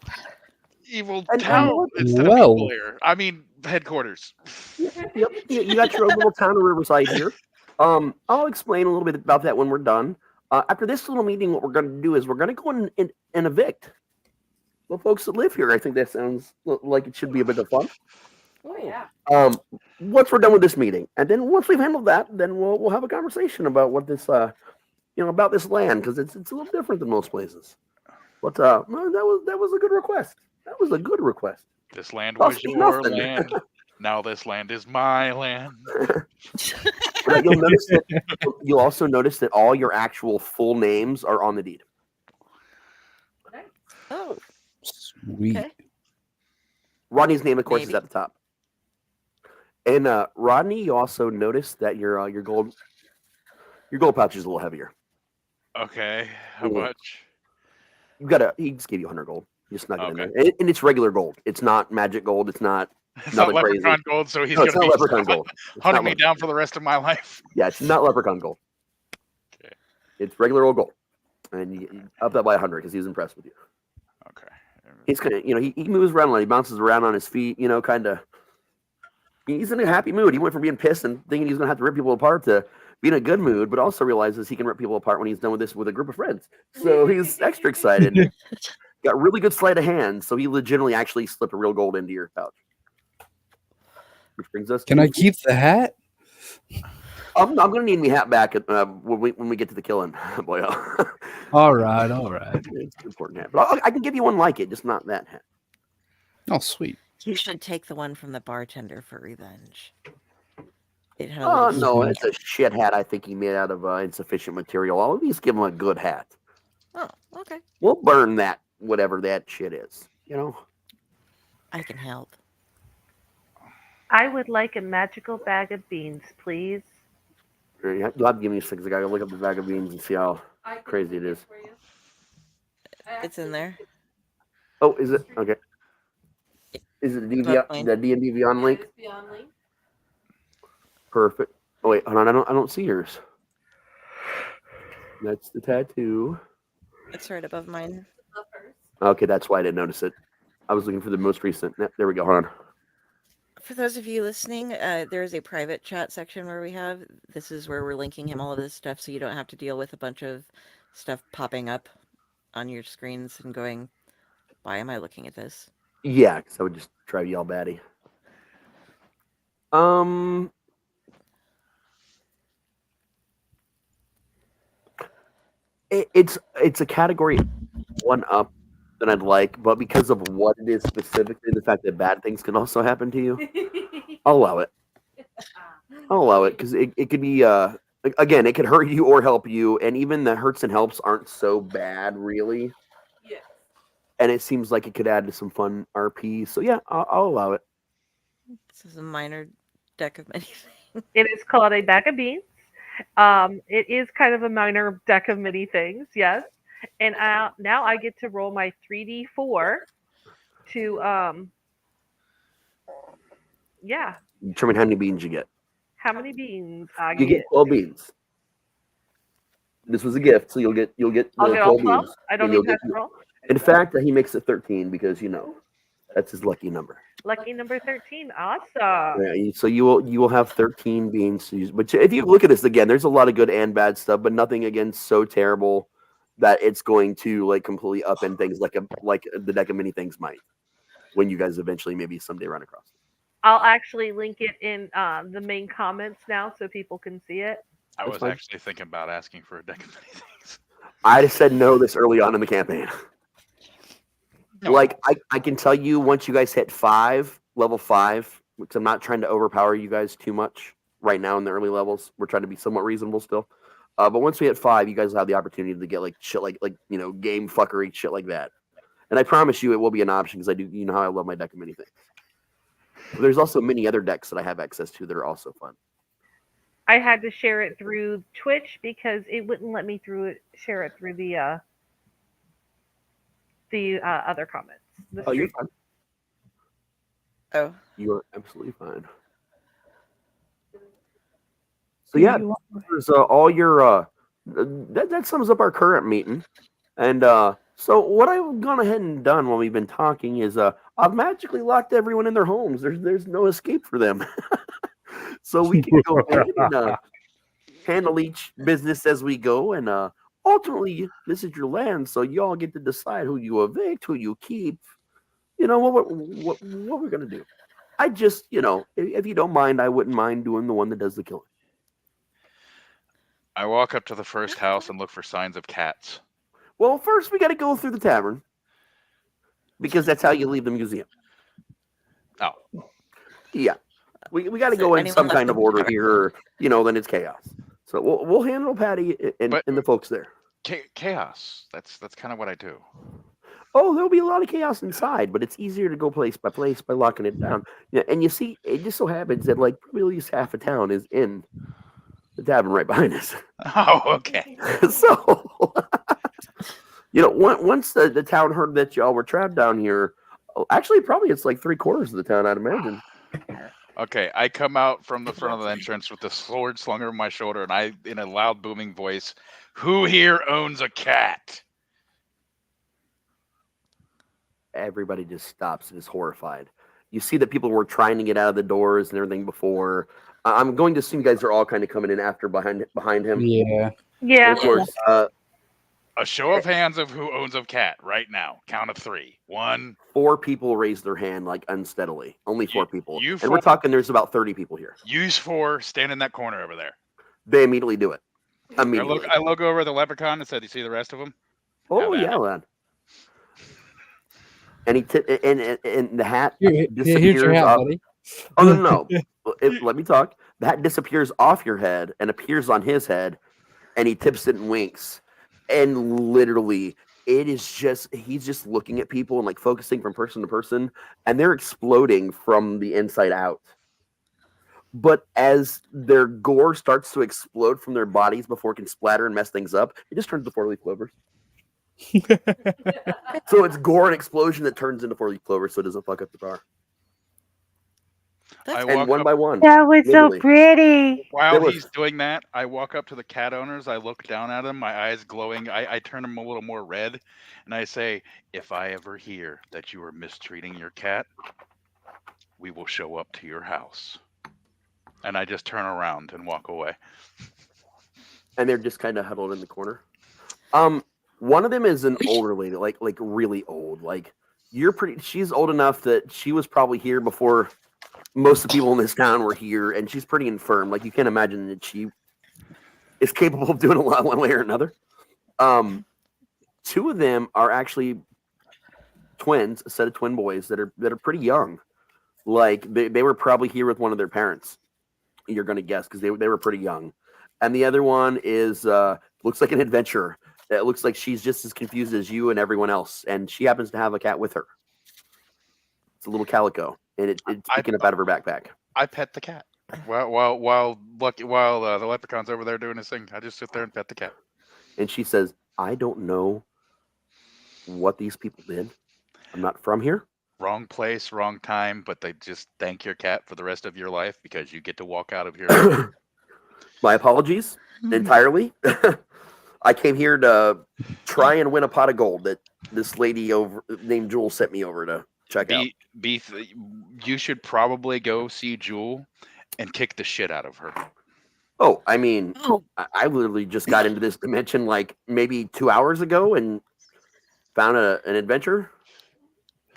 Evil And town instead of people here. I mean, headquarters. Yep. You got your own little town of Riverside here. I'll explain a little bit about that when we're done. After this little meeting, what we're going to do is we're going to go and evict the folks that live here. I think that sounds like it should be a bit of fun. Oh yeah. Once we're done with this meeting, and then once we've handled that, then we'll have a conversation about what this about this land, because it's a little different than most places. But that was a good request. That was a good request. This land Cost was me your nothing. land. Now this land is my land. But you'll also notice that all your actual full names are on the deed. Oh. Sweet. Okay. Rodney's name, of course, is at the top. And Rodney, you also notice that your gold pouch is a little heavier. Okay. How Yeah. much? He just gave you 100 gold. You snuck it in there. And it's regular gold. It's not magic gold. It's not It's not nothing crazy. leprechaun gold, so he's No, it's going not to be leprechaun gold. It's hunting not me down for the rest of my life. Yeah, it's not leprechaun gold. Okay. It's regular old gold. And you up that by 100 because he's impressed with you. Okay. He's kind of, he moves around a lot. He bounces around on his feet, kind of. He's in a happy mood. He went from being pissed and thinking he's going to have to rip people apart to be in a good mood, but also realizes he can rip people apart when he's done with this with a group of friends. So he's extra excited. Got really good sleight of hand, so he legitimately actually slipped a real gold into your pouch. Which brings us. Can I keep the hat? I'm going to need my hat back when we get to the killing, boy. All right. It's an important hat, but I can give you one like it, just not that hat. Oh, sweet. You should take the one from the bartender for revenge. It had a Oh, little no, stripe. it's a shit hat I think he made out of insufficient material. I'll at least give him a good hat. Oh, okay. We'll burn that, whatever that shit is, you know? I can help. I would like a magical bag of beans, please. You'll have to give me 6. I gotta look up the bag of beans and see how crazy it is. It's in there. Oh, is it? Okay. Is it the D&D Beyond link? Perfect. Oh wait, hold on. I don't see yours. That's the tattoo. It's right above mine. Okay, that's why I didn't notice it. I was looking for the most recent. There we go. Hold on. For those of you listening, there is a private chat section where this is where we're linking him all of this stuff, so you don't have to deal with a bunch of stuff popping up on your screens and going, why am I looking at this? Yeah, because I would just try to yell batty. It's a category one up than I'd like, but because of what it is specifically, the fact that bad things can also happen to you, I'll allow it. I'll allow it because it could be again, it could hurt you or help you, and even the hurts and helps aren't so bad, really. Yeah. And it seems like it could add to some fun RP. So yeah, I'll allow it. This is a minor deck of many things. It is called a bag of beans. It is kind of a minor deck of many things, yes. And now I get to roll my 3d4 to Determine how many beans you get. how many beans I You get 12 beans. This was a gift, so you'll get I'll get all 12 12? beans. I don't and you'll even have get- to roll? In fact, he makes it 13 because that's his lucky number. Lucky number 13. Awesome. Yeah, so you will have 13 beans to use. But if you look at this again, there's a lot of good and bad stuff, but nothing again so terrible that it's going to like completely upend things like the deck of many things might when you guys eventually maybe someday run across it. I'll actually link it in the main comments now so people can see it. I was actually thinking about asking for a deck of many things. I just said no this early on in the campaign. No. Like I can tell you once you guys hit level 5, which I'm not trying to overpower you guys too much right now in the early levels. We're trying to be somewhat reasonable still. But once we hit 5, you guys will have the opportunity to get like shit like game fuckery shit like that. And I promise you it will be an option because I do how I love my deck of many things. But there's also many other decks that I have access to that are also fun. I had to share it through Twitch because it wouldn't let me share it through the other comments. Oh, you're fine. Oh. You are absolutely fine. So yeah, there's all your that sums up our current meeting. And so what I've gone ahead and done while we've been talking is I've magically locked everyone in their homes. There's no escape for them. So we can go ahead and handle each business as we go. And ultimately, this is your land, so you all get to decide who you evict, who you keep. You know what we're gonna do. I just, if you don't mind, I wouldn't mind doing the one that does the killing. I walk up to the first house and look for signs of cats. Well, first we got to go through the tavern because that's how you leave the museum. Oh, yeah, we got to go in some kind of order here, or, then it's chaos. So we'll handle Patty and the folks there. Chaos. That's kind of what I do. Oh, there'll be a lot of chaos inside, but it's easier to go place by place by locking it down. Yeah, and you see, it just so happens that probably at least half of town is in the tavern right behind us. Oh, okay. So, once the town heard that y'all were trapped down here, actually, probably it's like 3/4 of the town, I'd imagine. Okay, I come out from the front of the entrance with the sword slung over my shoulder, and I, in a loud, booming voice, "Who here owns a cat?" Everybody just stops and is horrified. You see that people were trying to get out of the doors and everything before. I'm going to assume you guys are all kind of coming in after behind him. Yeah. Yeah. And of course, A show of hands of who owns a cat right now. Count of 3. 1. 4 people raise their hand like unsteadily. Only 4 people. you And four- we're talking there's about 30 people here. Use 4. Stand in that corner over there. They immediately do it. Immediately. I look over at the leprechaun and said, "You see the rest of them?" Oh yeah, lad. And and the hat disappears here's your hat, off. buddy. Oh no. Let me talk. The hat disappears off your head and appears on his head, and he tips it and winks. And literally, it is just he's just looking at people and like focusing from person to person, and they're exploding from the inside out. But as their gore starts to explode from their bodies before it can splatter and mess things up, it just turns to 4-leaf clovers. So it's gore and explosion that turns into 4-leaf clovers, so it doesn't fuck up the bar. And one by one. That was literally. so pretty. While he's doing that, I walk up to the cat owners. I look down at them, my eyes glowing. I turn them a little more red, and I say, "If I ever hear that you are mistreating your cat, we will show up to your house." And I just turn around and walk away. And they're just kind of huddled in the corner. One of them is an older lady, like really old. Like she's old enough that she was probably here before most of the people in this town were here, and she's pretty infirm. Like you can't imagine that she is capable of doing a lot one way or another. 2 of them are actually twins, a set of twin boys that are pretty young. Like they were probably here with one of their parents. You're going to guess because they were pretty young. And the other one is looks like an adventurer. It looks like she's just as confused as you and everyone else, and she happens to have a cat with her. It's a little calico, and it's picking up out of her backpack. I pet the cat while the leprechaun's over there doing his thing. I just sit there and pet the cat. And she says, "I don't know what these people did. I'm not from here. Wrong place, wrong time, but they just thank your cat for the rest of your life because you get to walk out of here." My apologies entirely. I came here to try and win a pot of gold that this lady named Jewel sent me over to check out. You should probably go see Jewel and kick the shit out of her. Oh, I mean, I literally just got into this dimension like maybe 2 hours ago and found an adventure.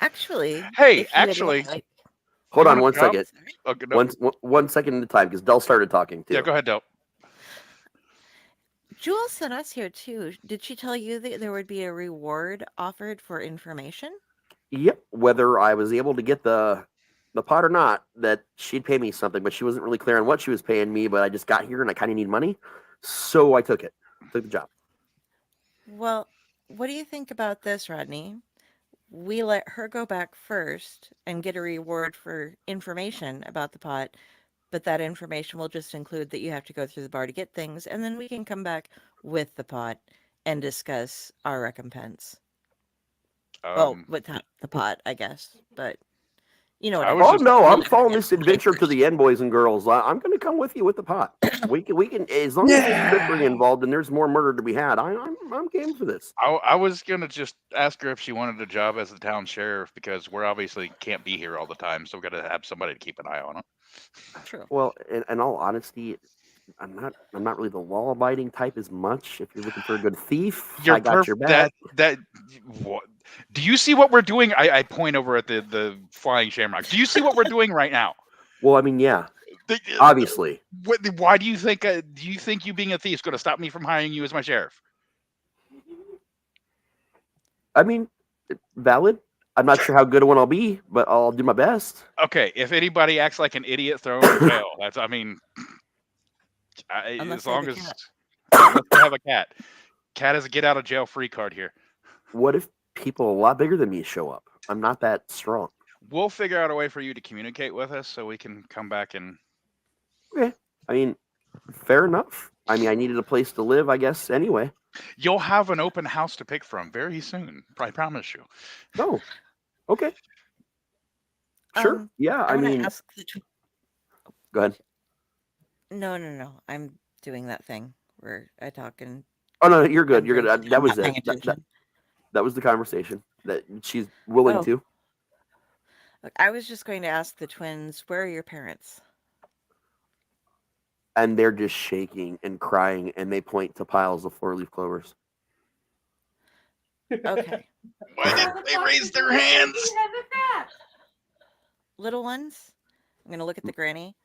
Actually, Hey, if you would actually, like- Hold on You one wanna second. come? Okay, no. One second at a time, because Del started talking too. Yeah, go ahead, Del. Jewel sent us here too. Did she tell you that there would be a reward offered for information? Yep. Whether I was able to get the pot or not, that she'd pay me something, but she wasn't really clear on what she was paying me. But I just got here and I kind of need money, so I took it. Took the job. Well, what do you think about this, Rodney? We let her go back first and get a reward for information about the pot, but that information will just include that you have to go through the bar to get things, and then we can come back with the pot and discuss our recompense. Well, without the pot, I guess, but you know what I mean. Oh no, I'm following this adventure to the end, boys and girls. I'm going to come with you with the pot. We can as long as there's trickery involved and there's more murder to be had. I'm game for this. I was gonna just ask her if she wanted a job as the town sheriff because we're obviously can't be here all the time, so we got to have somebody to keep an eye on it. True. Well, in all honesty, I'm not really the law-abiding type as much. If you're looking for a good thief, I got your back. What? Do you see what we're doing? I point over at the flying shamrock. Do you see what we're doing right now? Well, I mean, yeah, obviously. Why do you think? Do you think you being a thief is going to stop me from hiring you as my sheriff? I mean, valid. I'm not sure how good a one I'll be, but I'll do my best. Okay, if anybody acts like an idiot, throw them in jail. That's, I mean, as long as unless they have a cat. Cat has a get out of jail free card here. What if people a lot bigger than me show up? I'm not that strong. We'll figure out a way for you to communicate with us so we can come back and. Okay. I mean, fair enough. I mean, I needed a place to live, I guess, anyway. You'll have an open house to pick from very soon. I promise you. Oh, okay. Sure. Yeah, I mean. Ask Go ahead. No. I'm doing that thing where I talk and. Oh no, you're good. You're good. That was not paying it. attention. That was the conversation that she's willing to. Look, I was just going to ask the twins, where are your parents? And they're just shaking and crying, and they point to piles of 4-leaf clovers. Okay. Why didn't they raise their hands? Little ones, I'm going to look at the granny.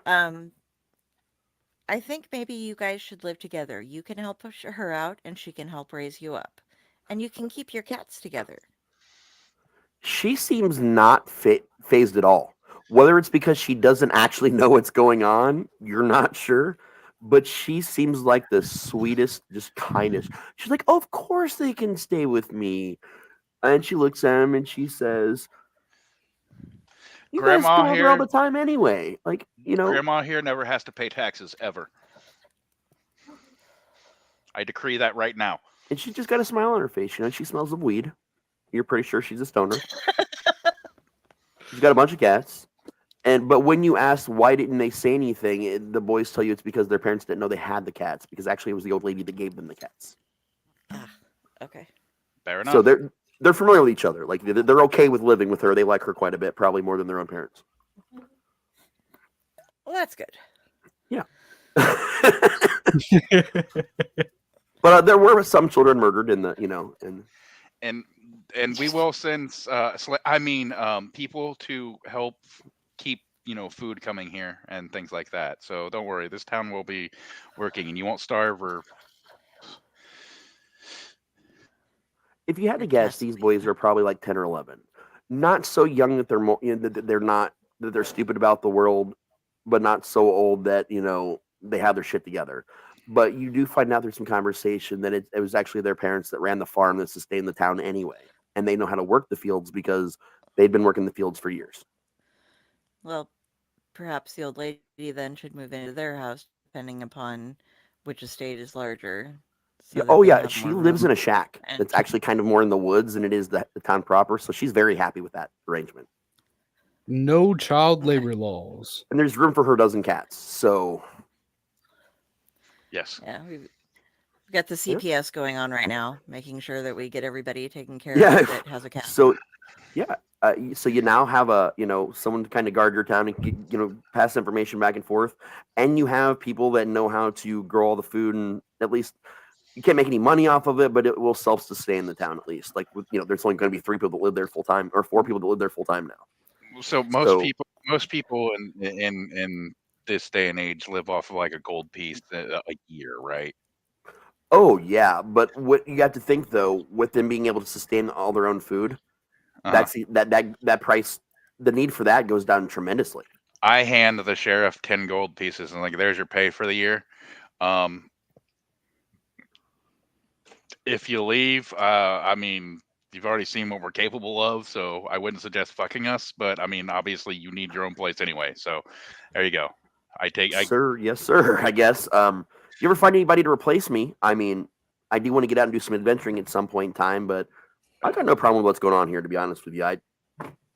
I think maybe you guys should live together. You can help push her out, and she can help raise you up. And you can keep your cats together. She seems not phased at all. Whether it's because she doesn't actually know what's going on, you're not sure. But she seems like the sweetest, just kindest. She's like, oh, of course they can stay with me. And she looks at him and she says, you guys Grandma go over all here, the time anyway. Like, Grandma here never has to pay taxes ever. I decree that right now. And she's just got a smile on her face. She smells of weed. You're pretty sure she's a stoner. She's got a bunch of cats. But when you ask why didn't they say anything, the boys tell you it's because their parents didn't know they had the cats, because actually it was the old lady that gave them the cats. Okay. Fair enough. So they're familiar with each other. Like they're okay with living with her. They like her quite a bit, probably more than their own parents. Well, that's good. Yeah. But there were some children murdered in the, and we will send people to help keep food coming here and things like that. So don't worry, this town will be working, and you won't starve or. If you had to guess, these boys are probably like 10 or 11. Not so young that they're stupid about the world, but not so old that they have their shit together. But you do find out there's some conversation that it was actually their parents that ran the farm that sustained the town anyway, and they know how to work the fields because they'd been working the fields for years. Well, perhaps the old lady then should move into their house, depending upon which estate is larger. So She lives in a shack that's actually kind of more in the woods than it is the town proper, so she's very happy with that arrangement. No child labor laws. And there's room for her dozen cats, so... Yes. Yeah, we've got the CPS going on right now, making sure that we get everybody taken care Yeah. of that has a cat. So, yeah. So you now have someone to kind of guard your town and pass information back and forth, and you have people that know how to grow all the food, and at least you can't make any money off of it, but it will self-sustain the town at least. Like there's only going to be 3 people that live there full time, or 4 people that live there full time now. So most people in this day and age live off of like a gold piece a year, right? Oh yeah, but what you have to think though, with them being able to sustain all their own food, that's that price. The need for that goes down tremendously. I hand the sheriff 10 gold pieces and there's your pay for the year. If you leave, you've already seen what we're capable of, so I wouldn't suggest fucking us. But obviously you need your own place anyway. So there you go. Sir, yes, sir. I guess. You ever find anybody to replace me? I do want to get out and do some adventuring at some point in time, but I got no problem with what's going on here. To be honest with you,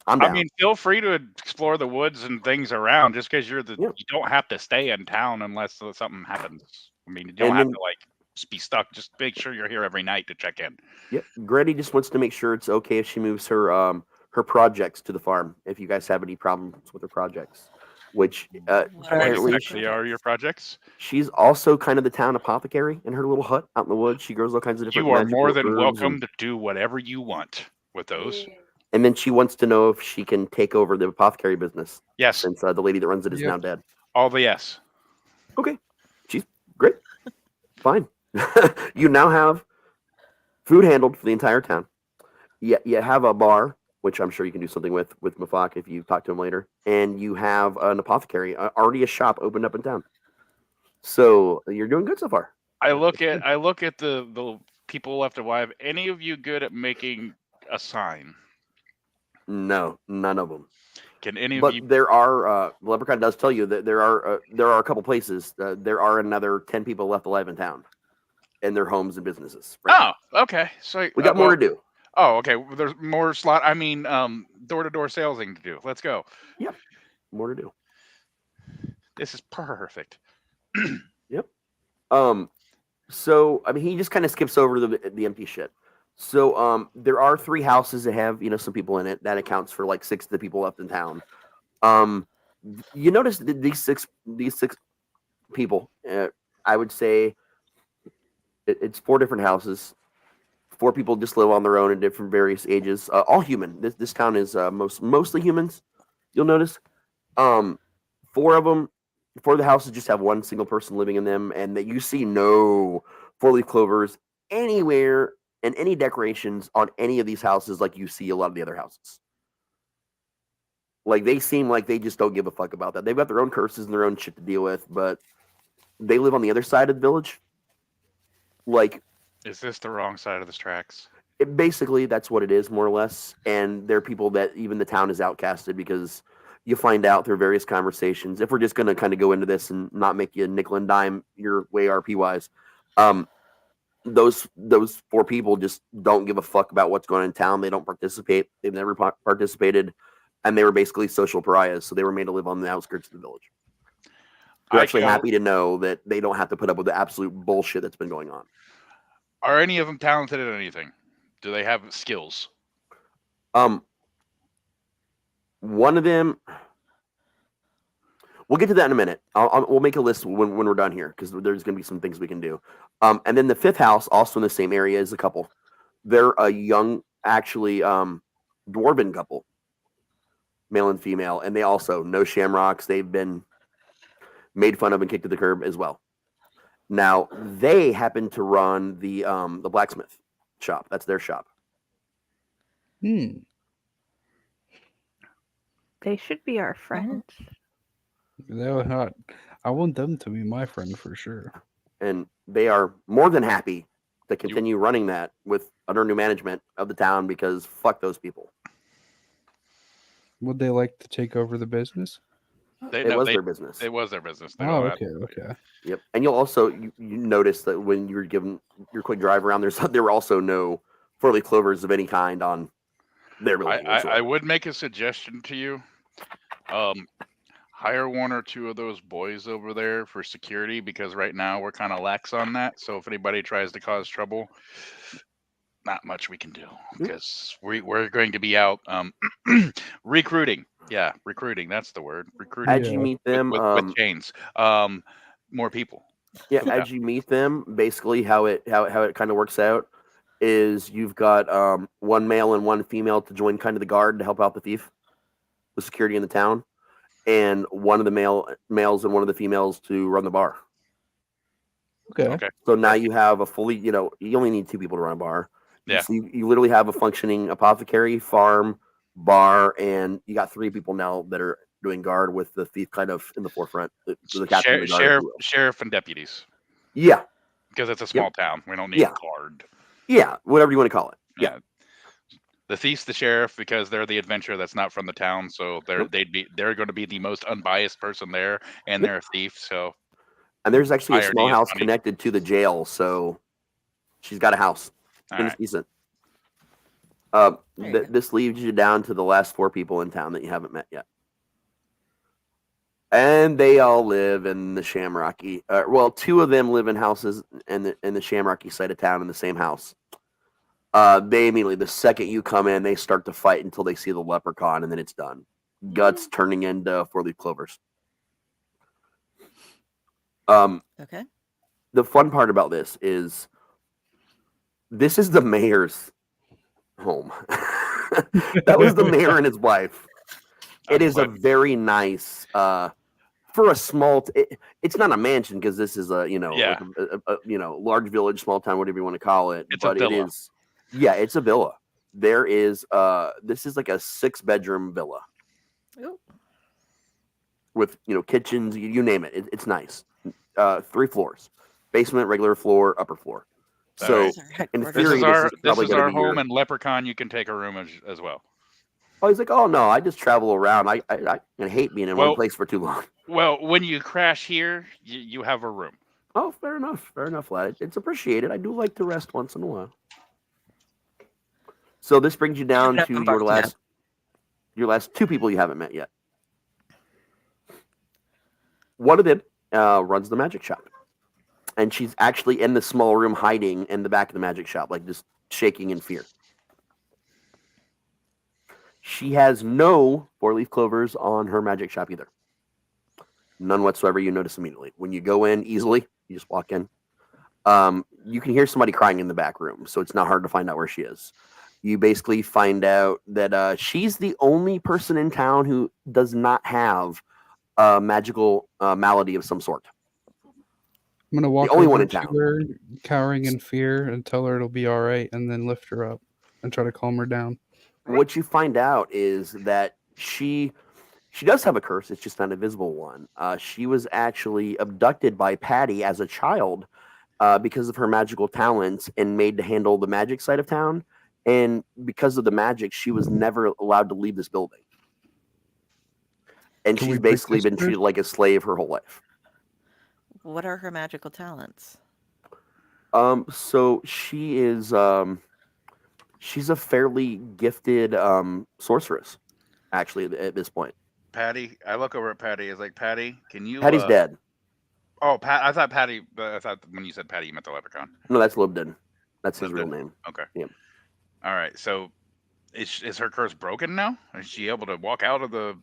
I'm down. Feel free to explore the woods and things around. Just because you don't have to stay in town unless something happens. You don't have to be stuck. Just make sure you're here every night to check in. Yep. Granny just wants to make sure it's okay if she moves her projects to the farm. If you guys have any problems with her projects. Which actually are your projects? She's also kind of the town apothecary in her little hut out in the woods. She grows all kinds of different. You are more than welcome to do whatever you want with those. And then she wants to know if she can take over the apothecary business. Yes. Since the lady that runs it is now dead. All the yes. Okay. She's great. Fine. You now have food handled for the entire town. You have a bar, which I'm sure you can do something with Mafak if you talk to him later. And you have an apothecary, already a shop opened up in town. So you're doing good so far. I look at the people left alive. Any of you good at making a sign? No, none of them. Can any but of you? There are. Leprechaun does tell you that there are a couple places. There are another 10 people left alive in town, in their homes and businesses. Right now. Okay. So we got more to do. Oh, okay. There's more slot. Door-to-door salesing to do. Let's go. Yep. More to do. This is perfect. Yep. So he just kind of skips over the empty shit. So there are 3 houses that have some people in it. That accounts for like 6 of the people left in town. You notice that these six people. I would say it's 4 different houses. 4 people just live on their own in different various ages. All human. This town is mostly humans. You'll notice. 4 of them, 4 of the houses just have one single person living in them, and that you see no 4-leaf clovers anywhere and any decorations on any of these houses like you see a lot of the other houses. Like they seem like they just don't give a fuck about that. They've got their own curses and their own shit to deal with, but they live on the other side of the village. Like, is this the wrong side of the tracks? Basically, that's what it is, more or less. And they're people that even the town is outcasted because you find out through various conversations. If we're just going to kind of go into this and not make you nickel and dime your way RP wise, those 4 people just don't give a fuck about what's going on in town. They don't participate. They've never participated, and they were basically social pariahs. So they were made to live on the outskirts of the village. They're actually happy to know that they don't have to put up with the absolute bullshit that's been going on. Are any of them talented at anything? Do they have skills? One of them. We'll get to that in a minute. We'll make a list when we're done here because there's going to be some things we can do. And then the 5th house, also in the same area, is a couple. They're a young, actually, dwarven couple, male and female, and they also no shamrocks. They've been made fun of and kicked to the curb as well. Now they happen to run the blacksmith shop. That's their shop. They should be our friends. They're not. I want them to be my friend for sure. And they are more than happy to continue running that with under new management of the town because fuck those people. Would they like to take over the business? It was their business. It was their business. They Oh, don't have- okay. Yep. And you'll also you notice that when you were given your quick drive around, there were also no 4-leaf clovers of any kind on their building. I would make a suggestion to you. Hire 1 or 2 of those boys over there for security because right now we're kind of lax on that. So if anybody tries to cause trouble, not much we can do because we're going to be out recruiting. Yeah, recruiting. That's the word. Recruiting. As you meet them, with chains, more people. Yeah, as you meet them, basically how it kind of works out is you've got 1 male and 1 female to join kind of the guard to help out the thief, the security in the town, and 1 of the males and 1 of the females to run the bar. Okay. So now you have a fully, you only need 2 people to run a bar. Yeah. So you literally have a functioning apothecary, farm, bar, and you got 3 people now that are doing guard with the thief kind of in the forefront. The captain of the guard, sheriff and deputies. Yeah. Because it's a small town. We don't need a guard. Yeah, whatever you want to call it. Yeah. The thief's the sheriff because they're the adventurer that's not from the town, so they're going to be the most unbiased person there, and they're a thief. So, and there's actually a irony small is house funny. connected to the jail, so she's got a house. And it's decent. This leaves you down to the last 4 people in town that you haven't met yet, and they all live in the Shamrocky. 2 of them live in houses in the Shamrocky side of town in the same house. They immediately, the second you come in, they start to fight until they see the leprechaun, and then it's done. Guts turning into 4-leaf clovers. Okay. The fun part about this is the mayor's home. That was the mayor and his wife. It is a very nice, for a small. It's not a mansion because this is a large village, small town, whatever you want to call it. It's but a villa. it is. Yeah, it's a villa. There is this is like a 6-bedroom villa. Ooh. With kitchens, you name it. It's nice. 3 floors, basement, regular floor, upper floor. So in theory, this probably is gonna our be your- home, and Leprechaun, you can take a room as well. Oh, he's like, oh no, I just travel around. I hate being in one place for too long. Well, when you crash here, you have a room. Oh, fair enough, lad. It's appreciated. I do like to rest once in a while. So this brings you down to your last 2 people you haven't met yet. One of them runs the magic shop, and she's actually in the small room hiding in the back of the magic shop, like just shaking in fear. She has no 4-leaf clovers on her magic shop either. None whatsoever. You notice immediately. When you go in easily, you just walk in. You can hear somebody crying in the back room, so it's not hard to find out where she is. You basically find out that she's the only person in town who does not have a magical malady of some sort. I'm gonna walk the only over one in to town. her, cowering in fear, and tell her it'll be all right, and then lift her up and try to calm her down. What you find out is that she does have a curse. It's just not a visible one. She was actually abducted by Patty as a child because of her magical talents and made to handle the magic side of town. And because of the magic, she was never allowed to leave this building. And Can we she's break basically this been curse? treated like a slave her whole life. What are her magical talents? So she is she's a fairly gifted sorceress, actually, at this point. Patty, I look over at Patty. It's like, Patty, can you? Patty's dead. Oh, Pat. I thought Patty. I thought when you said Patty, you meant the leprechaun. No, that's Libden. That's his real Libden. name. Okay. Yeah. All right. So, is her curse broken now? Is she able to walk out of the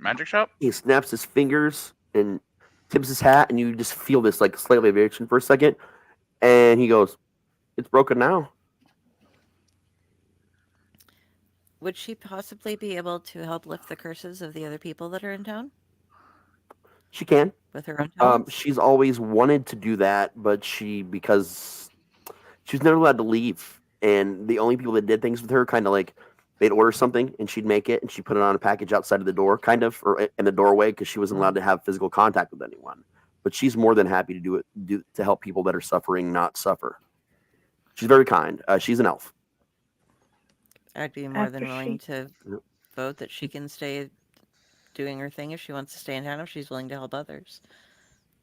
magic shop? He snaps his fingers and tips his hat, and you just feel this like slight vibration for a second, and he goes, "It's broken now." Would she possibly be able to help lift the curses of the other people that are in town She can. with her own talents? She's always wanted to do that, but because she was never allowed to leave, and the only people that did things with her, kind of like they'd order something and she'd make it and she'd put it on a package outside of the door, kind of, or in the doorway, because she wasn't allowed to have physical contact with anyone. But she's more than happy to do to help people that are suffering not suffer. She's very kind. She's an elf. I'd be more than After willing she- to vote that she can stay doing her thing if she wants to stay in town, if she's willing to help others.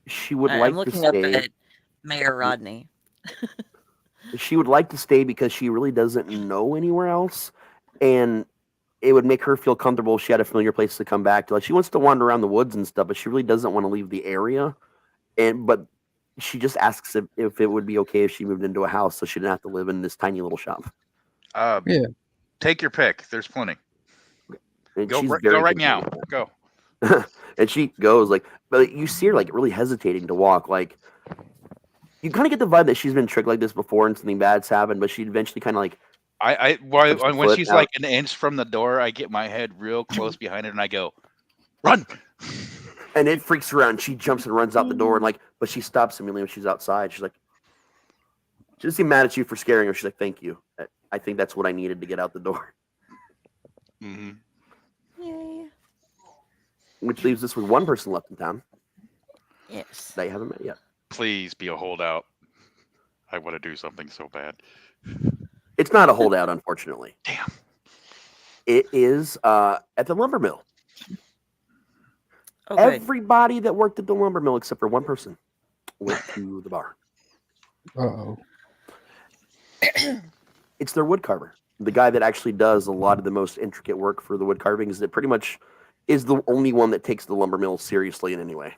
She would I'm like to looking up stay. at Mayor Rodney. She would like to stay because she really doesn't know anywhere else, and it would make her feel comfortable if she had a familiar place to come back to. Like, she wants to wander around the woods and stuff, but she really doesn't want to leave the area. But she just asks if it would be okay if she moved into a house so she didn't have to live in this tiny little shop. Yeah. Take your pick. There's plenty. And Go she's right, very go right content now. with Go. and she goes but you see her like really hesitating to walk. Like, you kind of get the vibe that she's been tricked like this before and something bad's happened, but she'd eventually kind of like. puts the When foot she's out. like an inch from the door, I get my head real close behind it and I go, run. And it freaks her out, and she jumps and runs out the door, and but she stops immediately when she's outside. She's like, she doesn't seem mad at you for scaring her. She's like, thank you. I think that's what I needed to get out the door. Mm-hmm. Yay. Which leaves us with one person left in town Yes. that you haven't met yet. Please be a holdout. I want to do something so bad. It's not a holdout, unfortunately. Damn. It is at the lumber mill. Oh, good. Everybody that worked at the lumber mill except for one person went to the bar. Uh-oh. It's their wood carver. The guy that actually does a lot of the most intricate work for the wood carvings, that pretty much is the only one that takes the lumber mill seriously in any way.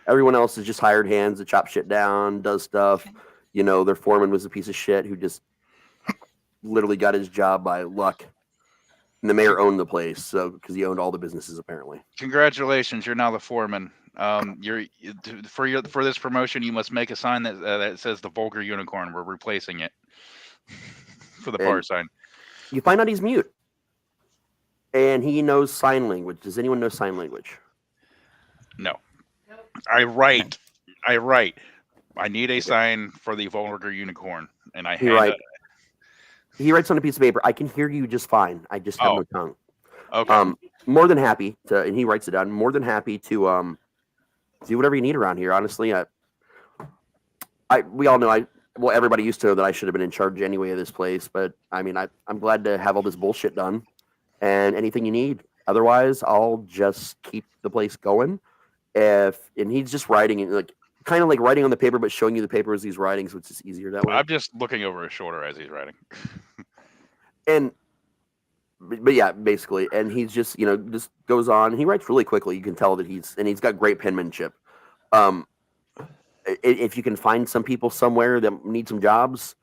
Everyone else is just hired hands that chop shit down, does stuff. You know, their foreman was a piece of shit who just literally got his job by luck. And the mayor owned the place, so because he owned all the businesses apparently. Congratulations, you're now the foreman. For this promotion, you must make a sign that says the vulgar unicorn. We're replacing it for the bar And sign. You find out he's mute, and he knows sign language. Does anyone know sign language? No, I write. I need a sign for the vulgar unicorn, and I He hand writes. it. He writes on a piece of paper. I can hear you just fine. I just have no tongue. Okay. More than happy to, and he writes it down. More than happy to do whatever you need around here. Honestly, we all know everybody used to know that I should have been in charge anyway of this place. But I mean, I'm glad to have all this bullshit done, and anything you need. Otherwise, I'll just keep the place going. And he's just writing it like kind of like writing on the paper, but showing you the paper as he's writing, so it's just easier that way. I'm just looking over his shoulder as he's writing. But yeah, basically, and he's just just goes on. He writes really quickly. You can tell that he's got great penmanship. If you can find some people somewhere that need some jobs,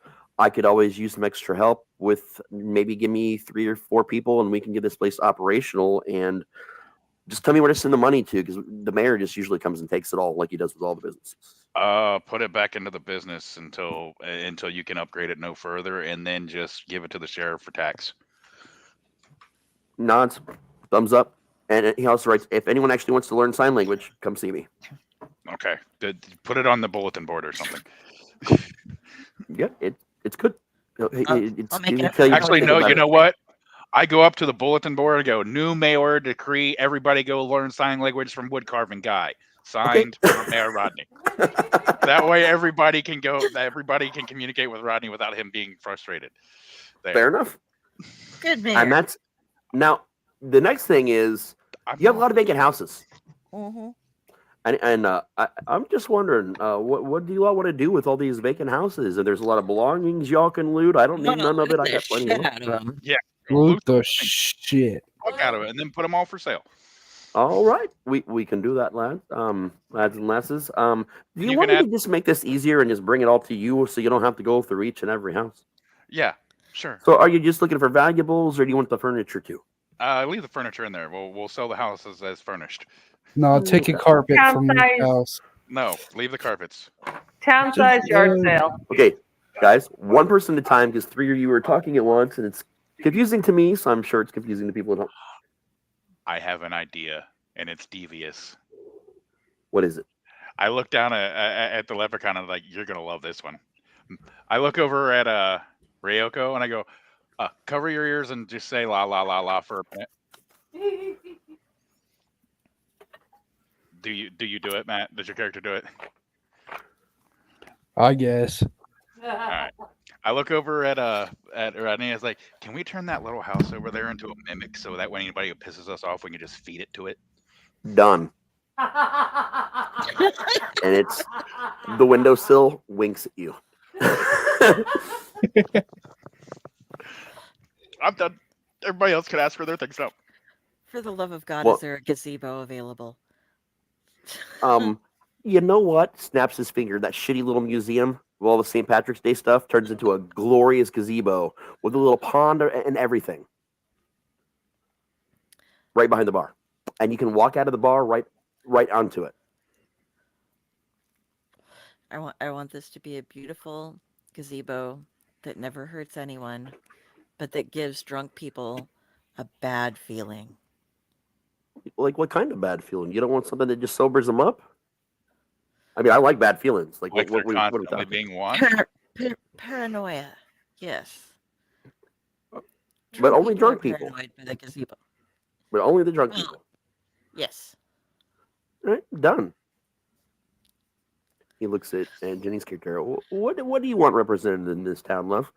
I could always use some extra help with maybe give me 3 or 4 people and we can get this place operational and just tell me where to send the money to because the mayor just usually comes and takes it all like he does with all the businesses. Put it back into the business until you can upgrade it no further, and then just give it to the sheriff for tax. Nods, thumbs up, and he also writes, if anyone actually wants to learn sign language, come see me. Okay, put it on the bulletin board or something. Yeah, it's good. Actually, no, you know what? I go up to the bulletin board and go, new mayor decree, everybody go learn sign language from wood carving guy. Signed, Mayor Rodney. That way everybody can communicate with Rodney without him being frustrated. There. Fair enough. Good mayor. And that's now the next thing is you have a lot of vacant houses. Mm-hmm. And I'm just wondering, what do you all want to do with all these vacant houses? And there's a lot of belongings y'all can loot. I don't need none of it. I got plenty of them. Yeah. Loot the shit. Fuck out of it, and then put them all for sale. All right, we can do that, lads and lasses. Do you want me to just make this easier and just bring it all to you, so you don't have to go through each and every house? Yeah, sure. So, are you just looking for valuables, or do you want the furniture too? Leave the furniture in there. We'll sell the houses as furnished. No, take a carpet from Town your size. house. No, leave the carpets. Town size yard sale. Okay, guys, one person at a time, because 3 of you are talking at once, and it's confusing to me, so I'm sure it's confusing to people at home. I have an idea, and it's devious. What is it? I look down at the leprechaun, and I'm like, you're going to love this one. I look over at Ryoko, and I go, cover your ears and just say la, la, la, la for a minute. Do you do it, Matt? Does your character do it? I guess. All right. I look over at Rodney. I was like, "Can we turn that little house over there into a mimic so that when anybody who pisses us off, we can just feed it to it?" Done. And it's the windowsill winks at you. I'm done. Everybody else can ask for their things now. For the love of God, Well- is there a gazebo available? You know what? Snaps his finger. That shitty little museum with all the St. Patrick's Day stuff turns into a glorious gazebo with a little pond and everything. Right behind the bar. And you can walk out of the bar right onto it. I want this to be a beautiful gazebo that never hurts anyone, but that gives drunk people a bad feeling. Like what kind of bad feeling? You don't want something that just sobers them up? I mean, I like bad feelings. Like Like what they're are we constantly talking? being watched. Paranoia, yes. But only people are drunk people. paranoid by the gazebo. But only the drunk people. Yes. All right, done. He looks at Jenny's character. What do you want represented in this town, love?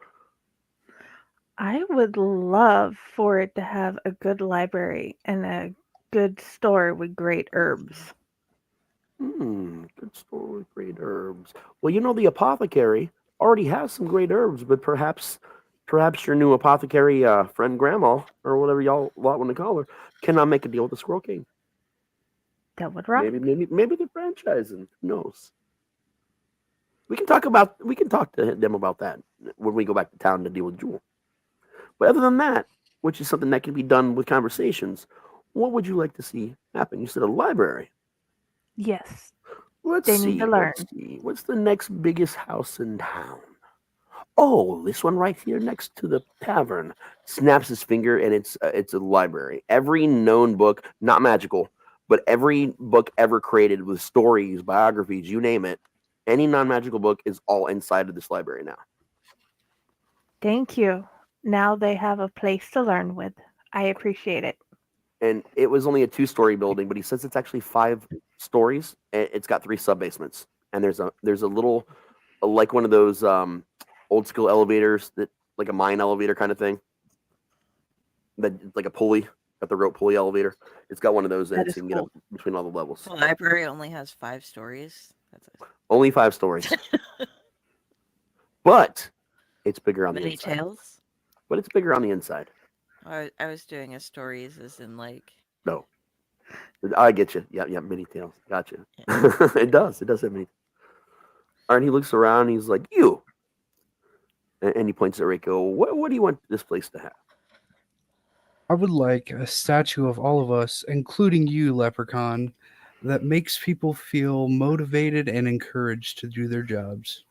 I would love for it to have a good library and a good store with great herbs. Good store with great herbs. Well, you know, the apothecary already has some great herbs, but perhaps your new apothecary friend Grandma, or whatever y'all want to call her, cannot make a deal with the Squirrel King. That would rock. Maybe they're franchising. Who knows? We can talk to them about that when we go back to town to deal with Jewel. But other than that, which is something that can be done with conversations, what would you like to see happen? You said a library. Yes. Let's They see. need to learn. Let's see. What's the next biggest house in town? Oh, this one right here next to the tavern. Snaps his finger, and it's a library. Every known book, not magical, but every book ever created with stories, biographies, you name it, any non-magical book is all inside of this library now. Thank you. Now they have a place to learn with. I appreciate it. And it was only a 2-story building, but he says it's actually 5 stories. And it's got 3 sub-basements, and there's a little, like one of those old school elevators that, like a mine elevator kind of thing, that like a pulley, got the rope pulley elevator. It's got one of those in That it, is so you can get up between all the levels. The library only has 5 stories. Only 5 stories, but it's bigger on the Many inside. tales. But it's bigger on the inside. I was doing a stories as in like. No, I get you. Yeah, many tails. Gotcha. It does have many. All right, he looks around. And he's like, "You. And he points at Reiko. What do you want this place to have? I would like a statue of all of us, including you, Leprechaun, that makes people feel motivated and encouraged to do their jobs.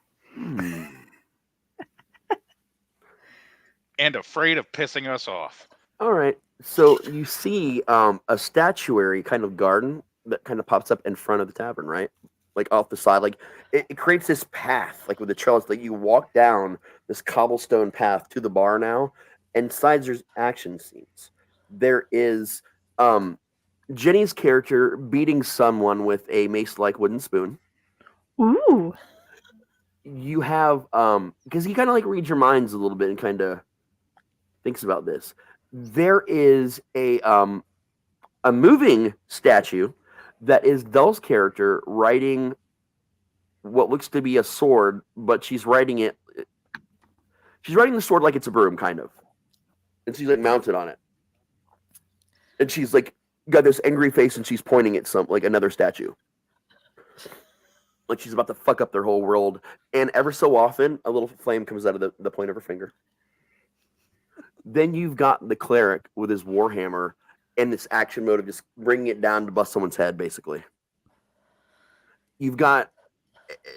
And afraid of pissing us off. All right. So you see a statuary kind of garden that kind of pops up in front of the tavern, right? Like off the side. Like it creates this path, like with the trellis. Like you walk down this cobblestone path to the bar now. And sides there's action scenes. There is Jenny's character beating someone with a mace-like wooden spoon. Ooh. You have because he kind of like reads your minds a little bit and kind of thinks about this. There is a moving statue that is Dell's character riding what looks to be a sword, but she's riding it. She's riding the sword like it's a broom, kind of, and she's like mounted on it, and she's like got this angry face, and she's pointing at some like another statue, like she's about to fuck up their whole world. And ever so often, a little flame comes out of the point of her finger. Then you've got the cleric with his warhammer and this action mode of just bringing it down to bust someone's head, basically. You've got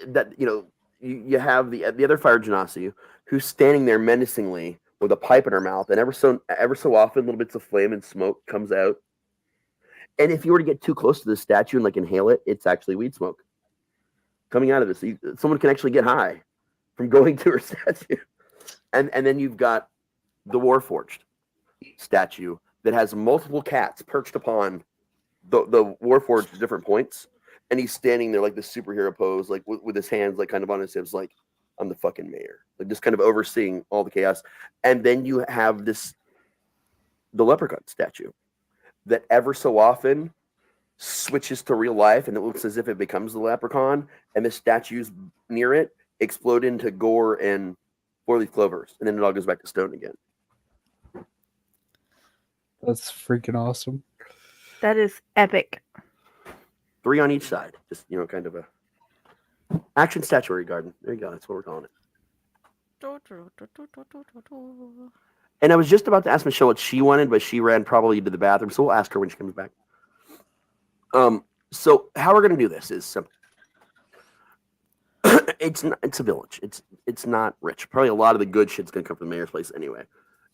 that, you have the other fire genasi who's standing there menacingly with a pipe in her mouth, and ever so often, little bits of flame and smoke comes out. And if you were to get too close to the statue and like inhale it, it's actually weed smoke coming out of this. Someone can actually get high from going to her statue. And then you've got the Warforged statue that has multiple cats perched upon the Warforged at different points, and he's standing there like this superhero pose, like with his hands like kind of on his hips, like I'm the fucking mayor, like just kind of overseeing all the chaos. And then you have the leprechaun statue that ever so often switches to real life, and it looks as if it becomes the leprechaun, and the statues near it explode into gore and four-leaf clovers, and then it all goes back to stone again. That's freaking awesome. That is epic. 3 on each side. Just, kind of a action statuary garden. There you go. That's what we're calling it. And I was just about to ask Michelle what she wanted, but she ran probably to the bathroom, so we'll ask her when she comes back. So how we're going to do this is simple. It's a village. It's not rich. Probably a lot of the good shit's going to come from the mayor's place anyway.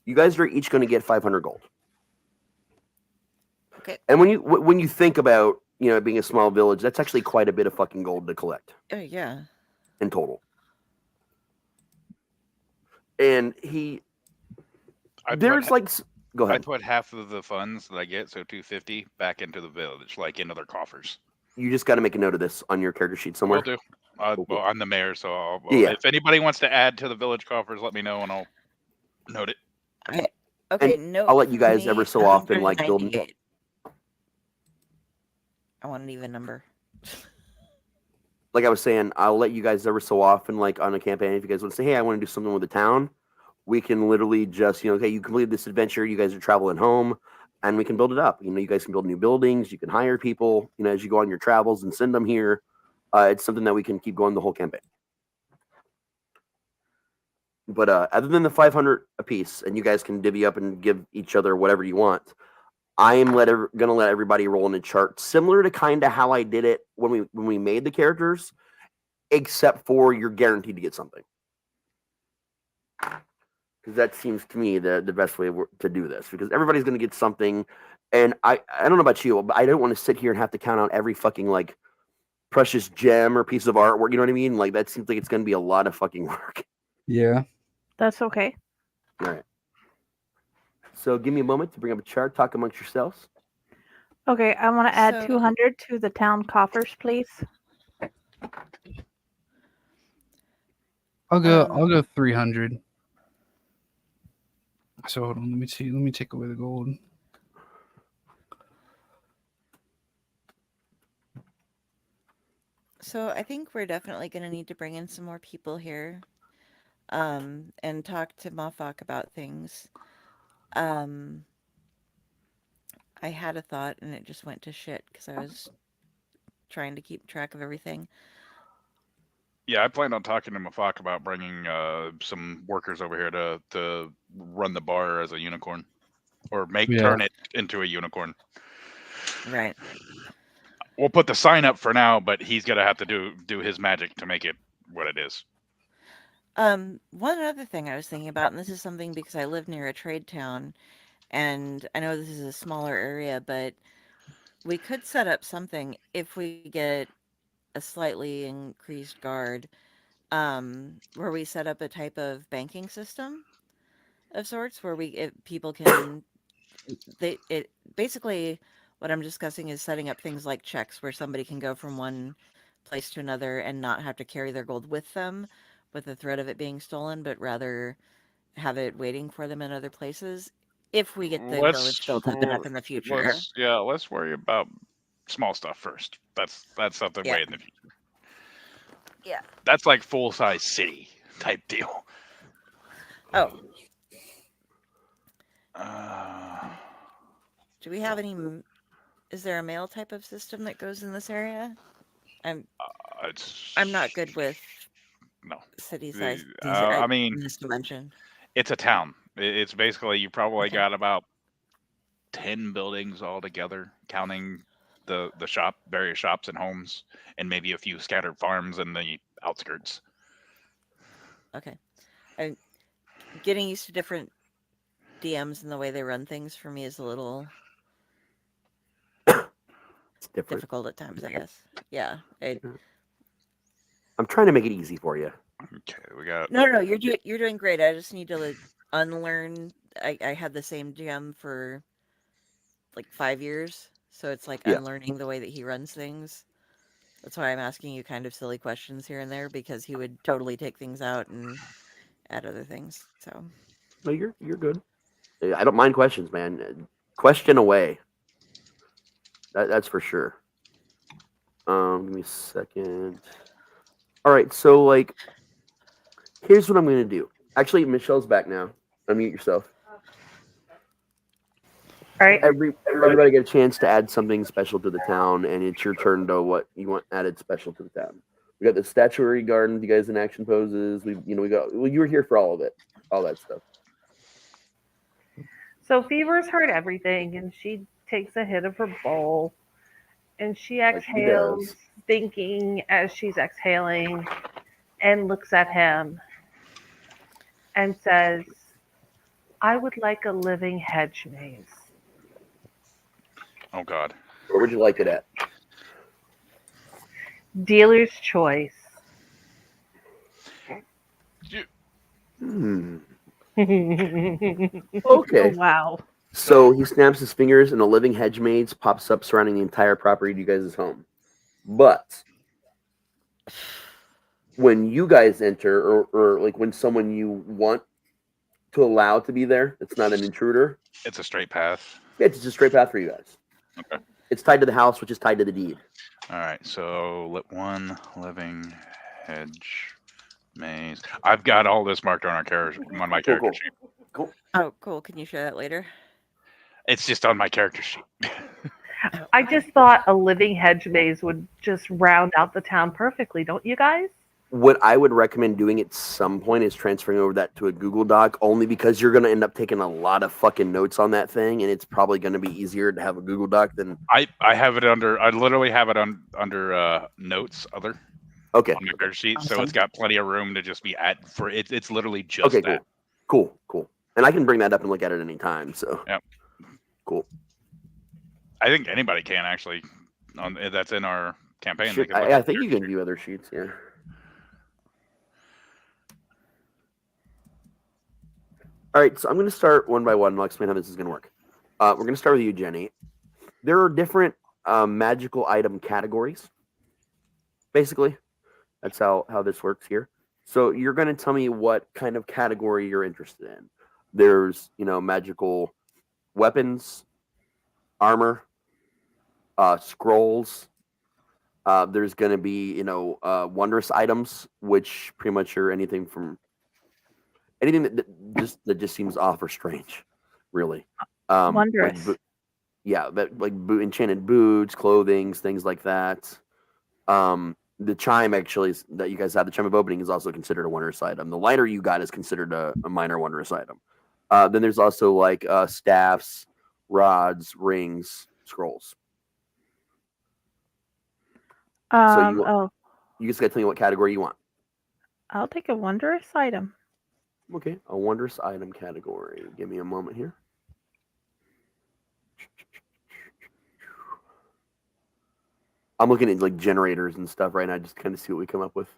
You guys are each going to get 500 gold. Okay. And when you think about it being a small village, that's actually quite a bit of fucking gold to collect. Yeah. In total. And go ahead. I put half of the funds that I get, so 250, back into the village, like into their coffers. You just got to make a note of this on your character sheet somewhere. Will do. Well, I'm the mayor, so Yeah. If anybody wants to add to the village coffers, let me know and I'll note it. Okay, And no. I'll let you guys ever so often build. 198. I want an even number. Like I was saying, I'll let you guys ever so often, like on a campaign, if you guys want to say, hey, I want to do something with the town, we can literally just, okay, you completed this adventure, you guys are traveling home, and we can build it up. You guys can build new buildings, you can hire people, as you go on your travels and send them here. It's something that we can keep going the whole campaign. But other than the 500 apiece, and you guys can divvy up and give each other whatever you want, I am going to let everybody roll in a chart similar to kind of how I did it when we made the characters, except for you're guaranteed to get something. Because that seems to me the best way to do this, because everybody's going to get something. And I don't know about you, but I don't want to sit here and have to count out every fucking like precious gem or piece of artwork. You know what I mean? Like that seems like it's going to be a lot of fucking work. Yeah. That's okay. All right. So give me a moment to bring up a chart. Talk amongst yourselves. Okay, I want to add 200 to the town coffers, please. I'll go 300. So hold on, let me see. Let me take away the gold. So I think we're definitely going to need to bring in some more people here, and talk to Mafak about things. I had a thought and it just went to shit because I was trying to keep track of everything. Yeah, I planned on talking to Mafak about bringing some workers over here to run the bar as a unicorn, or Yeah. turn it into a unicorn. Right. We'll put the sign up for now, but he's gonna have to do his magic to make it what it is. One other thing I was thinking about, and this is something because I live near a trade town, and I know this is a smaller area, but we could set up something if we get a slightly increased guard, where we set up a type of banking system of sorts where people can basically what I'm discussing is setting up things like checks where somebody can go from one place to another and not have to carry their gold with them with the threat of it being stolen, but rather have it waiting for them in other places if we get the village built up enough in the future. Let's worry about small stuff first. That's something way in the future. Yeah. That's like full size city type deal. Oh. Do we have any? Is there a mail type of system that goes in this area? I'm not good with city size. I mean, in this dimension, it's a town. It's basically you probably got about 10 buildings all together, counting the various shops and homes, and maybe a few scattered farms in the outskirts. Okay, I'm getting used to different DMs and the way they run things for me is a little difficult at times, I guess. Yeah. I'm trying to make it easy for you. Okay, we got. No, you're doing great. I just need to unlearn. I had the same GM for like 5 years, so it's like unlearning the way that he runs things. That's why I'm asking you kind of silly questions here and there because he would totally take things out and add other things. So. No, you're good. I don't mind questions, man. Question away. That's for sure. Give me a second. All right, so like, here's what I'm gonna do. Actually, Michelle's back now. Unmute yourself. All right. Everybody get a chance to add something special to the town, and it's your turn to what you want added special to the town. We got the statuary garden. You guys in action poses. We got. Well, you were here for all of it, all that stuff. So Fever's heard everything, and she takes a hit of her bowl, and she exhales, thinking as she's exhaling, and looks at him and says, "I would like a living hedge maze." Oh God. Where would you like it at? Dealer's choice. Okay. Oh, wow. So he snaps his fingers, and a living hedge maze pops up surrounding the entire property of you guys' home. But when you guys enter, or like when someone you want to allow to be there, it's not an intruder. It's a straight path. Yeah, it's just a straight path for you guys. Okay. It's tied to the house, which is tied to the deed. All right. So let one living hedge maze. I've got all this marked on my character sheet. Cool. Oh, cool. Can you share that later? It's just on my character sheet. I just thought a living hedge maze would just round out the town perfectly, don't you guys? What I would recommend doing at some point is transferring over that to a Google Doc, only because you're going to end up taking a lot of fucking notes on that thing, and it's probably going to be easier to have a Google Doc than... I have it under... I literally have it under notes, other. Okay. On my character sheet, Awesome. so it's got plenty of room to just be at for it. It's literally just that. Cool. And I can bring that up and look at it any time, so... Yep. Cool. I think anybody can, actually. That's in our campaign. Sure. I think you can view other sheets, yeah. All right, so I'm going to start one by one. I'll explain how this is going to work. We're going to start with you, Jenny. There are different magical item categories. Basically, that's how this works here. So you're going to tell me what kind of category you're interested in. There's, magical weapons, armor, scrolls. There's going to be, wondrous items, which pretty much are anything that just seems off or strange, really. Wondrous. Like enchanted boots, clothing, things like that. The chime that you guys have, the chime of opening, is also considered a wondrous item. The lighter you got is considered a minor wondrous item. Then there's also like staffs, rods, rings, scrolls. So you just got to tell me what category you want. I'll take a wondrous item. Okay, a wondrous item category. Give me a moment here. I'm looking at like generators and stuff right now, just kind of see what we come up with.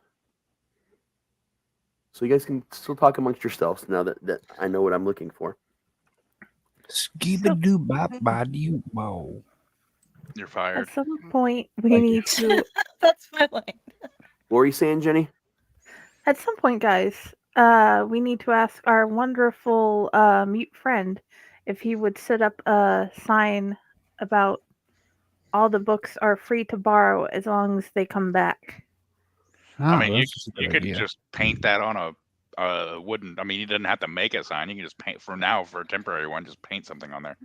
So you guys can still talk amongst yourselves now that I know what I'm looking for. Skibadoo bop body whoa. You're fired. At some point, we need to. That's my line. What were you saying, Jenny? At some point, guys, we need to ask our wonderful mute friend if he would set up a sign about all the books are free to borrow as long as they come back. I mean, you could just paint that on a wooden. I mean, you didn't have to make a sign. You can just paint for a temporary one. Just paint something on there.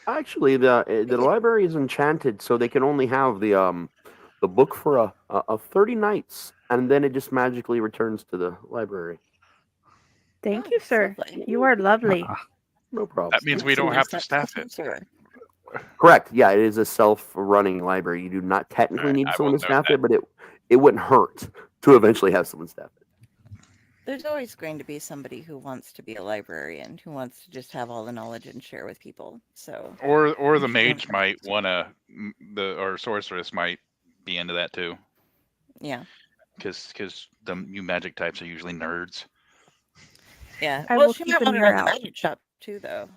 Actually, the library is enchanted, so they can only have the book for a 30 nights, and then it just magically returns to the library. Thank you, sir. You are lovely. No problem. That means we don't have to staff it. Correct. Yeah, it is a self-running library. You do not technically need someone to staff it, but it wouldn't hurt to eventually have someone staff it. There's always going to be somebody who wants to be a librarian, who wants to just have all the knowledge and share with people. So, or the mage might wanna, or sorceress might be into that too. Yeah. Because the new magic types are usually nerds. Yeah. I Well, will she keep might an want to ear run the out. magic shop too, though.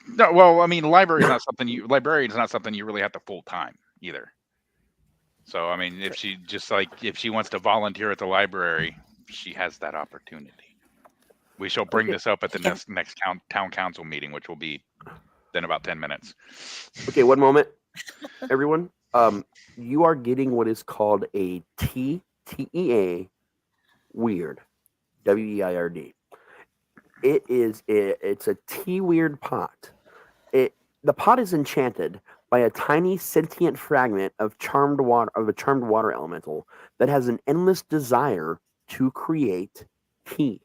No, well, I mean, library is not something you really have to full time either. So, I mean, if she wants to volunteer at the library, she has that opportunity. We shall bring this up at the next town council meeting, which will be in about 10 minutes. Okay, one moment, everyone. You are getting what is called a TEA weird, WEIRD. It's a tea weird pot. The pot is enchanted by a tiny sentient fragment of a charmed water elemental that has an endless desire to create tea.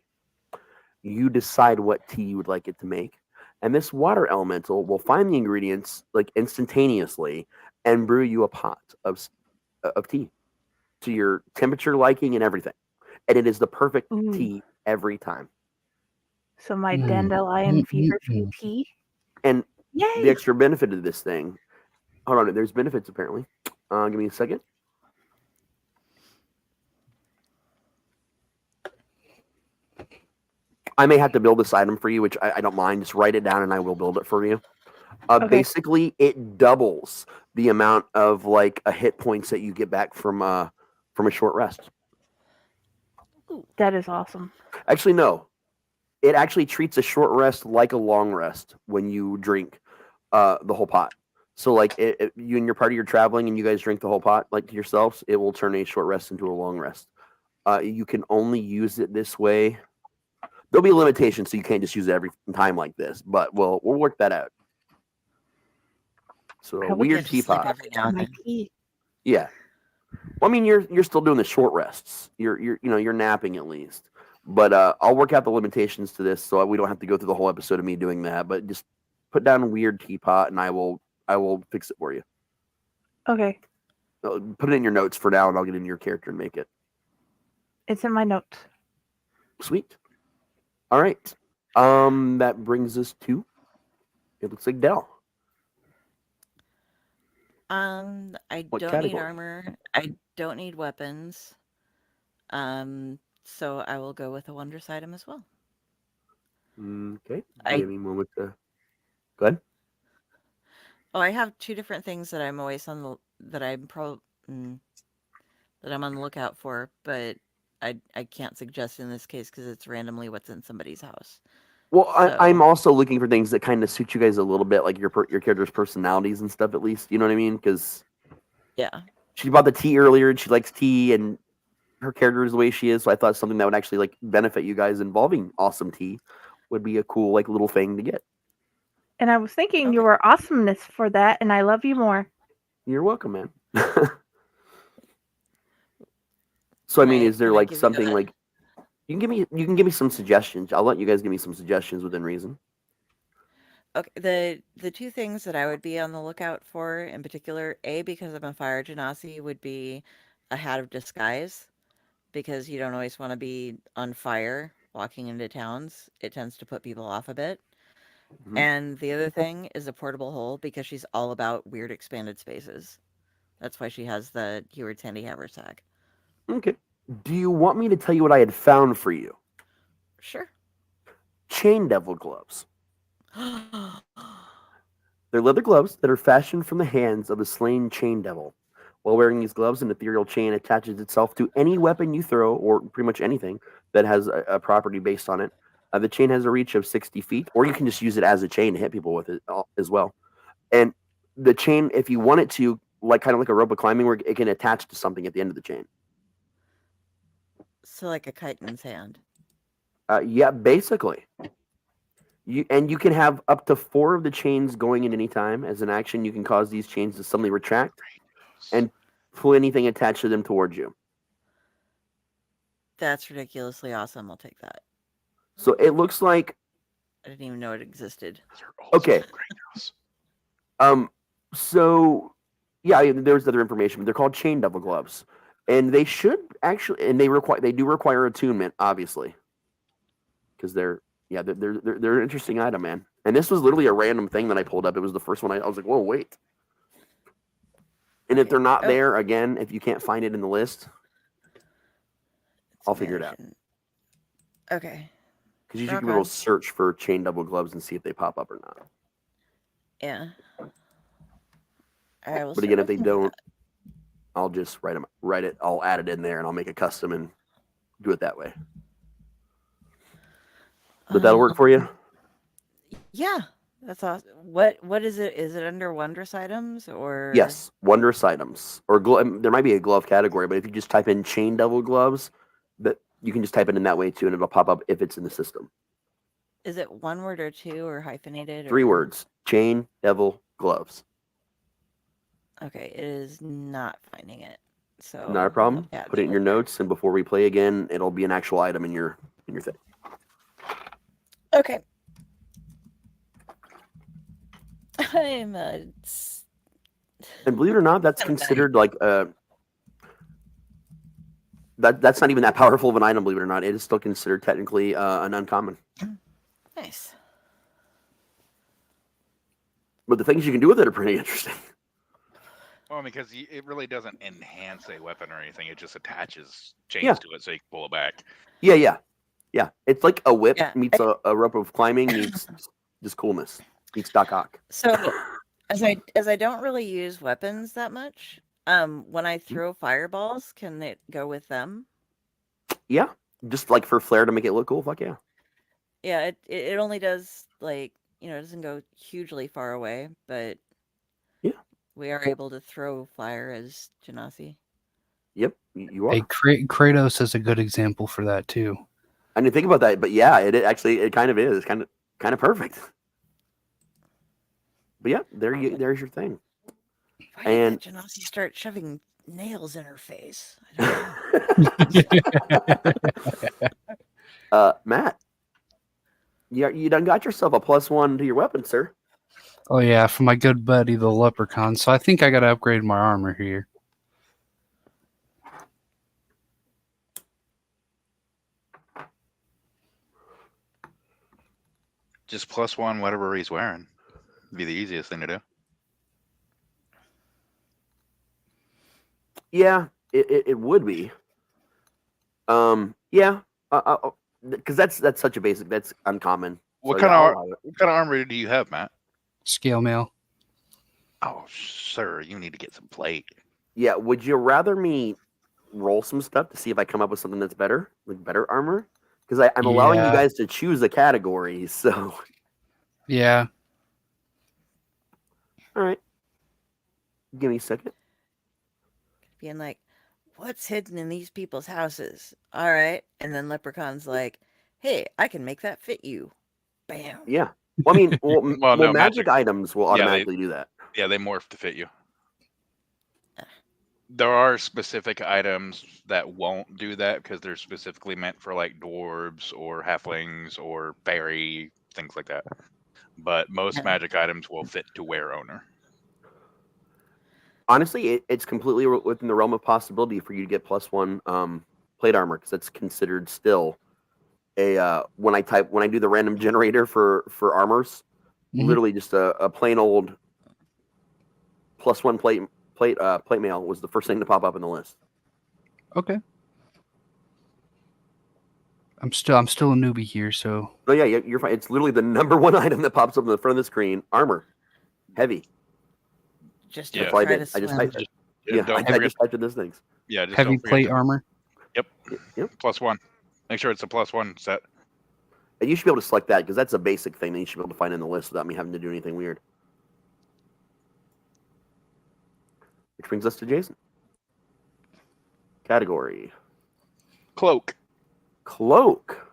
You decide what tea you would like it to make, and this water elemental will find the ingredients like instantaneously and brew you a pot of tea to your temperature liking and everything. And it is the perfect tea every time. So my dandelion fevertree tea. And Yay! the extra benefit of this thing, hold on, there's benefits apparently. Give me a second. I may have to build this item for you, which I don't mind. Just write it down and I will build it for you. Okay. Basically, it doubles the amount of like a hit points that you get back from a short rest. That is awesome. Actually, no. It actually treats a short rest like a long rest when you drink the whole pot. So, like, you and your party are traveling and you guys drink the whole pot, like to yourselves, it will turn a short rest into a long rest. You can only use it this way. There'll be a limitation, so you can't just use it every time like this, but we'll work that out. So, a weird teapot. Yeah. Well, I mean, you're still doing the short rests. You're napping at least. But I'll work out the limitations to this, so we don't have to go through the whole episode of me doing that. But just put down a weird teapot, and I will fix it for you. Okay. Put it in your notes for now, and I'll get into your character and make it. It's in my notes. Sweet. All right. That brings us to. It looks like Del. I What don't category? need armor. I don't need weapons. So I will go with a wondrous item as well. Okay. Give me a moment to. Go ahead. Oh, I have two different things that I'm always on the that I'm on the lookout for, but I can't suggest in this case because it's randomly what's in somebody's house. Well, I'm also looking for things that kind of suit you guys a little bit, like your character's personalities and stuff. At least, you know what I mean? Because yeah, she bought the tea earlier, and she likes tea, and her character is the way she is. So I thought something that would actually like benefit you guys involving awesome tea would be a cool like little thing to get. And I was thinking you were awesomeness for that, and I love you more. You're welcome, man. So I mean, is there Can I like give you something that? like you can give me some suggestions. I'll let you guys give me some suggestions within reason. Okay, the two things that I would be on the lookout for in particular, A, because I'm a fire genasi, would be a hat of disguise, because you don't always want to be on fire walking into towns. It tends to put people off a bit. Mhm. And the other thing is a portable hole, because she's all about weird expanded spaces. That's why she has the Heward Sandy haversack. Okay. Do you want me to tell you what I had found for you? Sure. Chain devil gloves. They're leather gloves that are fashioned from the hands of a slain chain devil. While wearing these gloves, an ethereal chain attaches itself to any weapon you throw, or pretty much anything that has a property based on it. The chain has a reach of 60 feet, or you can just use it as a chain to hit people with it as well. And the chain, if you want it to, like kind of like a rope of climbing, where it can attach to something at the end of the chain. So like a chitin's hand. Yeah, basically. You can have up to 4 of the chains going at any time. As an action, you can cause these chains to suddenly retract and pull anything attached to them towards you. That's ridiculously awesome. I'll take that. So it looks like I didn't even know it existed. okay. So yeah, there's other information, but they're called chain devil gloves, and they should actually, and they do require attunement, obviously, because they're an interesting item, man. And this was literally a random thing that I pulled up. It was the first one I was like, whoa, wait. And if they're not there, again, if you can't find it in the list, I'll figure it out. Okay. Because you should be able to search for chain double gloves and see if they pop up or not. Yeah. But again, if they don't, I'll just write it. I'll add it in there, and I'll make a custom and do it that way. But that'll work for you. Yeah, that's awesome. What is it? Is it under wondrous items or? Yes, wondrous items or there might be a glove category, but if you just type in chain devil gloves, that you can just type it in that way too, and it'll pop up if it's in the system. Is it one word or two or hyphenated? 3 words: chain devil gloves. Okay, it is not finding it. So Not a problem. Put it in your notes, and before we play again, it'll be an actual item in your thing. Okay. I'm And believe it or not, that's considered like that's not even that powerful of an item. Believe it or not, it is still considered technically an uncommon. Nice. But the things you can do with it are pretty interesting. Well, because it really doesn't enhance a weapon or anything. It just attaches chains to it so you can pull it back. Yeah. It's like a whip meets a rope of climbing meets just coolness meets Doc Ock. So, as I don't really use weapons that much, when I throw fireballs, can it go with them? Yeah, just like for flair to make it look cool. Fuck yeah. Yeah, it only does it doesn't go hugely far away, but yeah, we are able to throw fire as Genasi. Yep, you are. Hey, Kratos is a good example for that too. I didn't think about that, but yeah, it kind of is kind of perfect. But yeah, there's your thing. Why and did Genasi start shoving nails in her face? Matt, you done got yourself a +1 to your weapon, sir. Oh yeah, for my good buddy the leprechaun. So I think I got to upgrade my armor here. Just +1, whatever he's wearing. It'd be the easiest thing to do. Yeah, it would be. Yeah, because that's such a basic. That's uncommon. What So, kind yeah, of armor do you have, Matt? Scale mail. Oh, sir, you need to get some plate. Yeah, would you rather me roll some stuff to see if I come up with something that's better, like better armor? Because I'm allowing you guys to choose a category, so. Yeah. All right. Give me a second. Being like, what's hidden in these people's houses? All right. And then Leprechaun's like, hey, I can make that fit you. Bam. Yeah. Well, I mean, magic items will Yeah, automatically do that. Yeah, they morph to fit you. There are specific items that won't do that because they're specifically meant for like dwarves or halflings or fairy things like that. But most Yeah. magic items will fit to wear owner. Honestly, it's completely within the realm of possibility for you to get +1 plate armor because that's considered still a when I do the random generator for armors, literally just a plain old +1 plate mail was the first thing to pop up in the list. Okay. I'm still a newbie here, so. Oh yeah, you're fine. It's literally the number one item that pops up in the front of the screen. Armor, heavy. Just That's don't all I try did. to I just swim. typed it. Yeah, I just typed in those things. Yeah, just Heavy don't forget plate armor. Yep. Yep. +1. Make sure it's a +1 set. And you should be able to select that because that's a basic thing that you should be able to find in the list without me having to do anything weird. Which brings us to Jayson. Category. Cloak. Cloak.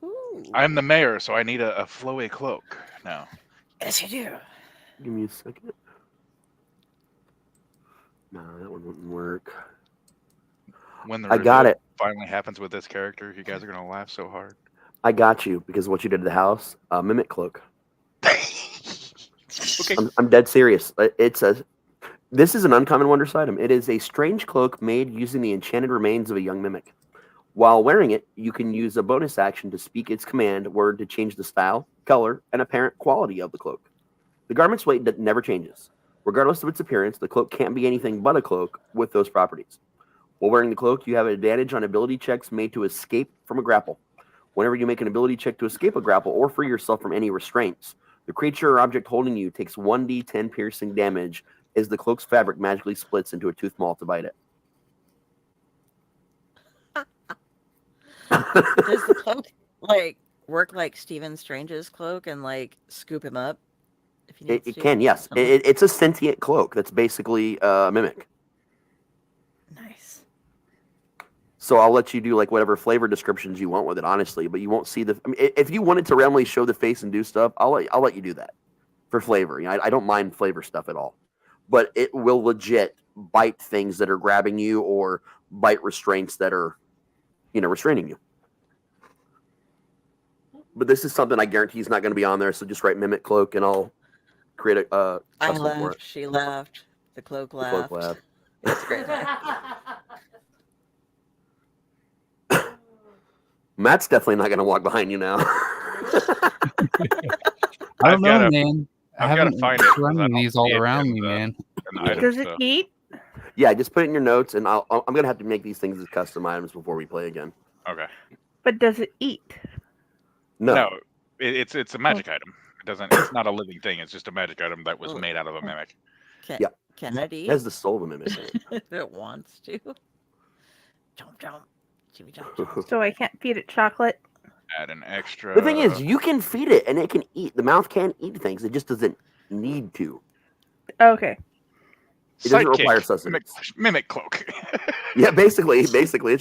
Ooh. I'm the mayor, so I need a flowy cloak now. Yes, you do. Give me a second. No, that one wouldn't work. When the I got reveal it. finally happens with this character, you guys are gonna laugh so hard. I got you because of what you did to the house. Mimic cloak. Okay. I'm dead serious. This is an uncommon wondrous item. It is a strange cloak made using the enchanted remains of a young mimic. While wearing it, you can use a bonus action to speak its command word to change the style, color, and apparent quality of the cloak. The garment's weight never changes. Regardless of its appearance, the cloak can't be anything but a cloak with those properties. While wearing the cloak, you have an advantage on ability checks made to escape from a grapple. Whenever you make an ability check to escape a grapple or free yourself from any restraints, the creature or object holding you takes 1d10 piercing damage as the cloak's fabric magically splits into a tooth maul to bite it. Does the cloak work like Stephen Strange's cloak and scoop him up? If he needs It to? can, yes. It's a sentient cloak that's basically a mimic. Nice. So I'll let you do whatever flavor descriptions you want with it, honestly. But you won't see the. I mean, if you wanted to randomly show the face and do stuff, I'll let you do that for flavor. I don't mind flavor stuff at all, but it will legit bite things that are grabbing you or bite restraints that are, restraining you. But this is something I guarantee is not going to be on there. So just write mimic cloak, and I'll create a I custom for it. laughed. She laughed. The cloak The laughed. cloak laughed. It's great. Matt's definitely not going to walk behind you now. I don't know, man. I haven't find it 'cause I running don't these all see it around in me, man. Does it eat? Yeah, just put it in your notes, and I'm going to have to make these things as custom items before we play again. Okay. But does it eat? No. It's a magic item. It doesn't. It's not a living thing. It's just a magic item that was made out of a mimic. Can it eat? It has the soul of a mimic. If it wants to. Jump, jump. Jimmy, jump, jump. So I can't feed it chocolate? Add an extra. The thing is, you can feed it, and it can eat. The mouth can eat things. It just doesn't need to. Okay. It doesn't Sidekick. require sustenance. Mimic cloak. Yeah, basically, it's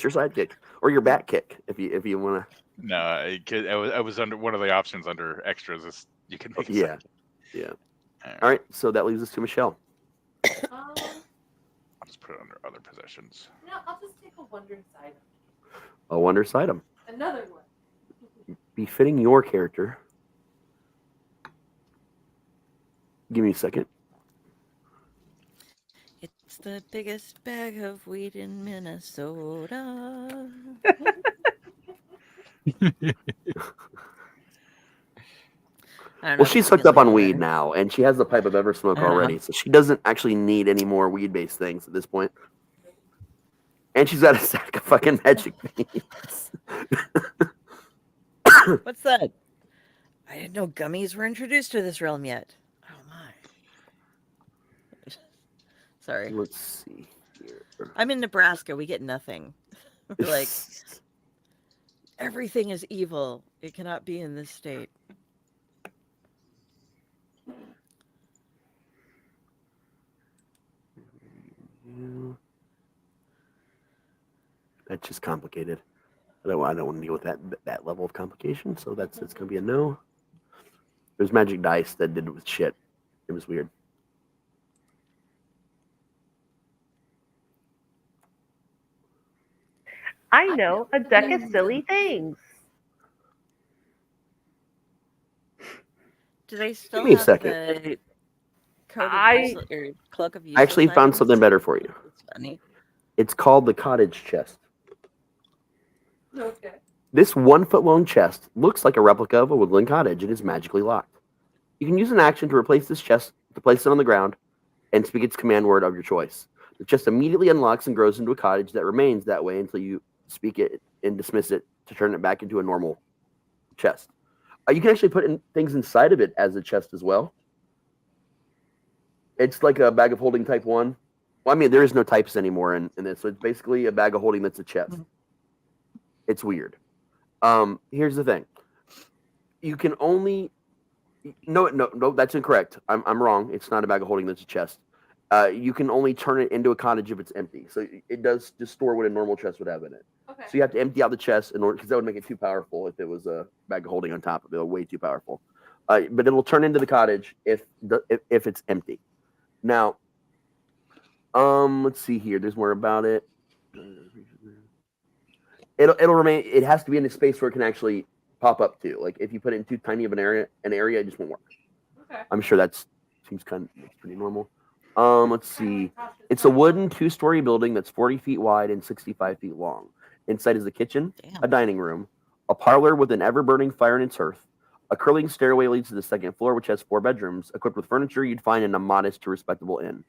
your sidekick or your back kick if you want to. No, I was under one of the options under extras. Is you can make. Yeah. All right, so that leaves us to Michelle. I'll just put it under other possessions. No, I'll just take a wondrous item. A wondrous item Another one. befitting your character. Give me a second. It's the biggest bag of weed in Minnesota. Well, she's hooked up on weed now, and she has the pipe of ever smoke already, so she doesn't actually need any more weed-based things at this point. And she's got a sack of fucking magic beans. What's that? I didn't know gummies were introduced to this realm yet. Oh my. Sorry. Let's see here. I'm in Nebraska. We get nothing. We're like, everything is evil. It cannot be in this state. That's just complicated. I don't want to deal with that level of complication, so it's going to be a no. There's magic dice that did it with shit. It was weird. I know a deck of silly things. Do they Give still me a have second. the coat of I useless or cloak of I useless actually found items? something better for you. It's funny. It's called the cottage chest. Okay. This 1-foot long chest looks like a replica of a woodland cottage and is magically locked. You can use an action to replace this chest, to place it on the ground, and speak its command word of your choice. The chest immediately unlocks and grows into a cottage that remains that way until you speak it and dismiss it to turn it back into a normal chest. You can actually put things inside of it as a chest as well. It's like a bag of holding type 1. Well, I mean, there is no types anymore in this, so it's basically a bag of holding that's a chest. It's weird. Here's the thing. You can only... No, that's incorrect. I'm wrong. It's not a bag of holding that's a chest. You can only turn it into a cottage if it's empty. So it does just store what a normal chest would have in it. Okay. So you have to empty out the chest in order, because that would make it too powerful if it was a bag of holding on top of it. Way too powerful. But it'll turn into the cottage if it's empty. Now, let's see here. There's more about it. It'll remain. It has to be in a space where it can actually pop up to. Like if you put it in too tiny of an area, it just won't work. Okay. I'm sure that's pretty normal. Let's see. It's a wooden 2-story building that's 40 feet wide and 65 feet long. Inside is a kitchen, a dining room, a parlor with an ever-burning fire in its hearth. A curling stairway leads to the second floor, which has 4 bedrooms, equipped with furniture you'd find in a modest to respectable inn.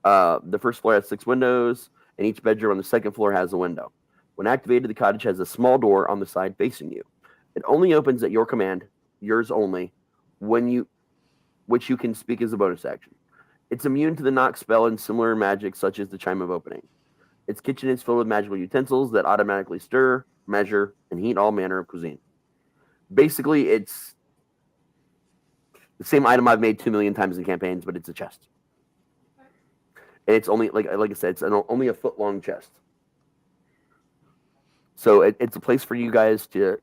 The first floor has 6 windows, and each bedroom on the second floor has a window. When activated, the cottage has a small door on the side facing you. It only opens at your command, yours only, which you can speak as a bonus action. It's immune to the knock spell and similar magic such as the chime of opening. Its kitchen is filled with magical utensils that automatically stir, measure, and heat all manner of cuisine. Basically, it's the same item I've made 2 million times in campaigns, but it's a chest. And it's only, like I said, it's only a foot-long chest. So it's a place for you guys to,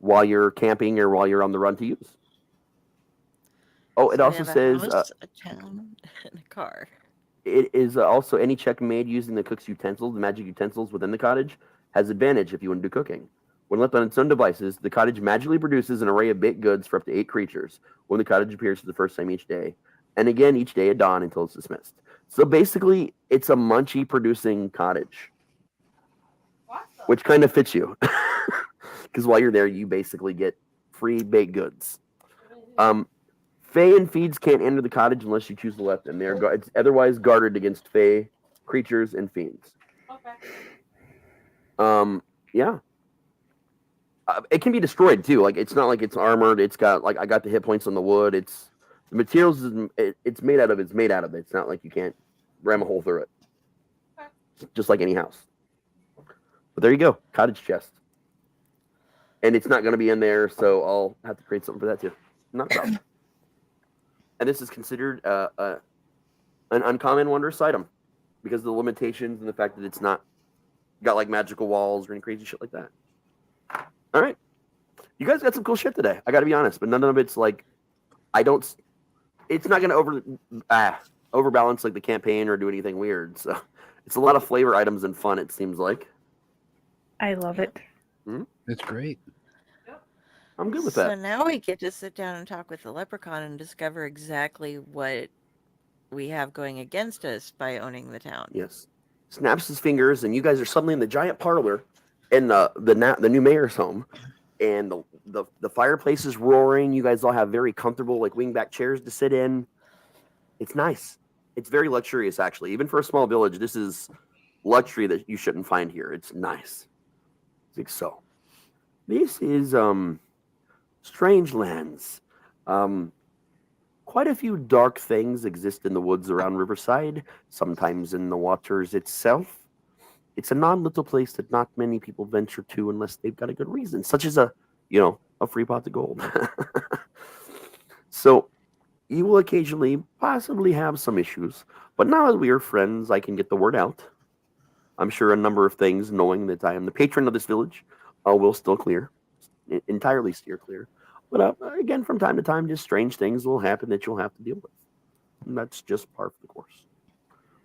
while you're camping or while you're on the run to use. Oh, it So also they have says... a house, a town, and a car. It is also any check made using the cook's utensils, the magic utensils within the cottage, has advantage if you want to do cooking. When left on its own devices, the cottage magically produces an array of baked goods for up to 8 creatures when the cottage appears for the first time each day. And again, each day at dawn until it's dismissed. So basically, it's a munchy producing cottage. Awesome. Which kind of fits you. Because while you're there, you basically get free baked goods. Fae and fiends can't enter the cottage unless you choose to let them. It's otherwise guarded against fae, creatures, and fiends. Okay. Yeah. It can be destroyed too. Like it's not like it's armored. It's got I got the hit points on the wood. It's the materials it's made out of. It's made out of it. It's not like you can't ram a hole through it. Okay. Just like any house. But there you go, cottage chest. And it's not going to be in there, so I'll have to create something for that too. Not a problem. And this is considered an uncommon wondrous item because of the limitations and the fact that it's not got like magical walls or any crazy shit like that. All right. You guys got some cool shit today. I got to be honest, but none of it's like, it's not going to overbalance like the campaign or do anything weird. So it's a lot of flavor items and fun, it seems like. I love it. Mm-hmm. It's great. I'm good with So that. now we get to sit down and talk with the leprechaun and discover exactly what we have going against us by owning the town. Yes. Snaps his fingers, and you guys are suddenly in the giant parlor in the new mayor's home, and the fireplace is roaring. You guys all have very comfortable like wingback chairs to sit in. It's nice. It's very luxurious, actually. Even for a small village, this is luxury that you shouldn't find here. It's nice. I think so. This is Strange Lands. Quite a few dark things exist in the woods around Riverside, sometimes in the waters itself. It's a non-little place that not many people venture to unless they've got a good reason, such as a free pot of gold. So you will occasionally possibly have some issues, but now that we are friends, I can get the word out. I'm sure a number of things, knowing that I am the patron of this village, will still entirely steer clear. But again, from time to time, just strange things will happen that you'll have to deal with. And that's just part of the course.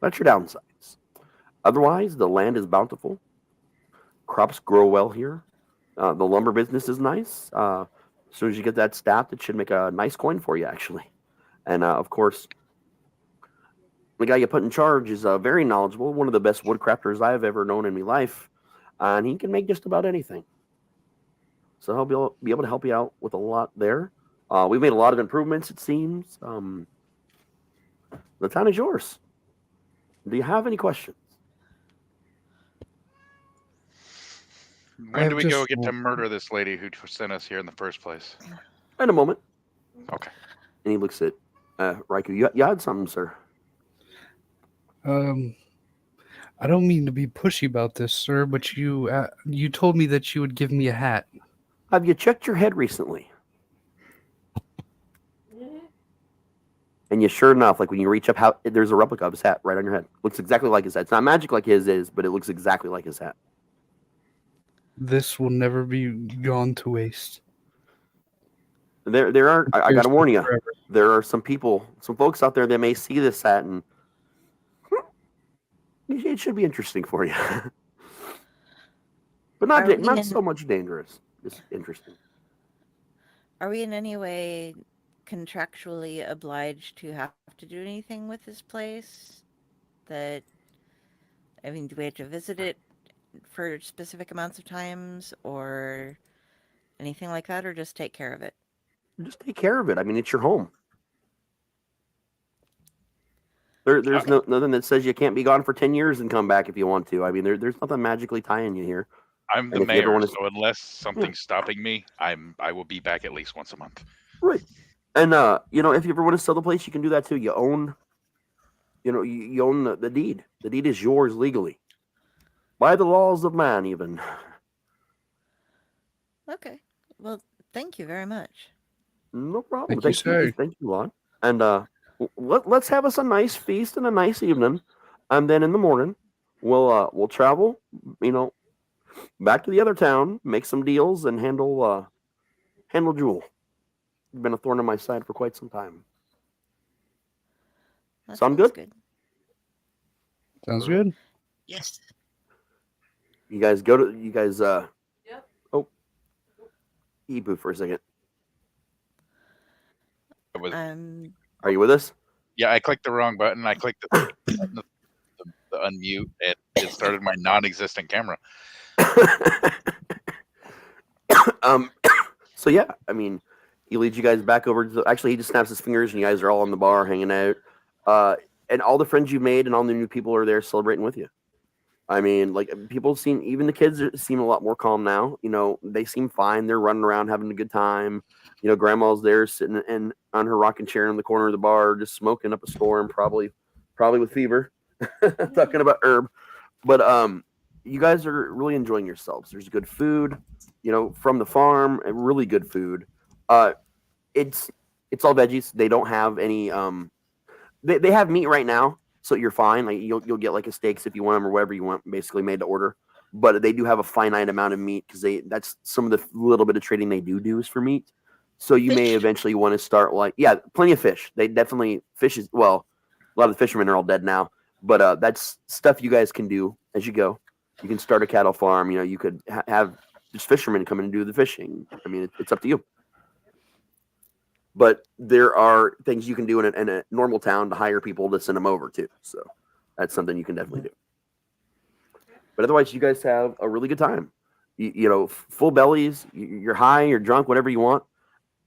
That's your downsides. Otherwise, the land is bountiful. Crops grow well here. The lumber business is nice. As soon as you get that staffed, it should make a nice coin for you, actually. And of course, the guy you put in charge is very knowledgeable, one of the best woodcrafters I've ever known in my life, and he can make just about anything. So he'll be able to help you out with a lot there. We've made a lot of improvements, it seems. The town is yours. Do you have any questions? When do we go get to murder this lady who sent us here in the first place? In a moment. Okay. And he looks at Raikou. You had something, sir. I don't mean to be pushy about this, sir, but you told me that you would give me a hat. Have you checked your head recently? And you sure enough, like when you reach up, there's a replica of his hat right on your head. Looks exactly like his hat. It's not magic like his is, but it looks exactly like his hat. This will never be gone to waste. There are. I got to warn you. There are some folks out there that may see this hat, and it should be interesting for you, but not so much dangerous. Just interesting. Are we in any way contractually obliged to have to do anything with this place? Do we have to visit it for specific amounts of times or anything like that, or just take care of it? Just take care of it. I mean, it's your home. There's nothing that says you can't be gone for 10 years and come back if you want to. I mean, there's nothing magically tying you here. I'm the mayor, so unless something's stopping me, I will be back at least once a month. Right. And if you ever want to sell the place, you can do that too. You own, you own the deed. The deed is yours legally, by the laws of man, even. Okay. Well, thank you very much. No problem. Thank you, sir. Thank you, Lon. And let's have us a nice feast and a nice evening, and then in the morning, we'll travel, back to the other town, make some deals, and handle Jewel. You've been a thorn in my side for quite some time. Sound good? Sounds good. Yes. You guys Yep. Oh. Ebu for a second. Are you with us? Yeah, I clicked the wrong button. I clicked the unmute, and it started my non-existent camera. So yeah, I mean, he leads you guys back over to actually he just snaps his fingers and you guys are all on the bar hanging out. And all the friends you made and all the new people are there celebrating with you. I mean, like even the kids seem a lot more calm now. They seem fine. They're running around having a good time. Grandma's there sitting on her rocking chair in the corner of the bar, just smoking up a storm, probably with fever, talking about herb. But you guys are really enjoying yourselves. There's good food, from the farm, and really good food. It's all veggies. They don't have any. They have meat right now, so you're fine. Like you'll get like a steaks if you want them or whatever you want, basically made to order. But they do have a finite amount of meat because that's some of the little bit of trading they do is for meat. So you may eventually want to start plenty of fish. They definitely a lot of the fishermen are all dead now, but that's stuff you guys can do as you go. You can start a cattle farm. You could have just fishermen come in and do the fishing. I mean, it's up to you. But there are things you can do in a normal town to hire people to send them over too. So that's something you can definitely do. But otherwise, you guys have a really good time. Full bellies. You're high, you're drunk, whatever you want.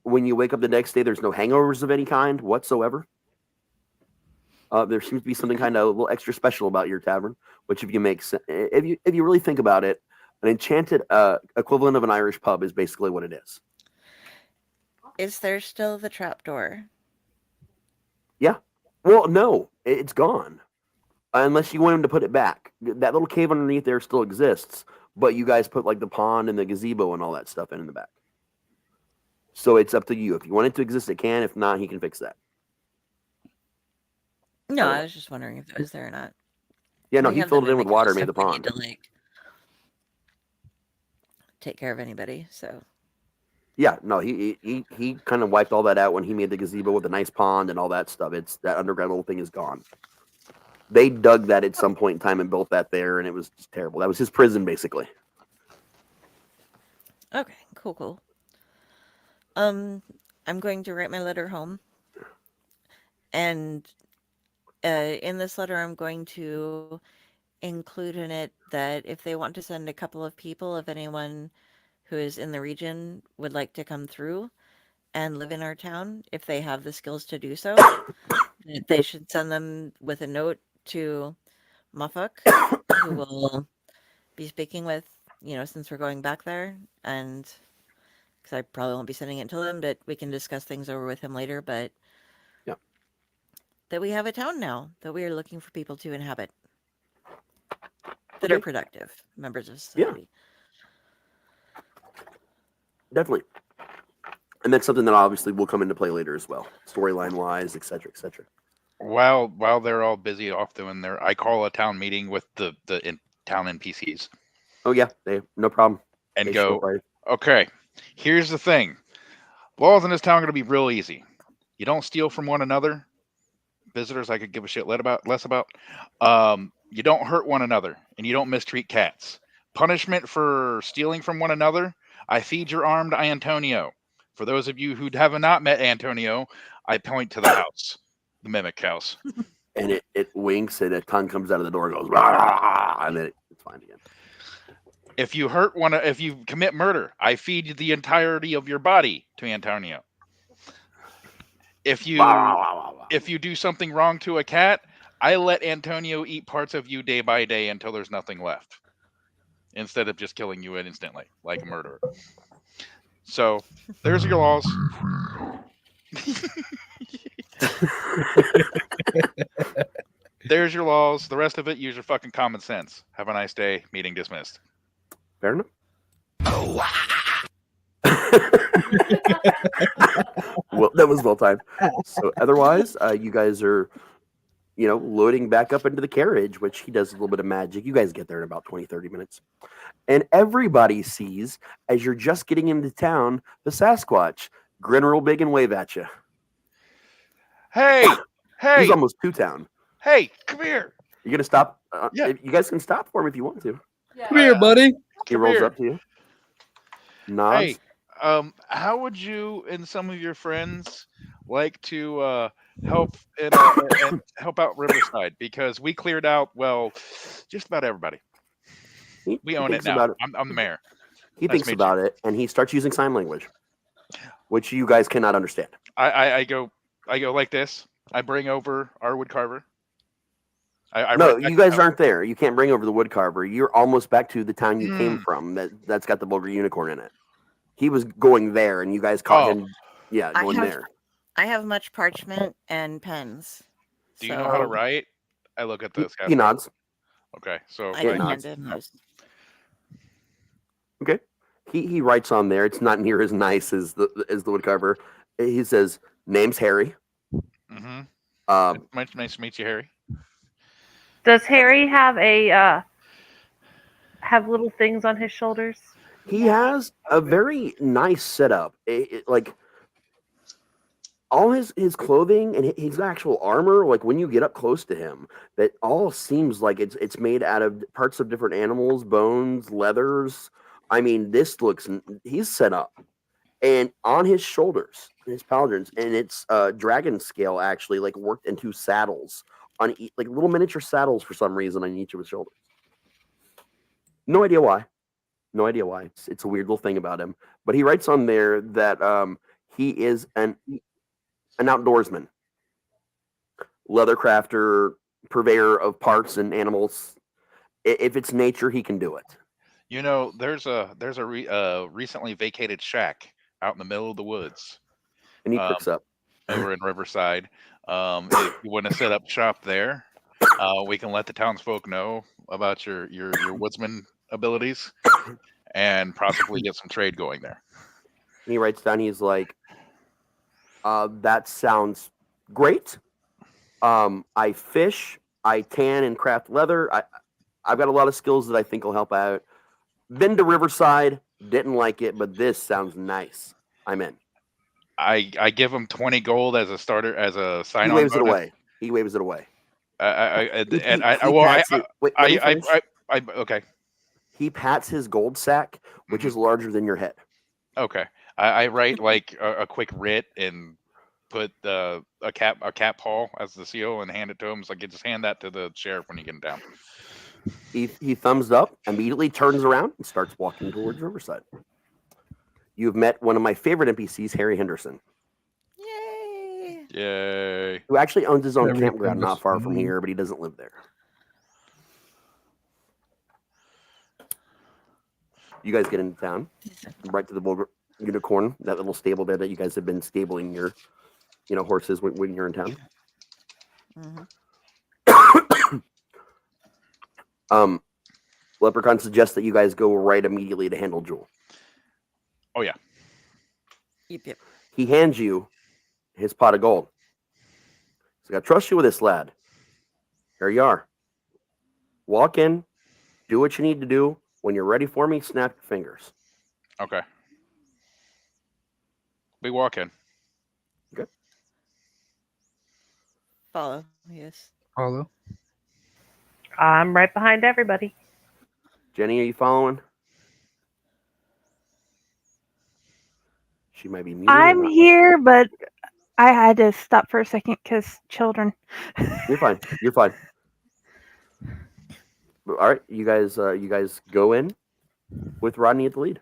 When you wake up the next day, there's no hangovers of any kind whatsoever. There seems to be something kind of a little extra special about your tavern, which if you really think about it, an enchanted equivalent of an Irish pub is basically what it is. Is there still the trapdoor? Yeah. Well, no, it's gone. Unless you want him to put it back. That little cave underneath there still exists, but you guys put like the pond and the gazebo and all that stuff in the back. So it's up to you. If you want it to exist, it can. If not, he can fix that. No, I was just wondering if it was there or not. Yeah, no, he filled it in with water, made the pond. To, take care of anybody, so. Yeah, no, he kind of wiped all that out when he made the gazebo with a nice pond and all that stuff. It's that underground little thing is gone. They dug that at some point in time and built that there, and it was just terrible. That was his prison, basically. Okay, cool. I'm going to write my letter home, and in this letter, I'm going to include in it that if they want to send a couple of people, if anyone who is in the region would like to come through and live in our town, if they have the skills to do so, they should send them with a note to Mufuk, who will be speaking with, since we're going back there, and because I probably won't be sending it to him, but we can discuss things over with him later, but yeah, that we have a town now that we are looking for people to inhabit that are productive members of society. Yeah. Definitely. And that's something that obviously will come into play later as well, storyline wise, etc., etc. While they're all busy off doing their, I call a town meeting with the town NPCs. Oh yeah, no problem. And go, okay, here's the thing. Laws in this town are going to be real easy. You don't steal from one another. Visitors I could give a shit less about. You don't hurt one another, and you don't mistreat cats. Punishment for stealing from one another, I feed your arm to Antonio. For those of you who have not met Antonio, I point to the house, the mimic house. And it winks, and a tongue comes out of the door and goes, rah, and then it's fine again. If you commit murder, I feed the entirety of your body to Antonio. If you do something wrong to a cat, I let Antonio eat parts of you day by day until there's nothing left, instead of just killing you instantly like a murderer. So there's your laws. There's your laws. The rest of it, use your fucking common sense. Have a nice day. Meeting dismissed. Fair enough. Well, that was well timed. So otherwise, you guys are, loading back up into the carriage, which he does a little bit of magic. You guys get there in about 20, 30 minutes. And everybody sees, as you're just getting into town, the Sasquatch grin real big and wave at you. Hey! He's almost to town. Hey, come here. You're going to stop? Yeah. You guys can stop for him if you want to. Yeah. Come here, buddy. He rolls up to you. Nods. Hey, how would you and some of your friends like to help and help out Riverside? Because we cleared out, just about everybody. We own it now. I'm the mayor. He thinks about it, and he starts using sign language, which you guys cannot understand. I go like this. I bring over our wood carver. No, you guys aren't there. You can't bring over the wood carver. You're almost back to the town you came from. That's got the vulgar unicorn in it. He was going there, and you guys caught him. Yeah, going there. I have much parchment and pens. Do you know how to write? I look at this guy. He nods. Okay, so I can hand him those. Okay, he writes on there. It's not near as nice as the wood carver. He says, "Name's Harry." Mm-hmm. Nice to meet you, Harry. Does Harry have have little things on his shoulders? He has a very nice setup. Like all his clothing and his actual armor. Like when you get up close to him, that all seems like it's made out of parts of different animals, bones, leathers. I mean, he's set up, and on his shoulders, his pauldrons, and it's dragon scale actually, like worked into saddles on like little miniature saddles for some reason on each of his shoulders. No idea why. It's a weird little thing about him. But he writes on there that he is an outdoorsman, leather crafter, purveyor of parts and animals. If it's nature, he can do it. There's a recently vacated shack out in the middle of the woods. And he picks up over in Riverside. If you want to set up shop there, we can let the townsfolk know about your woodsman abilities and possibly get some trade going there. And he writes down, he's like, that sounds great. I fish, I tan and craft leather. I've got a lot of skills that I think will help out. Been to Riverside, didn't like it, but this sounds nice. I'm in. I give him 20 gold as a starter, as a sign-on. He waves it away. Okay. He pats his gold sack, which is larger than your head. Okay. I write like a quick writ and put a cap Paul as the seal and hand it to him. It's like, just hand that to the sheriff when you get him down. He thumbs up, immediately turns around, and starts walking towards Riverside. You've met one of my favorite NPCs, Harry Henderson. Yay. Who actually owns his own Everything campground was not far from fun. here, but he doesn't live there. You guys get into town, right to the Bull Unicorn, that little stable there that you guys have been stabling your, horses when you're in town. Leprechaun suggests that you guys go right immediately to handle Jewel. Oh yeah. Yep. He hands you his pot of gold. He's like, I trust you with this, lad. Here you are. Walk in, do what you need to do. When you're ready for me, snap your fingers. Okay. We walk in. Okay. Follow. Yes. Follow. I'm right behind everybody. Jenny, are you following? She might be muted. I'm here, but I had to stop for a second because children. You're fine. You're fine. All right, you guys go in with Rodney at the lead.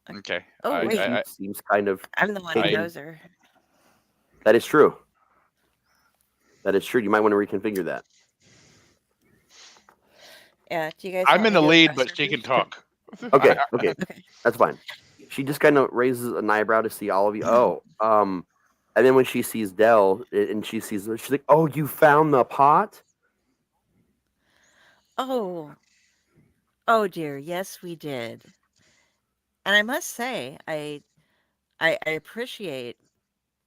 Okay. Oh, wait. Seems kind of. I'm the one who knows her. That is true. That is true. You might want to reconfigure that. Yeah. Do you guys? I'm want in me the to lead, rush but her? she can talk. Okay. That's fine. She just kind of raises an eyebrow to see all of you. And then when she sees Dell and she sees her, she's like, "Oh, you found the pot?" Oh dear, yes we did. And I must say, I appreciate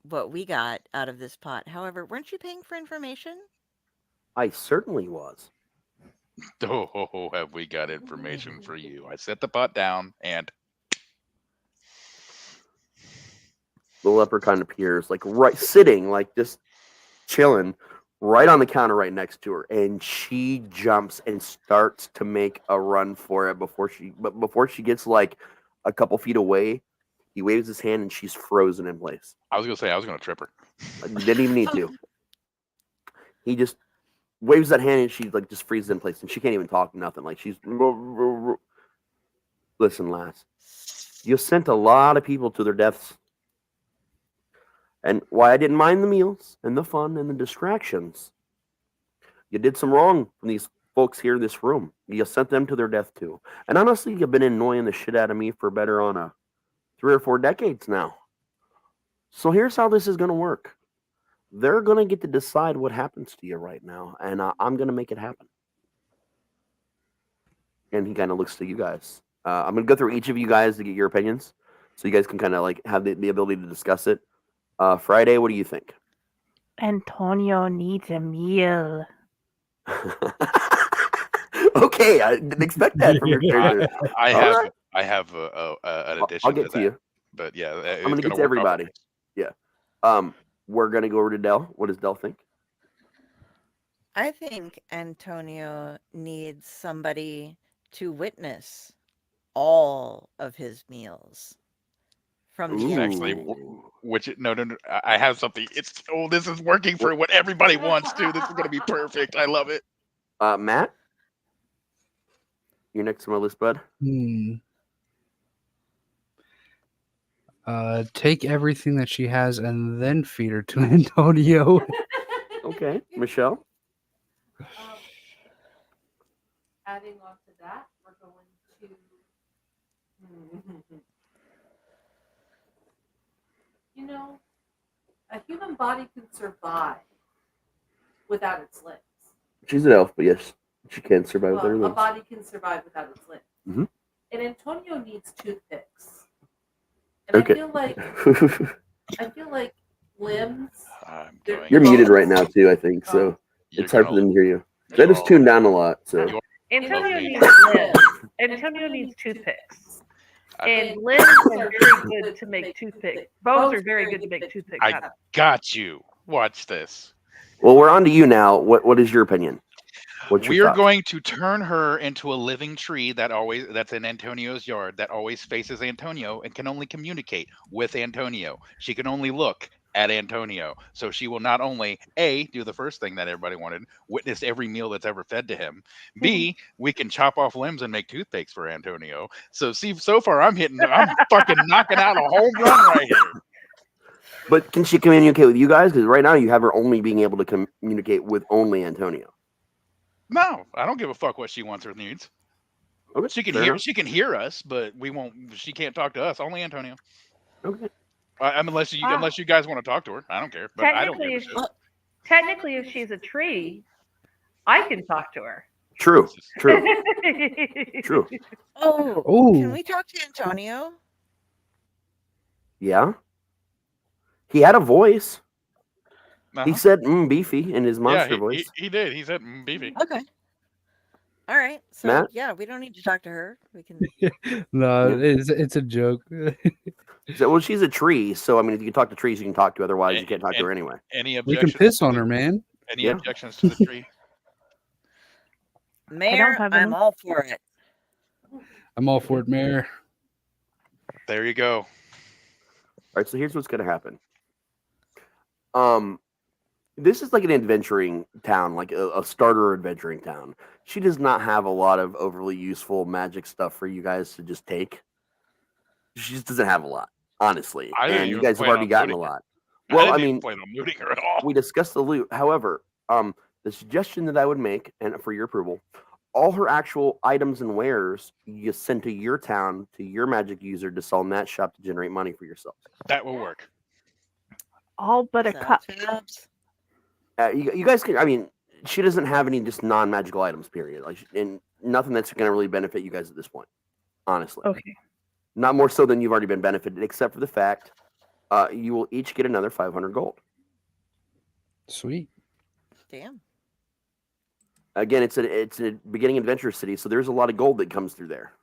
what we got out of this pot. However, weren't you paying for information? I certainly was. Oh, have we got information for you? I set the pot down and The leprechaun appears, like sitting, like just chilling, right on the counter right next to her, and she jumps and starts to make a run for it before she gets like a couple feet away. He waves his hand and she's frozen in place. I was gonna trip her. Didn't even need to. He just waves that hand and she like just freezes in place and she can't even talk, nothing. Like she's listen, lass. You sent a lot of people to their deaths. And why I didn't mind the meals and the fun and the distractions. You did some wrong from these folks here in this room. You sent them to their death too. And honestly, you've been annoying the shit out of me for better on 3 or 4 decades now. So here's how this is going to work. They're going to get to decide what happens to you right now. And I'm going to make it happen. And he kind of looks to you guys. I'm going to go through each of you guys to get your opinions. So you guys can kind of like have the ability to discuss it. Friday, what do you think? Antonio needs a meal. Okay, I didn't expect that from your character. I have an addition. I'll get to you. But yeah, I'm going to get to everybody. Yeah. We're going to go over to Dell. What does Dell think? I think Antonio needs somebody to witness all of his meals. From the actually, I have something. This is working for what everybody wants to. This is going to be perfect. I love it. Matt, you're next to my list, bud. Take everything that she has and then feed her to Antonio. Okay, Michelle. Adding on to that, we're going to. You know, a human body can survive without its limbs. She's an elf, but yes, she can survive with her A limbs. body can survive without its limbs. Mm-hmm. And Antonio needs toothpicks. And Okay. I feel like limbs. You're muted right now too, I think, so it's hard for them to hear you. That is tuned down a lot, so. Antonio needs limbs. Antonio needs toothpicks. And limbs are very good to make toothpicks. Bones are very good to make toothpicks. I got you. Watch this. Well, we're on to you now. What is your opinion? What's We your are thoughts? going to turn her into a living tree that's in Antonio's yard that always faces Antonio and can only communicate with Antonio. She can only look at Antonio. So she will not only A, do the first thing that everybody wanted, witness every meal that's ever fed to him. B, we can chop off limbs and make toothpicks for Antonio. So see, so far I'm fucking knocking out a home run right here. But can she communicate with you guys? Because right now you have her only being able to communicate with only Antonio. No, I don't give a fuck what she wants or needs. Okay, She can fair hear. enough. She can hear us, but we won't. She can't talk to us. Only Antonio. Okay. I mean, unless you guys want to talk to her, I don't care. But I don't give a shit. Technically, if she's a tree, I can talk to her. True. True. True. Oh, can we talk to Antonio? Yeah. He had a voice. He Uh-huh. said beefy in his monster Yeah, voice. he did. He said beefy. Okay. All right. So Matt? yeah, we don't need to talk to her. We can. No, it's a joke. So, well, she's a tree, so I mean, if you can talk to trees, you can talk to. Otherwise, you can't talk to her anyway. Any We objections? can piss on her, man. Any objections to the tree? Mayor, have I'm any. all for it. I'm all for it, Mayor. There you go. All right, so here's what's going to happen. This is like an adventuring town, like a starter adventuring town. She does not have a lot of overly useful magic stuff for you guys to just take. She just doesn't have a lot, honestly. I didn't And you even guys have plan already on gotten a looting her. lot. I Well, didn't I even mean, plan on looting her at all. we discussed the loot. However, the suggestion that I would make, and for your approval, all her actual items and wares you send to your town, to your magic user to sell in that shop to generate money for yourself. That will work. All but a cup. You guys can. I mean, she doesn't have any just non-magical items. Period. Like, and nothing that's going to really benefit you guys at this point. Honestly, Okay. not more so than you've already been benefited, except for the fact you will each get another 500 gold. Sweet. Damn. Again, it's a beginning adventure city, so there's a lot of gold that comes through there.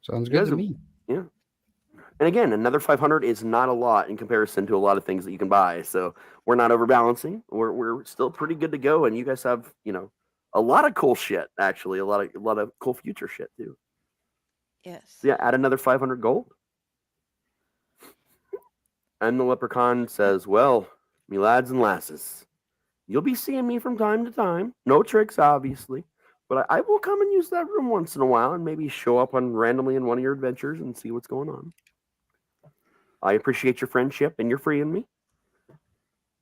Sounds You good guys to are- me. Yeah. And again, another 500 is not a lot in comparison to a lot of things that you can buy. So we're not overbalancing. We're still pretty good to go, and you guys have a lot of cool shit. Actually, a lot of cool future shit too. Yes. So yeah, add another 500 gold. And the leprechaun says, "Well, me lads and lasses, you'll be seeing me from time to time. No tricks, obviously, but I will come and use that room once in a while, and maybe show up randomly in one of your adventures and see what's going on. I appreciate your friendship and your freeing me.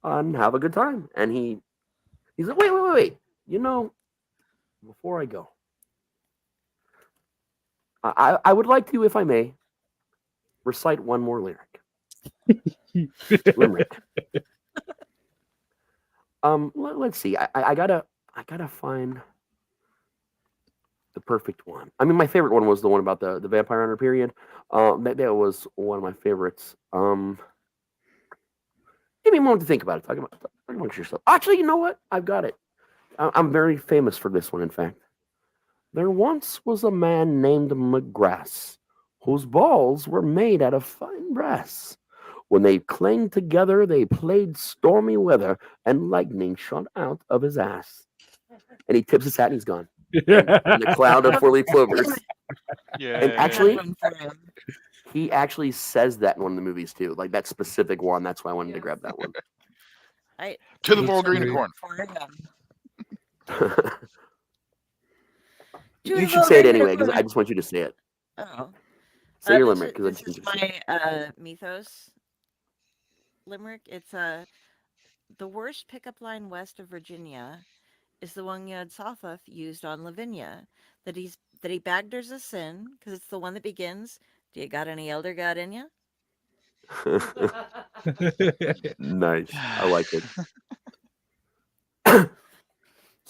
And have a good time." And he's like, wait. Before I go, I would like to, if I may, recite one more lyric. Limerick. Let's see. I gotta find the perfect one. I mean, my favorite one was the one about the vampire hunter period. That was one of my favorites. Give me a moment to think about it. Talk amongst yourself. Actually, you know what? I've got it. I'm very famous for this one, in fact. There once was a man named McGrass, whose balls were made out of fine brass. When they clanged together, they played stormy weather, and lightning shot out of his ass. And he tips his hat and he's gone. In the cloud of four-leaf clovers. Yeah. And actually, he actually says that in one of the movies too, like that specific one. That's why I wanted to grab that one. To the full green corn. You should say it anyway, because I just want you to say it. Oh. Say your limerick, because I This just is want you to say it. my mythos limerick. It's the worst pickup line west of Virginia is the one Yud Sothoth used on Lavinia. That he bagged her's a sin, because it's the one that begins, "Do you got any elder god in ya?" Nice. I like it.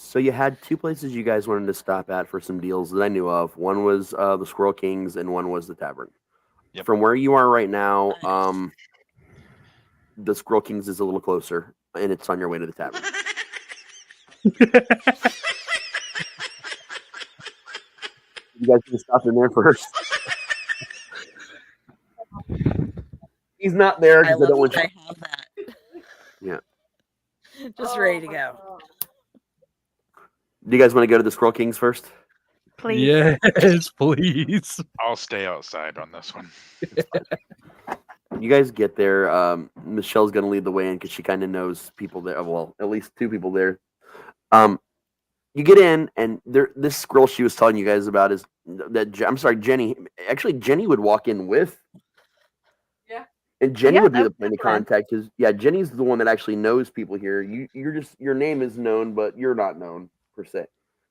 So you had two places you guys wanted to stop at for some deals that I knew of. One was the Squirrel Kings, and one was the Tavern. Yep. From where you are right now, the Squirrel Kings is a little closer, and it's on your way to the Tavern. You guys can stop in there first. He's not there I because I love don't want that you. I have that. Yeah. Just ready to go. Do you guys want to go to the Squirrel Kings first? Please. Yes, please. I'll stay outside on this one. You guys get there. Michelle's going to lead the way in because she kind of knows people there. Well, at least two people there. You get in, and this girl she was telling you guys about is that. I'm sorry, Jenny. Actually, Jenny would walk in with. Yeah. And Jenny Yeah, would be that the was point of different. contact because Jenny's the one that actually knows people here. You're just your name is known, but you're not known per se.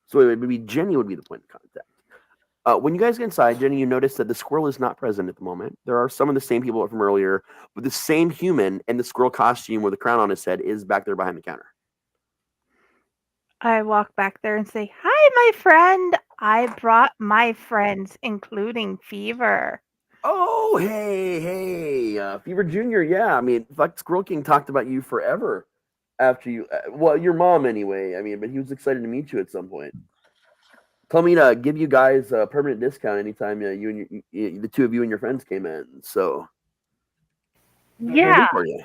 So it would be Jenny would be the point of contact. When you guys get inside, Jenny, you notice that the squirrel is not present at the moment. There are some of the same people from earlier, but the same human in the squirrel costume with a crown on his head is back there behind the counter. I walk back there and say, "Hi, my friend. I brought my friends, including Fever." Oh, hey, Fever Junior. Yeah, I mean, fuck, Squirrel King talked about you forever after you. Well, your mom anyway. I mean, but he was excited to meet you at some point. Told me to give you guys a permanent discount anytime you and the two of you and your friends came in. So what can I do Yeah. for you?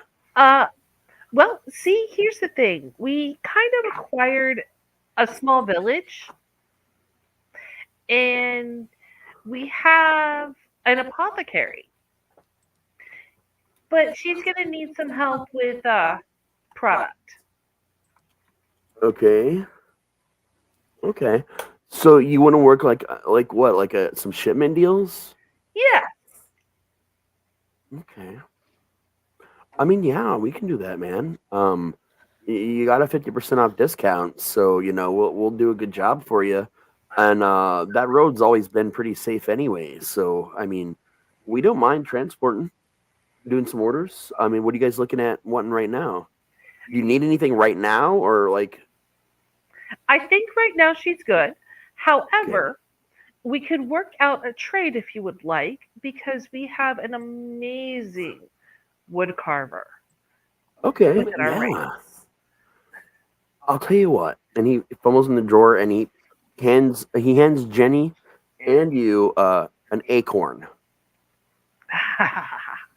Well, see, here's the thing. We kind of acquired a small village, and we have an apothecary. But she's going to need some help with product. Okay. So you want to work like what? Like some shipment deals? Yeah. Okay. I mean, yeah, we can do that, man. You got a 50% off discount, so we'll do a good job for you. And that road's always been pretty safe anyway. So I mean, we don't mind transporting, doing some orders. I mean, what are you guys looking at wanting right now? Do you need anything right now, or like? I think right now she's good. However, we could work out a trade if you would like, because we have an amazing wood carver. Okay, Look at our rates. yeah. I'll tell you what. And he fumbles in the drawer and he hands Jenny and you an acorn.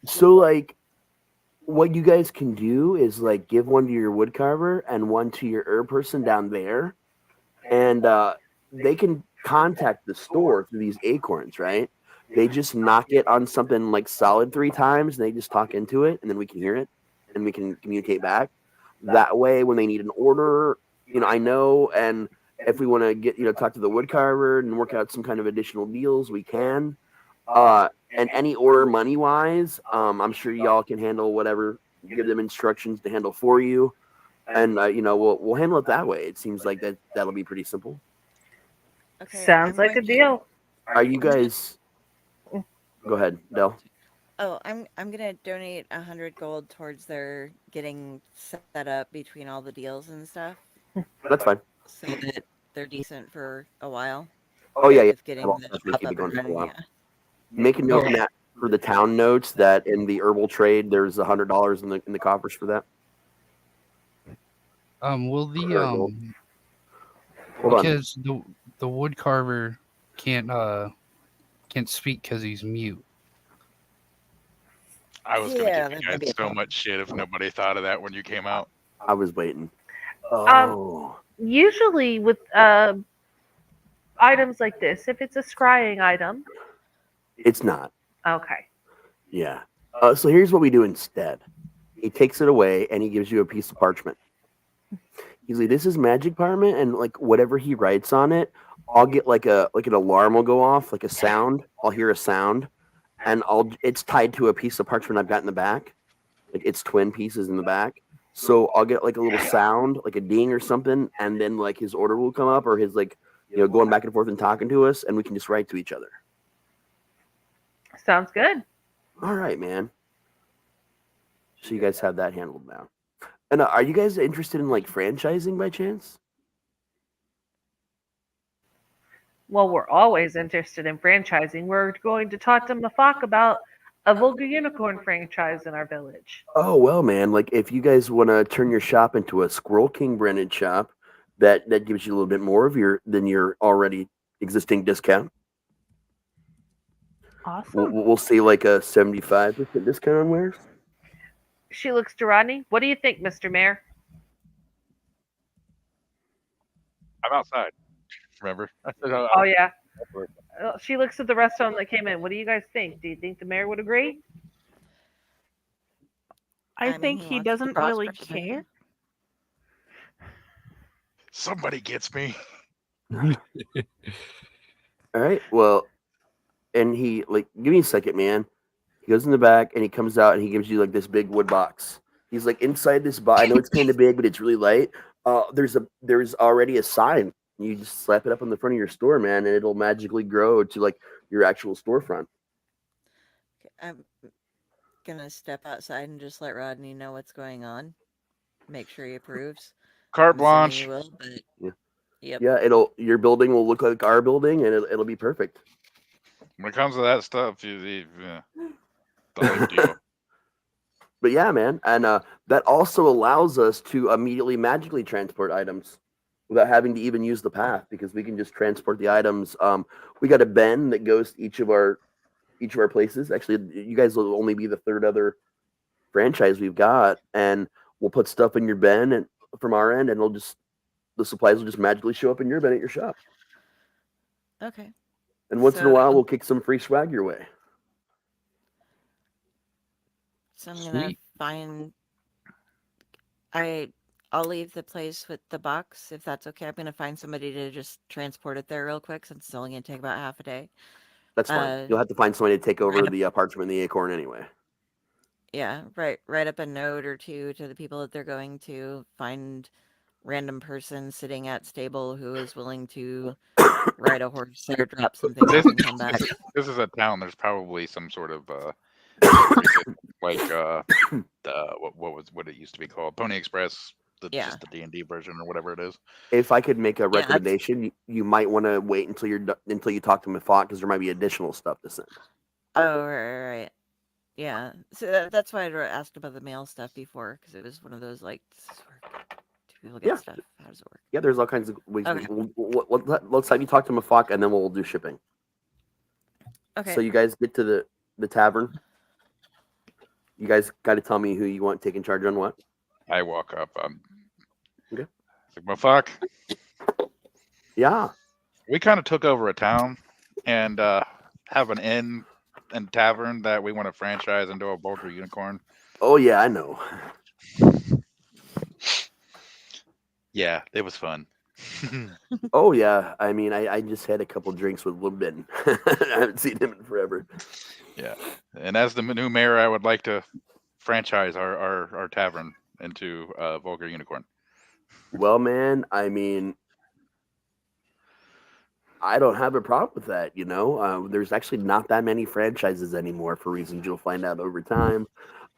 So like, what you guys can do is like give one to your wood carver and one to your herb person down there, and they can contact the store through these acorns, right? They just knock it on something like solid 3 times, and they just talk into it, and then we can hear it, and we can communicate back. That way, when they need an order, I know, and if we want to get, talk to the wood carver and work out some kind of additional deals, we can. And any order money-wise, I'm sure y'all can handle whatever. Give them instructions to handle for you, and we'll handle it that way. It seems like that'll be pretty simple. Okay, Sounds like a deal. Are you guys? Go ahead, Del. Oh, I'm gonna donate 100 gold towards their getting set up between all the deals and stuff. That's fine. So that they're decent for a while. Oh yeah. With getting I'll the definitely shop keep it up going and for a while. running. Yeah. Make a note in that for the town notes that in the herbal trade there's $100 in the coffers for that. Will the Hold on. because the wood carver can't speak because he's mute. I was Yeah, going to that give might you be guys a so problem. much shit if nobody thought of that when you came out. I was waiting. Oh. Usually with items like this, if it's a scrying item, It's not. okay. Yeah. So here's what we do instead. He takes it away and he gives you a piece of parchment. He's like, "This is magic parchment, and like whatever he writes on it, I'll get like an alarm will go off, like a sound. I'll hear a sound, and it's tied to a piece of parchment I've got in the back. Like it's twin pieces in the back. So I'll get like a little sound, like a ding or something, and then like his order will come up, or his like going back and forth and talking to us, and we can just write to each other. Sounds good. All right, man. So you guys have that handled now. And are you guys interested in like franchising by chance? Well, we're always interested in franchising. We're going to talk to Mafak about a Vulgar Unicorn franchise in our village. Oh well, man. Like if you guys want to turn your shop into a Squirrel King branded shop, that gives you a little bit more than your already existing discount. Awesome. We'll see like a 75% discount on wares. She looks to Rodney. What do you think, Mr. Mayor? I'm outside. Remember? I said, Oh yeah. She looks at the rest of them that came in. What do you guys think? Do you think the mayor would agree? I I mean, think he he wants to doesn't really prosper. So care. Somebody gets me. All right. Well, and he give me a second, man. He goes in the back and he comes out and he gives you like this big wood box. He's like, inside this box. I know it's kind of big, but it's really light. There's already a sign. You just slap it up on the front of your store, man, and it'll magically grow to like your actual storefront. I'm gonna step outside and just let Rodney know what's going on. Make sure he approves. Carte I'm assuming he blanche. will, but Yeah. yep. Yeah, your building will look like our building, and it'll be perfect. When it comes to that stuff, don't deal. But yeah, man, and that also allows us to immediately magically transport items without having to even use the path because we can just transport the items. We got a bin that goes to each of our places. Actually, you guys will only be the third other franchise we've got, and we'll put stuff in your bin and from our end, and the supplies will just magically show up in your bin at your shop. Okay. And once in a So- while, we'll kick some free swag your way. So I'm gonna find. I'll leave the place with the box if that's okay. I'm gonna find somebody to just transport it there real quick since it's only gonna take about half a day. That's fine. You'll have to find somebody to take over the parchment and the acorn anyway. Yeah, write up a note or two to the people that they're going to. Find random person sitting at stable who is willing to ride a horse or drop some things off and come back. This is a town. There's probably some sort of like what it used to be called, Pony Express. Just the D&D version or whatever it is. If I could make a recommendation, you might want to wait until you talk to Mafat because there might be additional stuff to send. Oh, right. Yeah, so that's why I asked about the mail stuff before because it was one of those like, does this work? Do people get stuff? How does it work? Yeah, there's all kinds of ways. Okay. Let's have you talk to Mafak and then we'll do shipping. Okay. So you guys get to the tavern. You guys got to tell me who you want taking charge on what. I walk up. Okay. It's like, fuck. Yeah. We kind of took over a town and have an inn and tavern that we want to franchise into a Vulgar Unicorn. Oh yeah, I know. Yeah, it was fun. Oh yeah, I mean, I just had a couple drinks with Limbin. I haven't seen him in forever. Yeah, and as the new mayor, I would like to franchise our tavern into Vulgar Unicorn. Well, man, I mean, I don't have a problem with that. There's actually not that many franchises anymore for reasons you'll find out over time.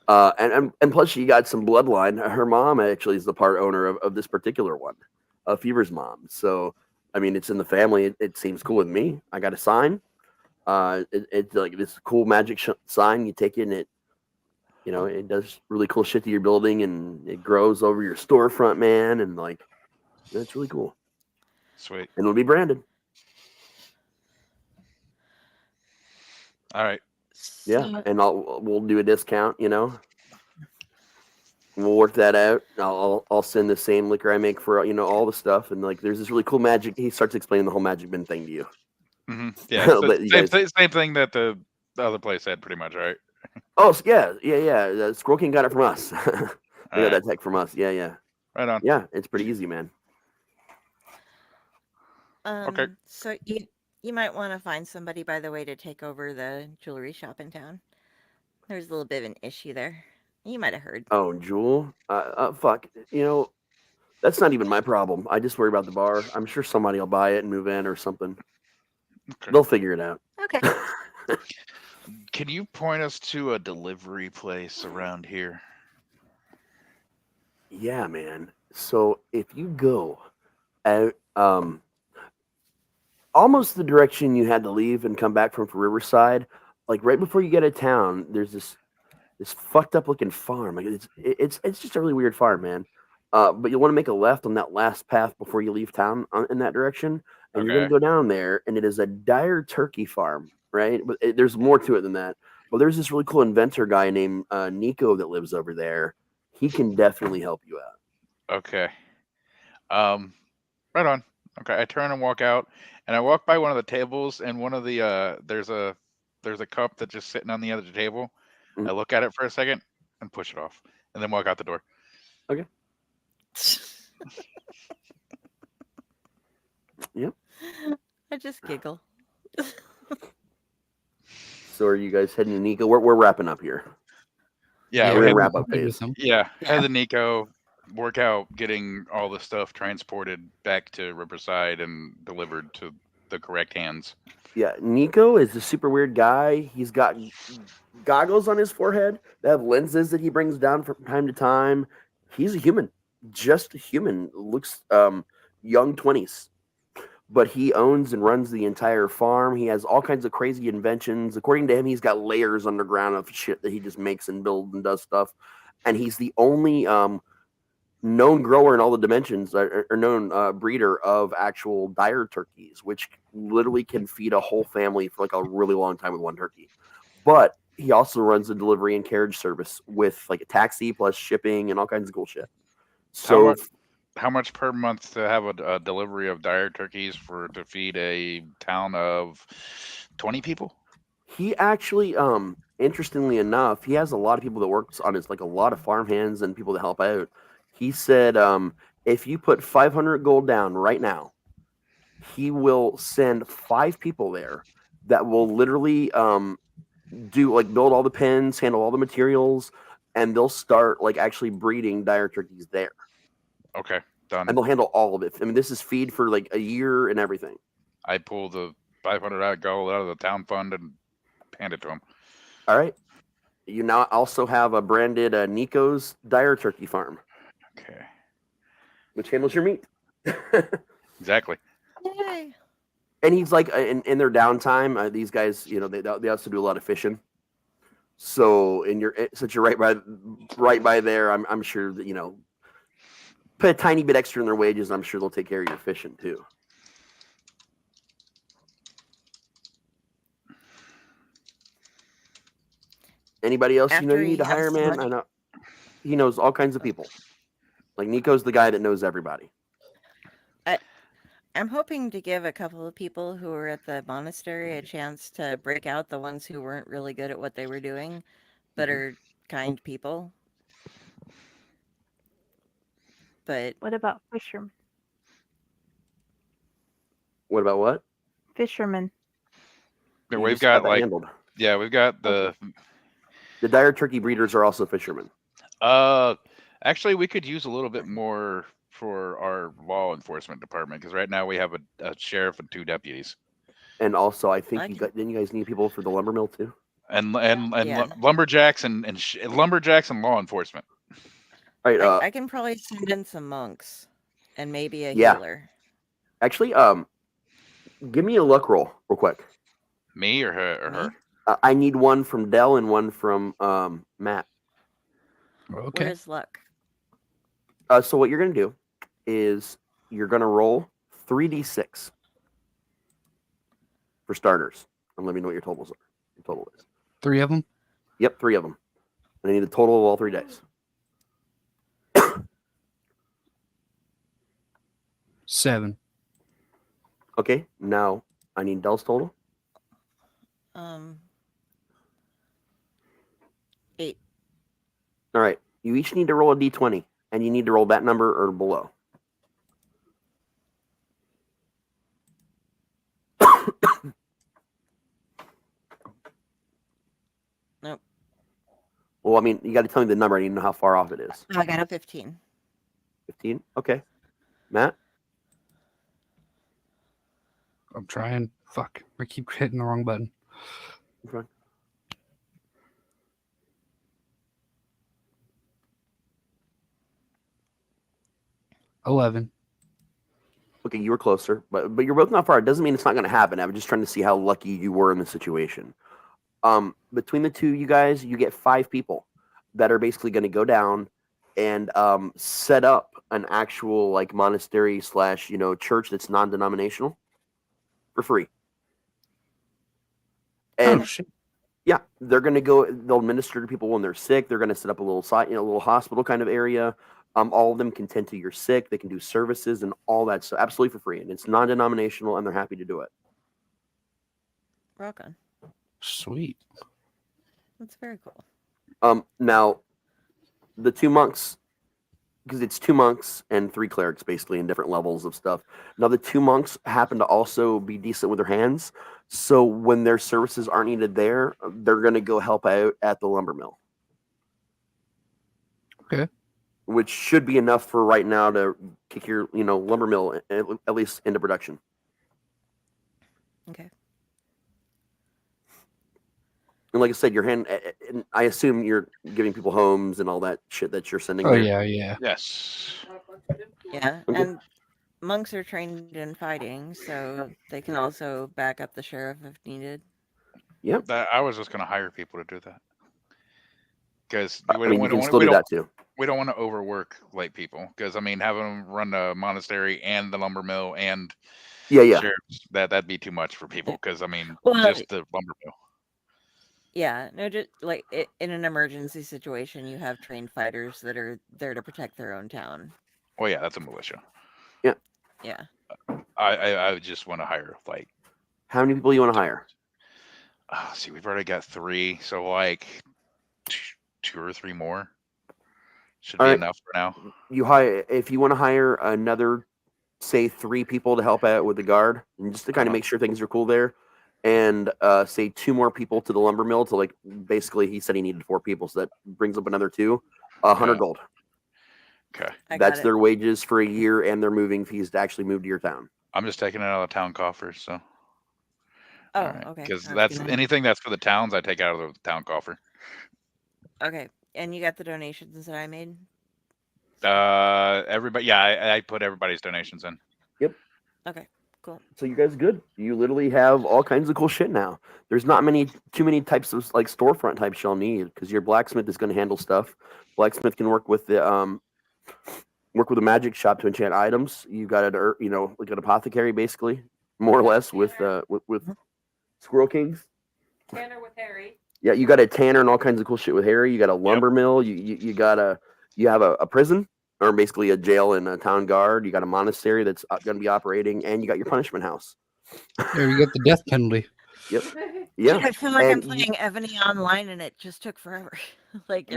And plus, she got some bloodline. Her mom actually is the part owner of this particular one, Fever's mom. So, I mean, it's in the family. It seems cool with me. I got a sign. It's like this cool magic sign. You take it and it does really cool shit to your building and it grows over your storefront, man. And it's really cool. Sweet. And it'll be branded. All right. Yeah, and we'll do a discount. We'll work that out. I'll send the same liquor I make for all the stuff, and there's this really cool magic. He starts explaining the whole magic bin thing to you. Mm-hmm. Yeah, so same thing that the other place said, pretty much, right? Oh yeah. Squirrel King got it from us. They got that tech from us. Yeah. Right on. Yeah, it's pretty easy, man. Okay. So you might want to find somebody, by the way, to take over the jewelry shop in town. There's a little bit of an issue there. You might have heard. Oh, Jewel? Fuck. That's not even my problem. I just worry about the bar. I'm sure somebody will buy it and move in or something. Okay. They'll figure it out. Okay. Can you point us to a delivery place around here? Yeah, man. So if you go out, almost the direction you had to leave and come back from for Riverside, like right before you get to town, there's this fucked up looking farm. Like it's just a really weird farm, man. But you'll want to make a left on that last path before you leave town in that direction, and you're gonna go down there, and it is a dire turkey farm, right? But there's more to it than that. Well, there's this really cool inventor guy named Nico that lives over there. He can definitely help you out. Okay. Right on. Okay, I turn and walk out, and I walk by one of the tables, and one of the there's a cup that's just sitting on the other table. I look at it for a second and push it off, and then walk out the door. Okay. Yep. I just giggle. So are you guys heading to Nico? We're wrapping up here. Yeah, we're we in had wrap up phase. head to Nico, work out getting all the stuff transported back to Riverside and delivered to the correct hands. Yeah, Nico is a super weird guy. He's got goggles on his forehead that have lenses that he brings down from time to time. He's a human, just a human. Looks young 20s, but he owns and runs the entire farm. He has all kinds of crazy inventions. According to him, he's got layers underground of shit that he just makes and builds and does stuff. And he's the only known grower in all the dimensions, or known breeder of actual dire turkeys, which literally can feed a whole family for like a really long time with one turkey. But he also runs a delivery and carriage service with like a taxi plus shipping and all kinds of cool shit. So how much per month to have a delivery of dire turkeys to feed a town of 20 people? He actually, interestingly enough, he has a lot of people that works on his, like a lot of farm hands and people that help out. He said, if you put 500 gold down right now, he will send 5 people there that will literally build all the pens, handle all the materials, and they'll start like actually breeding dire turkeys there. Okay, done. And they'll handle all of it. I mean, this is feed for like a year and everything. I pull the 500 gold out of the town fund and hand it to him. All right. You now also have a branded Nico's dire turkey farm. Okay. Which handles your meat. Exactly. Yay. And he's like, in their downtime, these guys, they also do a lot of fishing. So since you're right by there, I'm sure that put a tiny bit extra in their wages. I'm sure they'll take care of your fishing too. Anybody else you need to hire, man? I know he knows all kinds of people. Like Nico's the guy that knows everybody. I'm hoping to give a couple of people who were at the monastery a chance to break out, the ones who weren't really good at what they were doing, but are kind people. But what about fishermen? What about what? Fishermen. Yeah, we've got we've got the dire turkey breeders are also fishermen. Actually, we could use a little bit more for our law enforcement department because right now we have a sheriff and 2 deputies. And also, I think didn't you guys need people for the lumber mill too? And lumberjacks and lumberjacks and law enforcement. All right, I can probably send in some monks and maybe a healer. Actually, give me a luck roll real quick. Me or her? I need one from Dell and one from Matt. Okay. What is luck? So what you're gonna do is you're gonna roll 3d6 for starters, and let me know what your totals are. Your total is 3 of them. Yep, 3 of them. And I need the total of all 3 dice. 7. Okay, now I need Dell's total. 8. All right, you each need to roll a d20, and you need to roll that number or below. Nope. Well, I mean, you got to tell me the number. I need to know how far off it is. I got a 15. 15? Okay. Matt? I'm trying. Fuck. I keep hitting the wrong button. Okay. $11. Okay, you were closer, but you're both not far. It doesn't mean it's not going to happen. I'm just trying to see how lucky you were in the situation. Between the two you guys, you get 5 people that are basically going to go down and set up an actual like monastery / church that's non-denominational for free. And shit. Yeah, they're going to go. They'll administer to people when they're sick. They're going to set up a little site, a little hospital kind of area. All of them can tend to your sick. They can do services and all that stuff absolutely for free, and it's non-denominational, and they're happy to do it. Rock on. Sweet. That's very cool. Now, the 2 monks, because it's 2 monks and 3 clerics basically in different levels of stuff. Now, the 2 monks happen to also be decent with their hands, so when their services aren't needed there, they're going to go help out at the lumber mill. Okay. Which should be enough for right now to kick your, lumber mill at least into production. Okay. And like I said, your hand, and I assume you're giving people homes and all that shit that you're sending Oh, there. yeah. Yes. Yeah, Okay. and monks are trained in fighting, so they can also back up the sheriff if needed. Yep. I was just going to hire people to do that. Because you can still do that too. We don't want to overwork like people. Because having them run the monastery and the lumber mill and sheriffs, that'd be too much for people. Because just the lumber mill. Yeah, no, just like in an emergency situation, you have trained fighters that are there to protect their own town. Oh yeah, that's a militia. Yeah. Yeah. I just want to hire like. How many people you want to hire? See, we've already got 3, so like 2 or 3 more should be enough for now. If you want to hire another, say 3 people to help out with the guard, and just to kind of make sure things are cool there, and say 2 more people to the lumber mill to like basically he said he needed 4 people, so that brings up another 2, 100 gold. Okay, that's their wages for a year and their moving fees to actually move to your town. I'm just taking it out of the town coffers, so. Oh, okay. Because that's anything that's for the towns, I take out of the town coffer. Okay, and you got the donations that I made? Everybody, yeah, I put everybody's donations in. Yep. Okay, cool. So you guys good? You literally have all kinds of cool shit now. There's not too many types of like storefront types you'll need because your blacksmith is going to handle stuff. Blacksmith can work with the magic shop to enchant items. You got like an apothecary basically, more or less with Squirrel Kings. Tanner with Harry. Yeah, you got a tanner and all kinds of cool shit with Harry. You got a lumber mill. You have a prison or basically a jail and a town guard. You got a monastery that's going to be operating, and you got your punishment house. Yeah, you got the death penalty. Yep. Yeah. I feel like I'm playing Ebony online, and it just took forever. Like we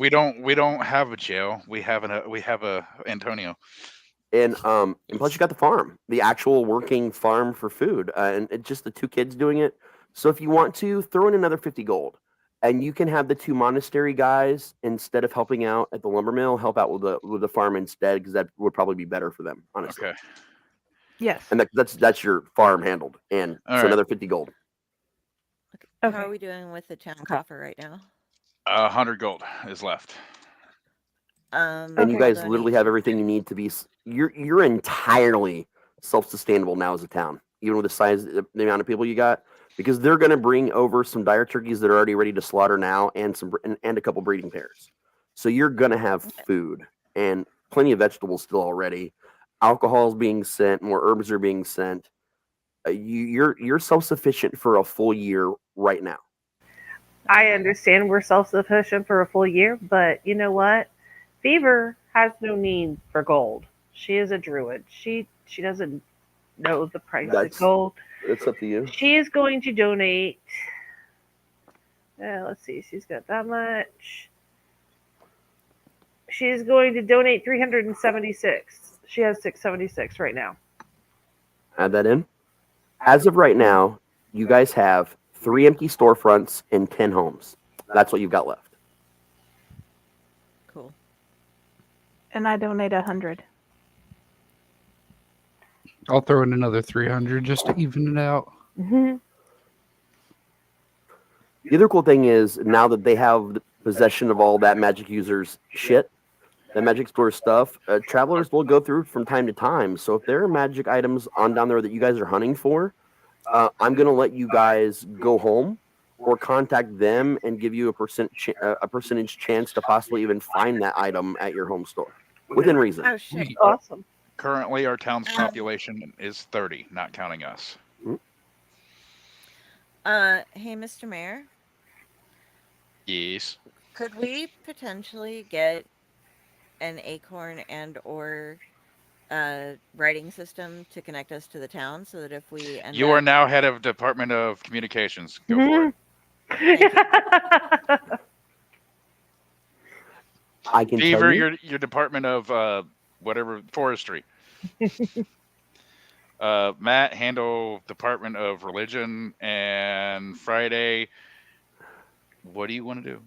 don't have a jail. We have a Antonio. And plus you got the farm, the actual working farm for food, and it's just the 2 kids doing it. So if you want to throw in another 50 gold, and you can have the 2 monastery guys instead of helping out at the lumber mill, help out with the farm instead, because that would probably be better for them, honestly. Okay. Yes. And that's your farm handled, and another 50 gold. Okay. How are we doing with the town coffer right now? 100 gold is left. And you guys literally have everything you need to be. You're entirely self-sustainable now as a town, even with the amount of people you got, because they're going to bring over some dire turkeys that are already ready to slaughter now, and a couple breeding pairs. So you're going to have food and plenty of vegetables still already. Alcohol is being sent, more herbs are being sent. You're self-sufficient for a full year right now. I understand we're self-sufficient for a full year, but you know what? Fever has no need for gold. She is a druid. She doesn't know the price of gold. It's up to you. She is going to donate. Let's see. She's got that much. She is going to donate 376. She has 676 right now. Add that in. As of right now, you guys have 3 empty storefronts and 10 homes. That's what you've got left. Cool. And I donate 100. I'll throw in another 300 just to even it out. Mm-hmm. The other cool thing is now that they have possession of all that magic users shit, the magic store stuff, travelers will go through from time to time. So if there are magic items on down there that you guys are hunting for, I'm going to let you guys go home or contact them and give you a percentage chance to possibly even find that item at your home store within reason. Oh, shit. Awesome. Currently, our town's population is 30, not counting us. Hey, Mr. Mayor, Yes. could we potentially get an acorn and or writing system to connect us to the town so that if we end You are up, now head of Department of Communications. Go for it. thank you. I can tell Beaver, you. your Department of whatever forestry. Matt, handle Department of Religion, and Friday, what do you want to do?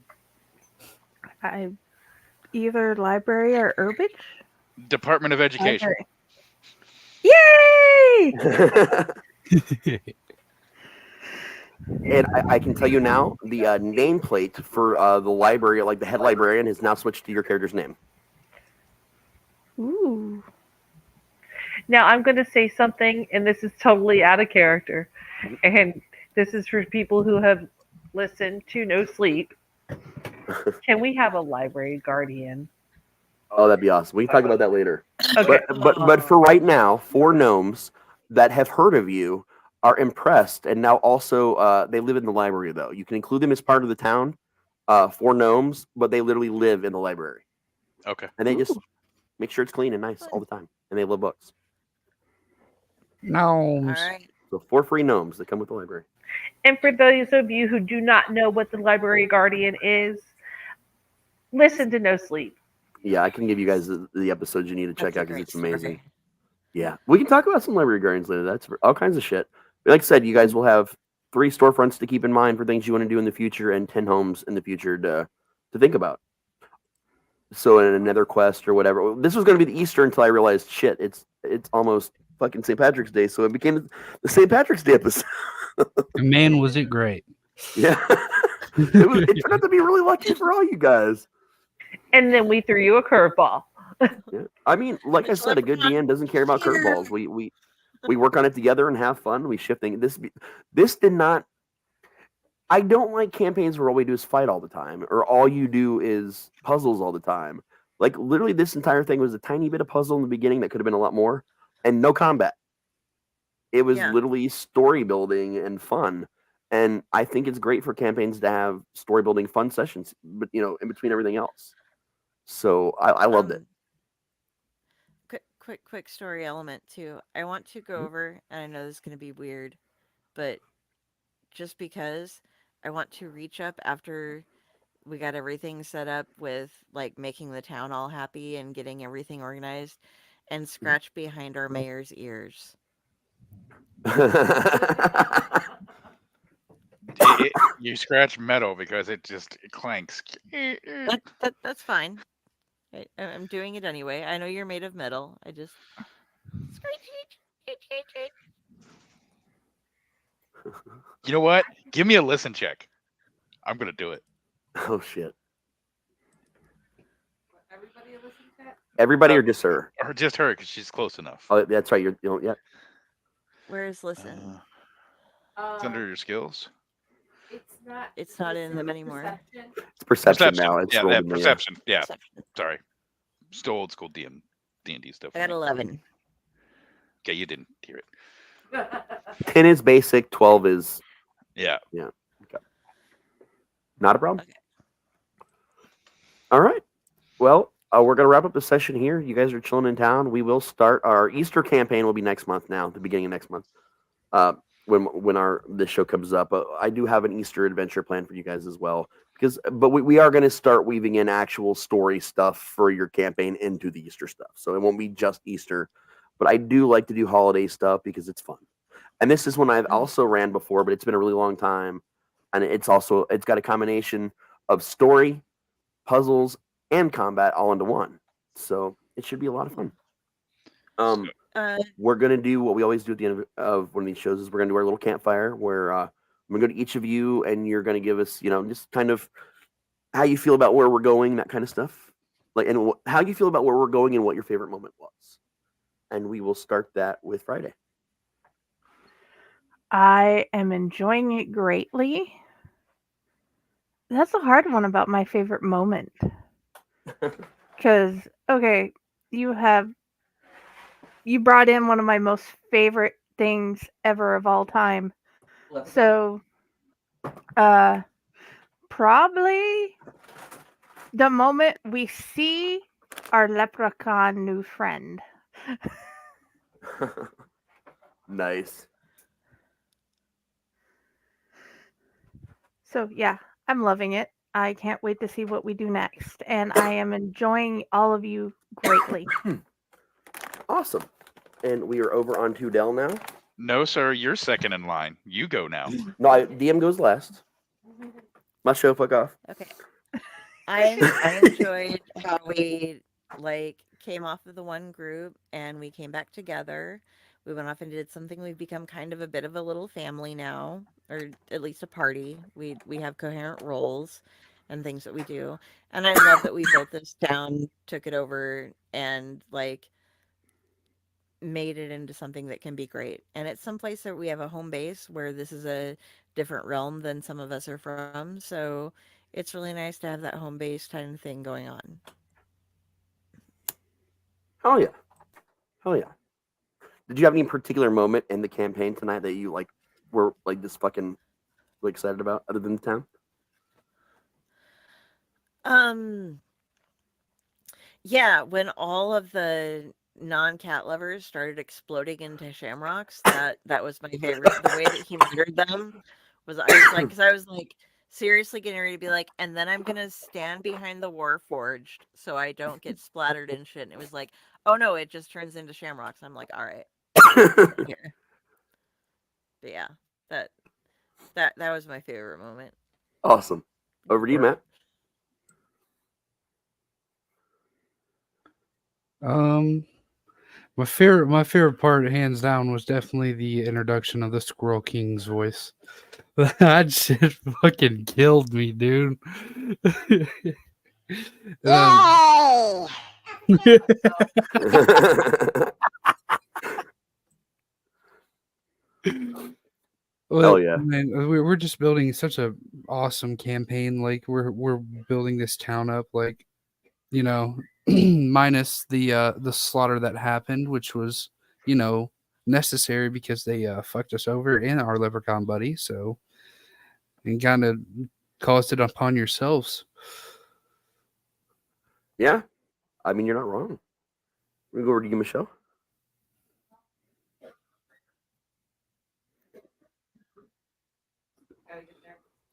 I either library or herbage. Department of Education. Library. Yay! And I can tell you now, the nameplate for the library, like the head librarian, has now switched to your character's name. Ooh. Now I'm going to say something, and this is totally out of character, and this is for people who have listened to No Sleep. Can we have a library guardian? Oh, that'd be awesome. We can talk about that later. Okay. But for right now, 4 gnomes that have heard of you are impressed, and now also they live in the library. Though you can include them as part of the town. 4 gnomes, but they literally live in the library, Okay. and they just make sure it's clean and nice all the time, and they love books. Gnomes. All right. So 4 free gnomes that come with the library. And for those of you who do not know what the library guardian is, listen to No Sleep. Yeah, I can give you guys the episodes you need to check That's a out because great it's amazing. story. Yeah, we can talk about some library guardians later. That's all kinds of shit. But like I said, you guys will have 3 storefronts to keep in mind for things you want to do in the future, and 10 homes in the future to think about. So in another quest or whatever. This was going to be the Easter until I realized, shit, it's almost fucking St. Patrick's Day, so it became the St. Patrick's Day episode. Man, was it great. Yeah. It turned out to be really lucky for all you guys. And then we threw you a curveball. Yeah. I mean, like I said, a good DM doesn't care about curveballs. We work on it together and have fun. We shift things. This did not. I don't like campaigns where all we do is fight all the time, or all you do is puzzles all the time. Like literally, this entire thing was a tiny bit of puzzle in the beginning that could have been a lot more, and no combat. It was literally story building and fun. And I think it's great for campaigns to have story building fun sessions, but in between everything else. So I loved it. Quick story element too. I want to go over, and I know this is going to be weird, but just because I want to reach up after we got everything set up with like making the town all happy and getting everything organized, and scratch behind our mayor's ears. You scratch metal because it clanks. That's fine. I'm doing it anyway. I know you're made of metal. I just You know what? Give me a listen check. I'm gonna do it. Oh shit! Everybody listen to that? Everybody or just her? Or just her because she's close enough. Oh, that's right. Yeah. Where is listen? It's under your skills. It's not in them anymore. It's perception now. It's yeah, rolled in perception. there. Yeah. Sorry. Still old school D&D stuff. I got 11. Okay, you didn't hear it. 10 is basic. 12 is. Yeah. Yeah. Okay. Not a problem. Okay. All right. Well, we're gonna wrap up the session here. You guys are chilling in town. We will start our Easter campaign. Will be next month. Now, the beginning of next month. When this show comes up, I do have an Easter adventure plan for you guys as well. But we are going to start weaving in actual story stuff for your campaign into the Easter stuff. So it won't be just Easter, but I do like to do holiday stuff because it's fun. And this is one I've also ran before, but it's been a really long time. And it's got a combination of story, puzzles, and combat all into one. So it should be a lot of fun. We're going to do what we always do at the end of one of these shows is we're going to do our little campfire where I'm going to go to each of you and you're going to give us, just kind of how you feel about where we're going, that kind of stuff. And how you feel about where we're going and what your favorite moment was. And we will start that with Friday. I am enjoying it greatly. That's a hard one about my favorite moment. Because, okay, you brought in one of my most favorite things ever of all time. So Uh, Probably the moment we see our leprechaun new friend. Nice. So yeah, I'm loving it. I can't wait to see what we do next, and I am enjoying all of you greatly. Awesome. And we are over on to Dell now. No, sir, you're second in line. You go now. No, DM goes last. My show, fuck off. Okay. I enjoyed how we came off of the one group and we came back together. We went off and did something. We've become kind of a bit of a little family now, or at least a party. We have coherent roles and things that we do. And I love that we built this town, took it over, and made it into something that can be great. And it's someplace that we have a home base where this is a different realm than some of us are from. So it's really nice to have that home base kind of thing going on. Hell yeah. Hell yeah. Did you have any particular moment in the campaign tonight that you were just fucking really excited about other than the town? Yeah, when all of the non-cat lovers started exploding into shamrocks, that was my favorite. The way that he murdered them was, because I was seriously getting ready to be like, and then I'm gonna stand behind the Warforged so I don't get splattered and shit. And it was like, oh no, it just turns into shamrocks. I'm like, all right. Here. But yeah, that was my favorite moment. Awesome. Over to you, Matt. My favorite part, hands down, was definitely the introduction of the Squirrel King's voice. That shit fucking killed me, dude. Yay! Hell yeah. Man, we're just building such a awesome campaign. We're building this town up, minus the slaughter that happened, which was, necessary because they fucked us over in our leprechaun buddy. So you kind of caused it upon yourselves. Yeah. I mean, you're not wrong. We go over to you, Michelle.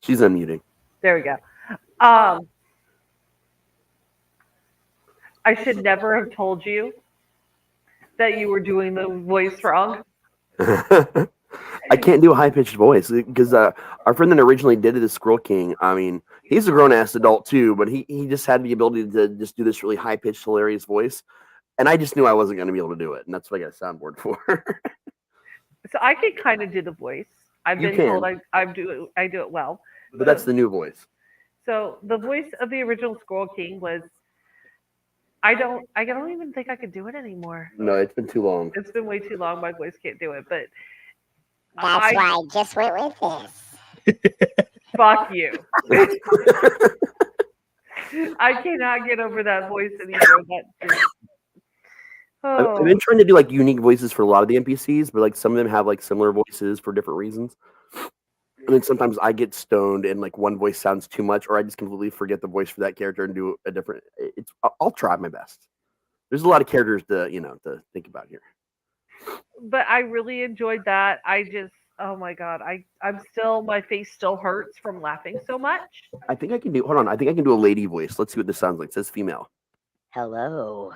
She's unmuting. There we go. I should never have told you that you were doing the voice wrong. I can't do a high-pitched voice because our friend that originally did it, the Squirrel King, I mean, he's a grown-ass adult too, but he just had the ability to just do this really high-pitched, hilarious voice. And I just knew I wasn't going to be able to do it. And that's what I got a soundboard for. So I can kind of do the voice. I've been told I do it well. But that's the new voice. So the voice of the original Squirrel King was, I don't even think I could do it anymore. No, it's been too long. It's been way too long. My voice can't do it. But that's why I just went with this. Fuck you. I cannot get over that voice anymore. I've been trying to do unique voices for a lot of the NPCs, but some of them have similar voices for different reasons. And then sometimes I get stoned and one voice sounds too much, or I just completely forget the voice for that character and do a different. I'll try my best. There's a lot of characters to think about here. But I really enjoyed that. Oh my god, my face still hurts from laughing so much. I think I can do. Hold on, I think I can do a lady voice. Let's see what this sounds like. It says female. Hello.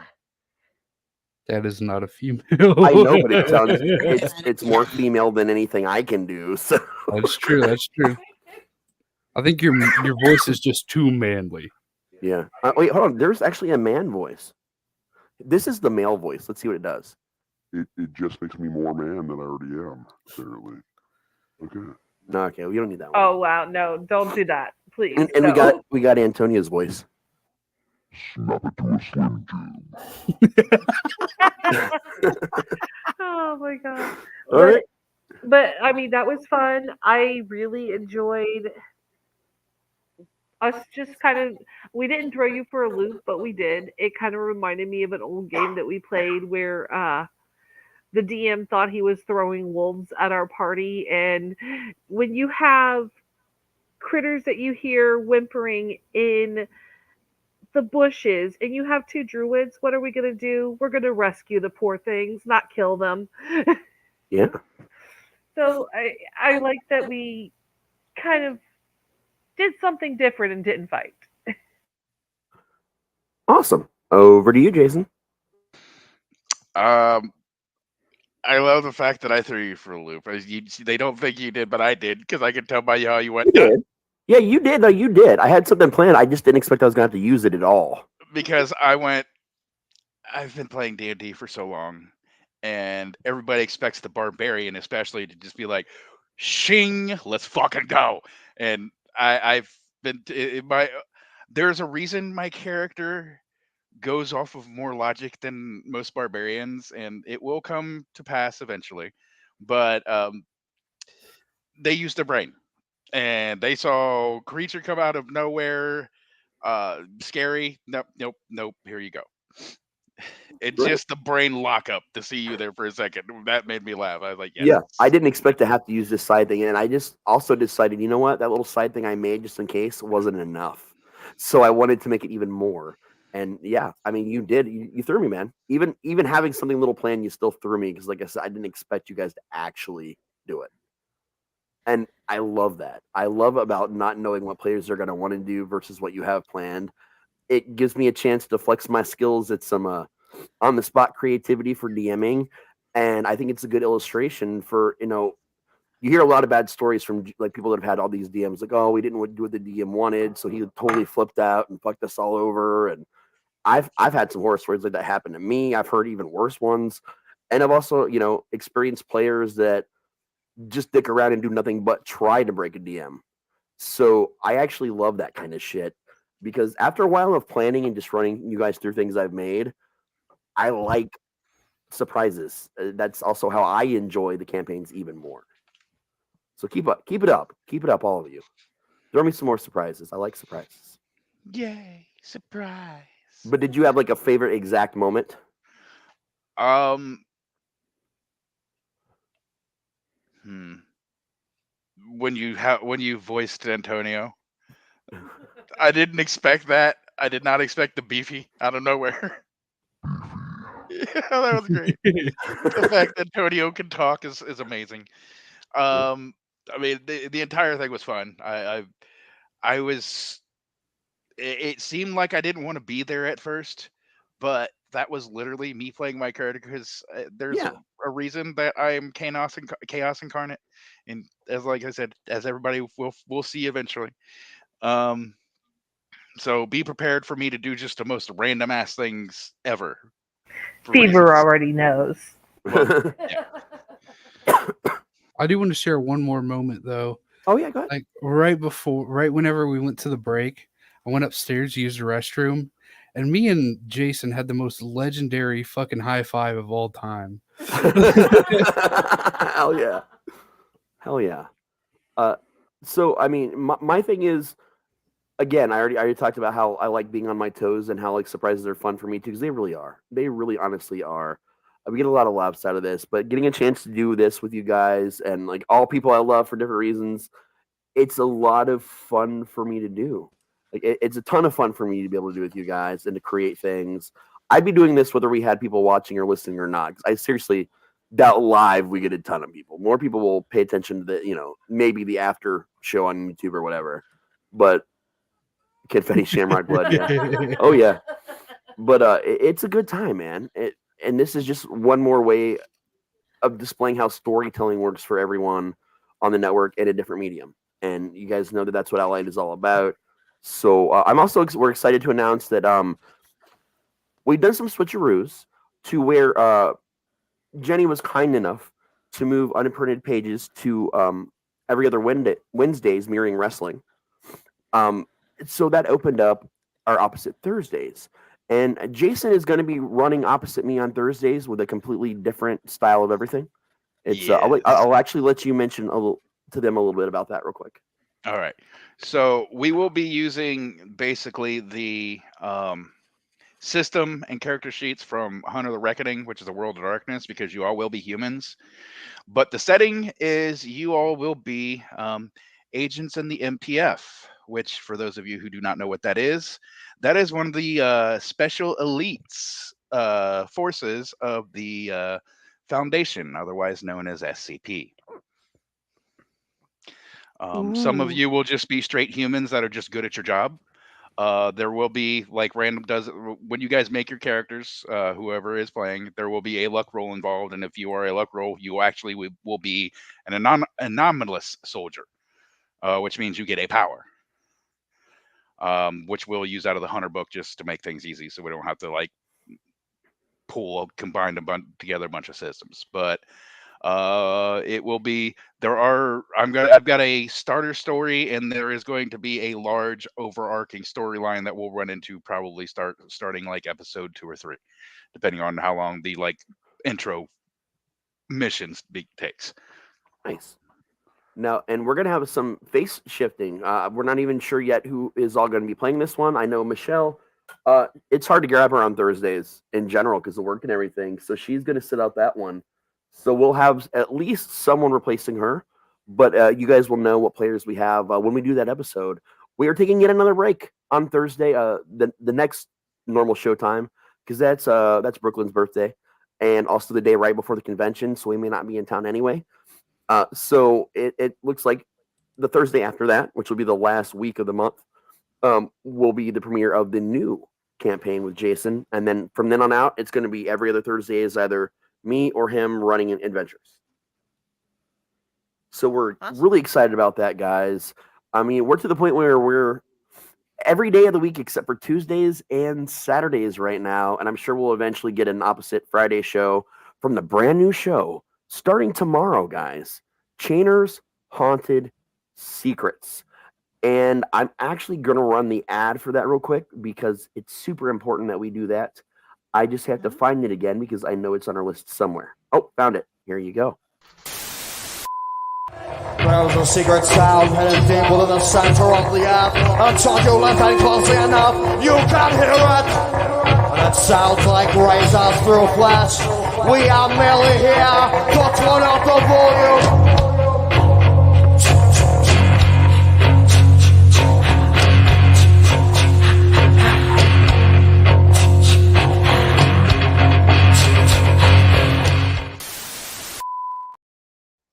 That is not a female. I know, but it sounds it's more female than anything I can do. So that's true. That's true. I think your voice is just too manly. Yeah. Wait, hold on. There's actually a man voice. This is the male voice. Let's see what it does. It just makes me more man than I already am. Apparently. Okay. No, okay. We don't need that one. Oh wow, no! Don't do that, please. And no. we got Antonia's voice. Snap it to a Slim Jim. Oh my god! All right. But I mean, that was fun. I really enjoyed us just we didn't throw you for a loop, but we did. It kind of reminded me of an old game that we played where the DM thought he was throwing wolves at our party. And when you have critters that you hear whimpering in the bushes, and you have two druids. What are we going to do? We're going to rescue the poor things, not kill them. Yeah. So I like that we kind of did something different and didn't fight. Awesome. Over to you, Jason. Um, I love the fact that I threw you for a loop. They don't think you did, but I did because I could tell by how you went. You did. Yeah, you did. No, you did. I had something planned. I just didn't expect I was going to have to use it at all. Because I've been playing D&D for so long, and everybody expects the barbarian, especially, to just be like, "Shing, let's fucking go." And I've been there's a reason my character goes off of more logic than most barbarians, and it will come to pass eventually. But they used their brain, and they saw creature come out of nowhere, scary. Nope, nope, nope. Here you go. It's Right. just the brain lockup to see you there for a second. That made me laugh. I was like, yes. Yeah, I didn't expect to have to use this side thing, and I just also decided, you know what, that little side thing I made just in case wasn't enough, so I wanted to make it even more. And yeah, I mean, you did. You threw me, man. Even having something little planned, you still threw me because, like I said, I didn't expect you guys to actually do it. And I love that. I love about not knowing what players are going to want to do versus what you have planned. It gives me a chance to flex my skills at some on the spot creativity for DMing, and I think it's a good illustration for you hear a lot of bad stories from like people that have had all these DMs like, oh, we didn't do what the DM wanted, so he totally flipped out and fucked us all over. And I've had some horror stories like that happen to me. I've heard even worse ones, and I've also experienced players that just dick around and do nothing but try to break a DM. So I actually love that kind of shit because after a while of planning and just running you guys through things I've made, I like surprises. That's also how I enjoy the campaigns even more. So keep it up, all of you. Throw me some more surprises. I like surprises. Yay, surprise. But did you have like a favorite exact moment? When you voiced Antonio, I didn't expect that. I did not expect the beefy out of nowhere. Yeah, that was great. The fact that Antonio can talk is amazing. I mean, the entire thing was fun. I was. It seemed like I didn't want to be there at first, but that was literally me playing my character because there's a reason that I am chaos incarnate, and as like I said, as everybody will see eventually. So be prepared for me to do just the most random ass things ever. Fever already knows. Well, yeah. I do want to share one more moment though. Oh yeah, go ahead. Like right whenever we went to the break, I went upstairs to use the restroom, and me and Jayson had the most legendary fucking high five of all time. Hell yeah. Hell yeah. So I mean, my thing is, again, I already talked about how I like being on my toes and how like surprises are fun for me too, because they really are. They really honestly are. We get a lot of laughs out of this, but getting a chance to do this with you guys and like all people I love for different reasons, it's a lot of fun for me to do. Like it's a ton of fun for me to be able to do with you guys and to create things. I'd be doing this whether we had people watching or listening or not. 'Cause I seriously doubt live we get a ton of people. More people will pay attention to maybe the after show on YouTube or whatever. But Confetti Shamrock Blood, yeah. Oh yeah. But it's a good time, man. And this is just one more way of displaying how storytelling works for everyone on the network in a different medium. And you guys know that that's what Allied is all about. So we're excited to announce that we've done some switcheroos to where Jenny was kind enough to move Unimprinted Pages to every other Wednesdays, mirroring wrestling. So that opened up our opposite Thursdays. And Jayson is going to be running opposite me on Thursdays with a completely different style of everything. It's I'll actually let you mention to them a little bit about that real quick. All right. So we will be using basically the system and character sheets from Hunter the Reckoning, which is a World of Darkness, because you all will be humans. But the setting is you all will be agents in the MPF, which, for those of you who do not know what that is one of the special elites forces of the Foundation, otherwise known as SCP. Some of Ooh. you will just be straight humans that are just good at your job. There will be, like random does when you guys make your characters, whoever is playing, there will be a luck roll involved, and if you are a luck roll, you actually will be an anomalous soldier, which means you get a power, which we'll use out of the hunter book just to make things easy, so we don't have to like combine together a bunch of systems. But it will be I've got a starter story, and there is going to be a large overarching storyline that we'll run into probably starting like episode 2 or 3, depending on how long the like intro missions takes. Nice. Now, and we're gonna have some face shifting. We're not even sure yet who is all going to be playing this one. I know Michelle. It's hard to grab her on Thursdays in general because of work and everything. So she's going to sit out that one. So we'll have at least someone replacing her. But you guys will know what players we have when we do that episode. We are taking yet another break on Thursday, the next normal show time, because that's Brooklyn's birthday, and also the day right before the convention. So we may not be in town anyway. So it looks like the Thursday after that, which will be the last week of the month, will be the premiere of the new campaign with Jayson. And then from then on out, it's going to be every other Thursday is either me or him running adventures. So we're really excited about that, guys. I mean, we're to the point where we're every day of the week except for Tuesdays and Saturdays right now. And I'm sure we'll eventually get an opposite Friday show from the brand new show starting tomorrow, guys. Chainer's Haunted Secrets. And I'm actually going to run the ad for that real quick because it's super important that we do that. I just have to find it again because I know it's on our list somewhere. Oh, found it. Here you go. There's a secret sound hidden deep within the center of the earth. Until you listen closely enough, you can hear it. And it sounds like razors through flesh. We are merely here to turn up the volume.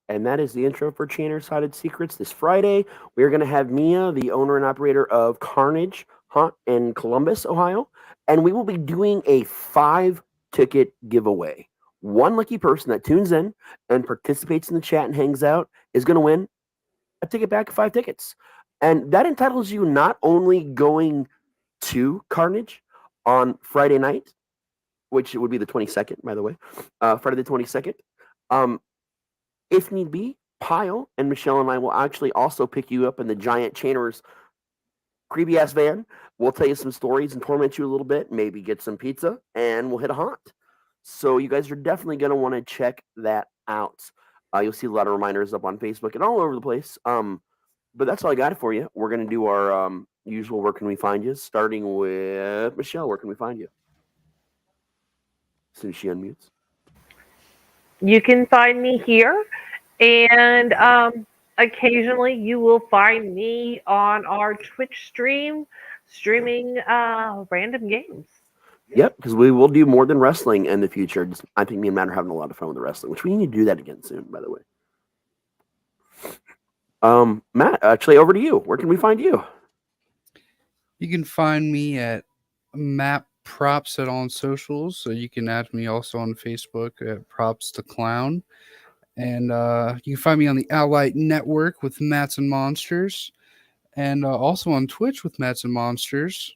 And that is the intro for Chainer's Haunted Secrets. This Friday, we are going to have Mia, the owner and operator of Carnage Haunt in Columbus, Ohio. And we will be doing a 5-ticket giveaway. One lucky person that tunes in and participates in the chat and hangs out is going to win a ticket back of 5 tickets. And that entitles you not only going to Carnage on Friday night, which would be the 22nd, by the way, Friday the 22nd. If need be, Pyle and Michelle and I will actually also pick you up in the giant Chainer's creepy ass van. We'll tell you some stories and torment you a little bit, maybe get some pizza, and we'll hit a haunt. So you guys are definitely going to want to check that out. You'll see a lot of reminders up on Facebook and all over the place. But that's all I got for you. We're going to do our usual Where Can We Find You, starting with Michelle. Where can we find you? As soon as she unmutes. You can find me here, and occasionally you will find me on our Twitch streaming random games. Yep, because we will do more than wrestling in the future. I think me and Matt are having a lot of fun with the wrestling, which we need to do that again soon, by the way. Matt, actually, over to you. Where can we find you? You can find me at Matt Propz at on socials, so you can add me also on Facebook at Propz the Clown, and you can find me on the Allight Network with Mats and Monsters, and also on Twitch with Mats and Monsters.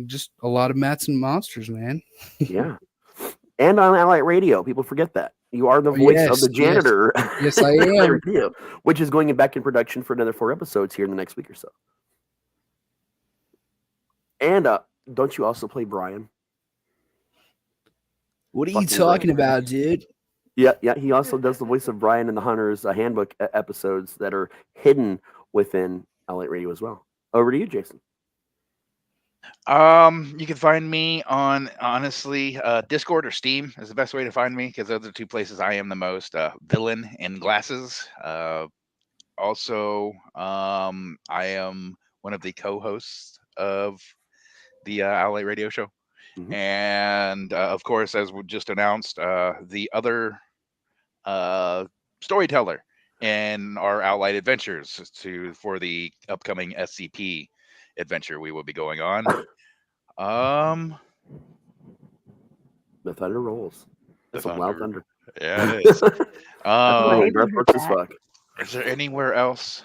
Just a lot of Mats and Monsters, man. Yeah, and on Allight Radio. People forget that you are the voice of the janitor. Yes, I am. Which is going back in production for another 4 episodes here in the next week or so. And don't you also play Brian? What are you talking about, dude? Yeah. He also does the voice of Brian in the Hunter's Handbook episodes that are hidden within Elliott Radio as well. Over to you, Jayson. You can find me on, honestly, Discord or Steam is the best way to find me, because those are the 2 places I am the most. Villain in Glasses. Also, I am one of the co-hosts of the Outlight Radio Show, and of course, as we just announced, the other uh, storyteller in our Outlight Adventures for the upcoming SCP adventure we will be going on. The thunder rolls. That's some loud thunder. Yeah, it is. Fuck. Is there anywhere else?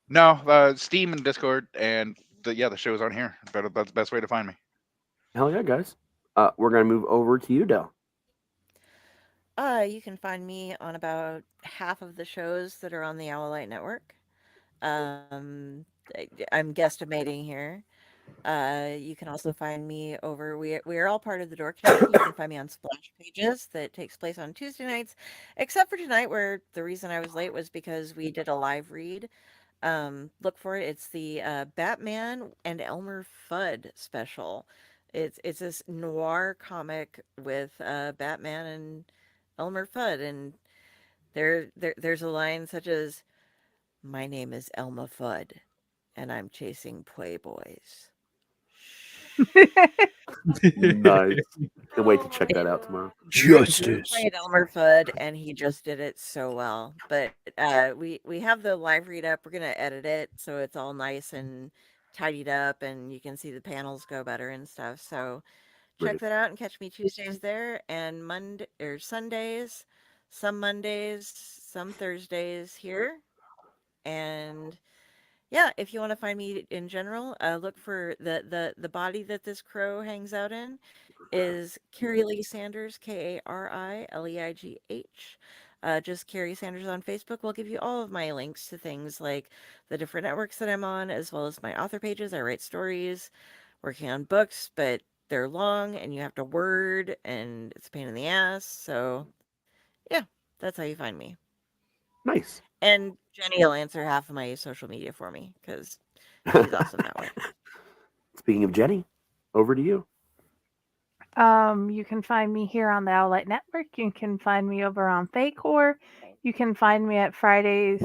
No, Steam and Discord, and the show's on here. That's the best way to find me. Hell yeah, guys. We're gonna move over to you, Del. You can find me on about half of the shows that are on the Owlite Network. I'm guesstimating here. You can also find me over. We are all part of the Dorkening. You can find me on Splash Pages that takes place on Tuesday nights, except for tonight, where the reason I was late was because we did a live read. Look for it. It's the Batman and Elmer Fudd special. It's this noir comic with Batman and Elmer Fudd, and there's a line such as, "My name is Elma Fudd, and I'm chasing playboys." Nice. Can't wait to check that out tomorrow. Justice. Played Elmer Fudd, and he just did it so well. But we have the live read up. We're gonna edit it so it's all nice and tidied up, and you can see the panels go better and stuff. So check that out and catch me Tuesdays there, and Sundays, some Mondays, some Thursdays here. And yeah, if you want to find me in general, look for the body that this crow hangs out in is Carrie Lee Sanders, KARILEIGH. Just Carrie Sanders on Facebook will give you all of my links to things like the different networks that I'm on, as well as my author pages. I write stories, working on books, but they're long and you have to word, and it's a pain in the ass. So yeah, that's how you find me. Nice. And Jenny will answer half of my social media for me because she's awesome that way. Speaking of Jenny, over to you. You can find me here on the Owlite Network. You can find me over on Fakehor. You can find me at Fridays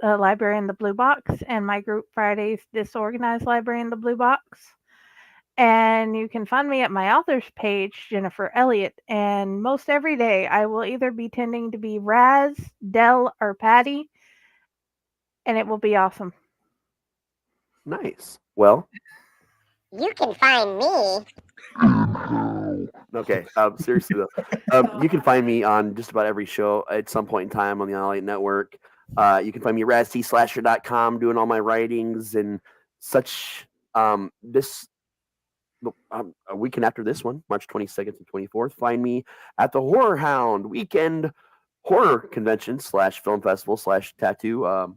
Library in the Blue Box, and my group Fridays Disorganized Library in the Blue Box. And you can find me at my author's page, Jennifer Elliott. And most every day, I will either be tending to be Raz, Del, or Patty, and it will be awesome. Nice. Well, you can find me. Okay. Seriously though, you can find me on just about every show at some point in time on the Elliott Network. You can find me at RazTSlasher.com doing all my writings and such. This a weekend after this one, March 22nd to 24th, find me at the Horror Hound Weekend Horror Convention / Film Festival / Tattoo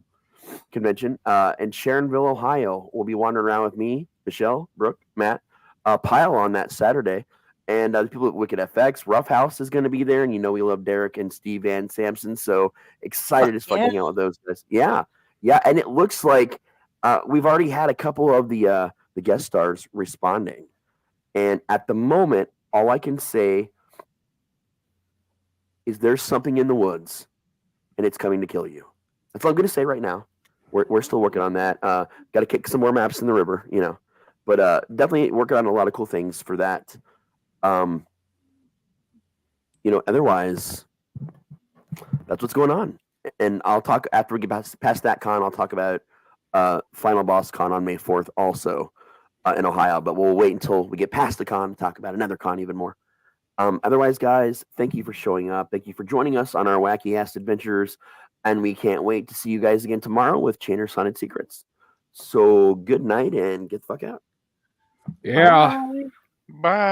Convention in Sharonville, Ohio. We'll be wandering around with me, Michelle, Brooke, Matt, Pile on that Saturday. And the people at Wicked FX, Rough House is going to be there. And you know we love Derek and Steve Van Sampson. So excited as fucking out with those guys. Yeah. Yeah. And it looks like we've already had a couple of the guest stars responding. And at the moment, all I can say is there's something in the woods and it's coming to kill you. That's all I'm going to say right now. We're still working on that. Got to kick some more maps in the river, you know. But definitely working on a lot of cool things for that. You know, otherwise, that's what's going on. And I'll talk after we get past that con. I'll talk about Final Boss Con on May 4th also in Ohio. But we'll wait until we get past the con to talk about another con even more. Otherwise, guys, thank you for showing up. Thank you for joining us on our wacky ass adventures. And we can't wait to see you guys again tomorrow with Chainer Sonnet Secrets. So good night and get the fuck out. Yeah. Bye.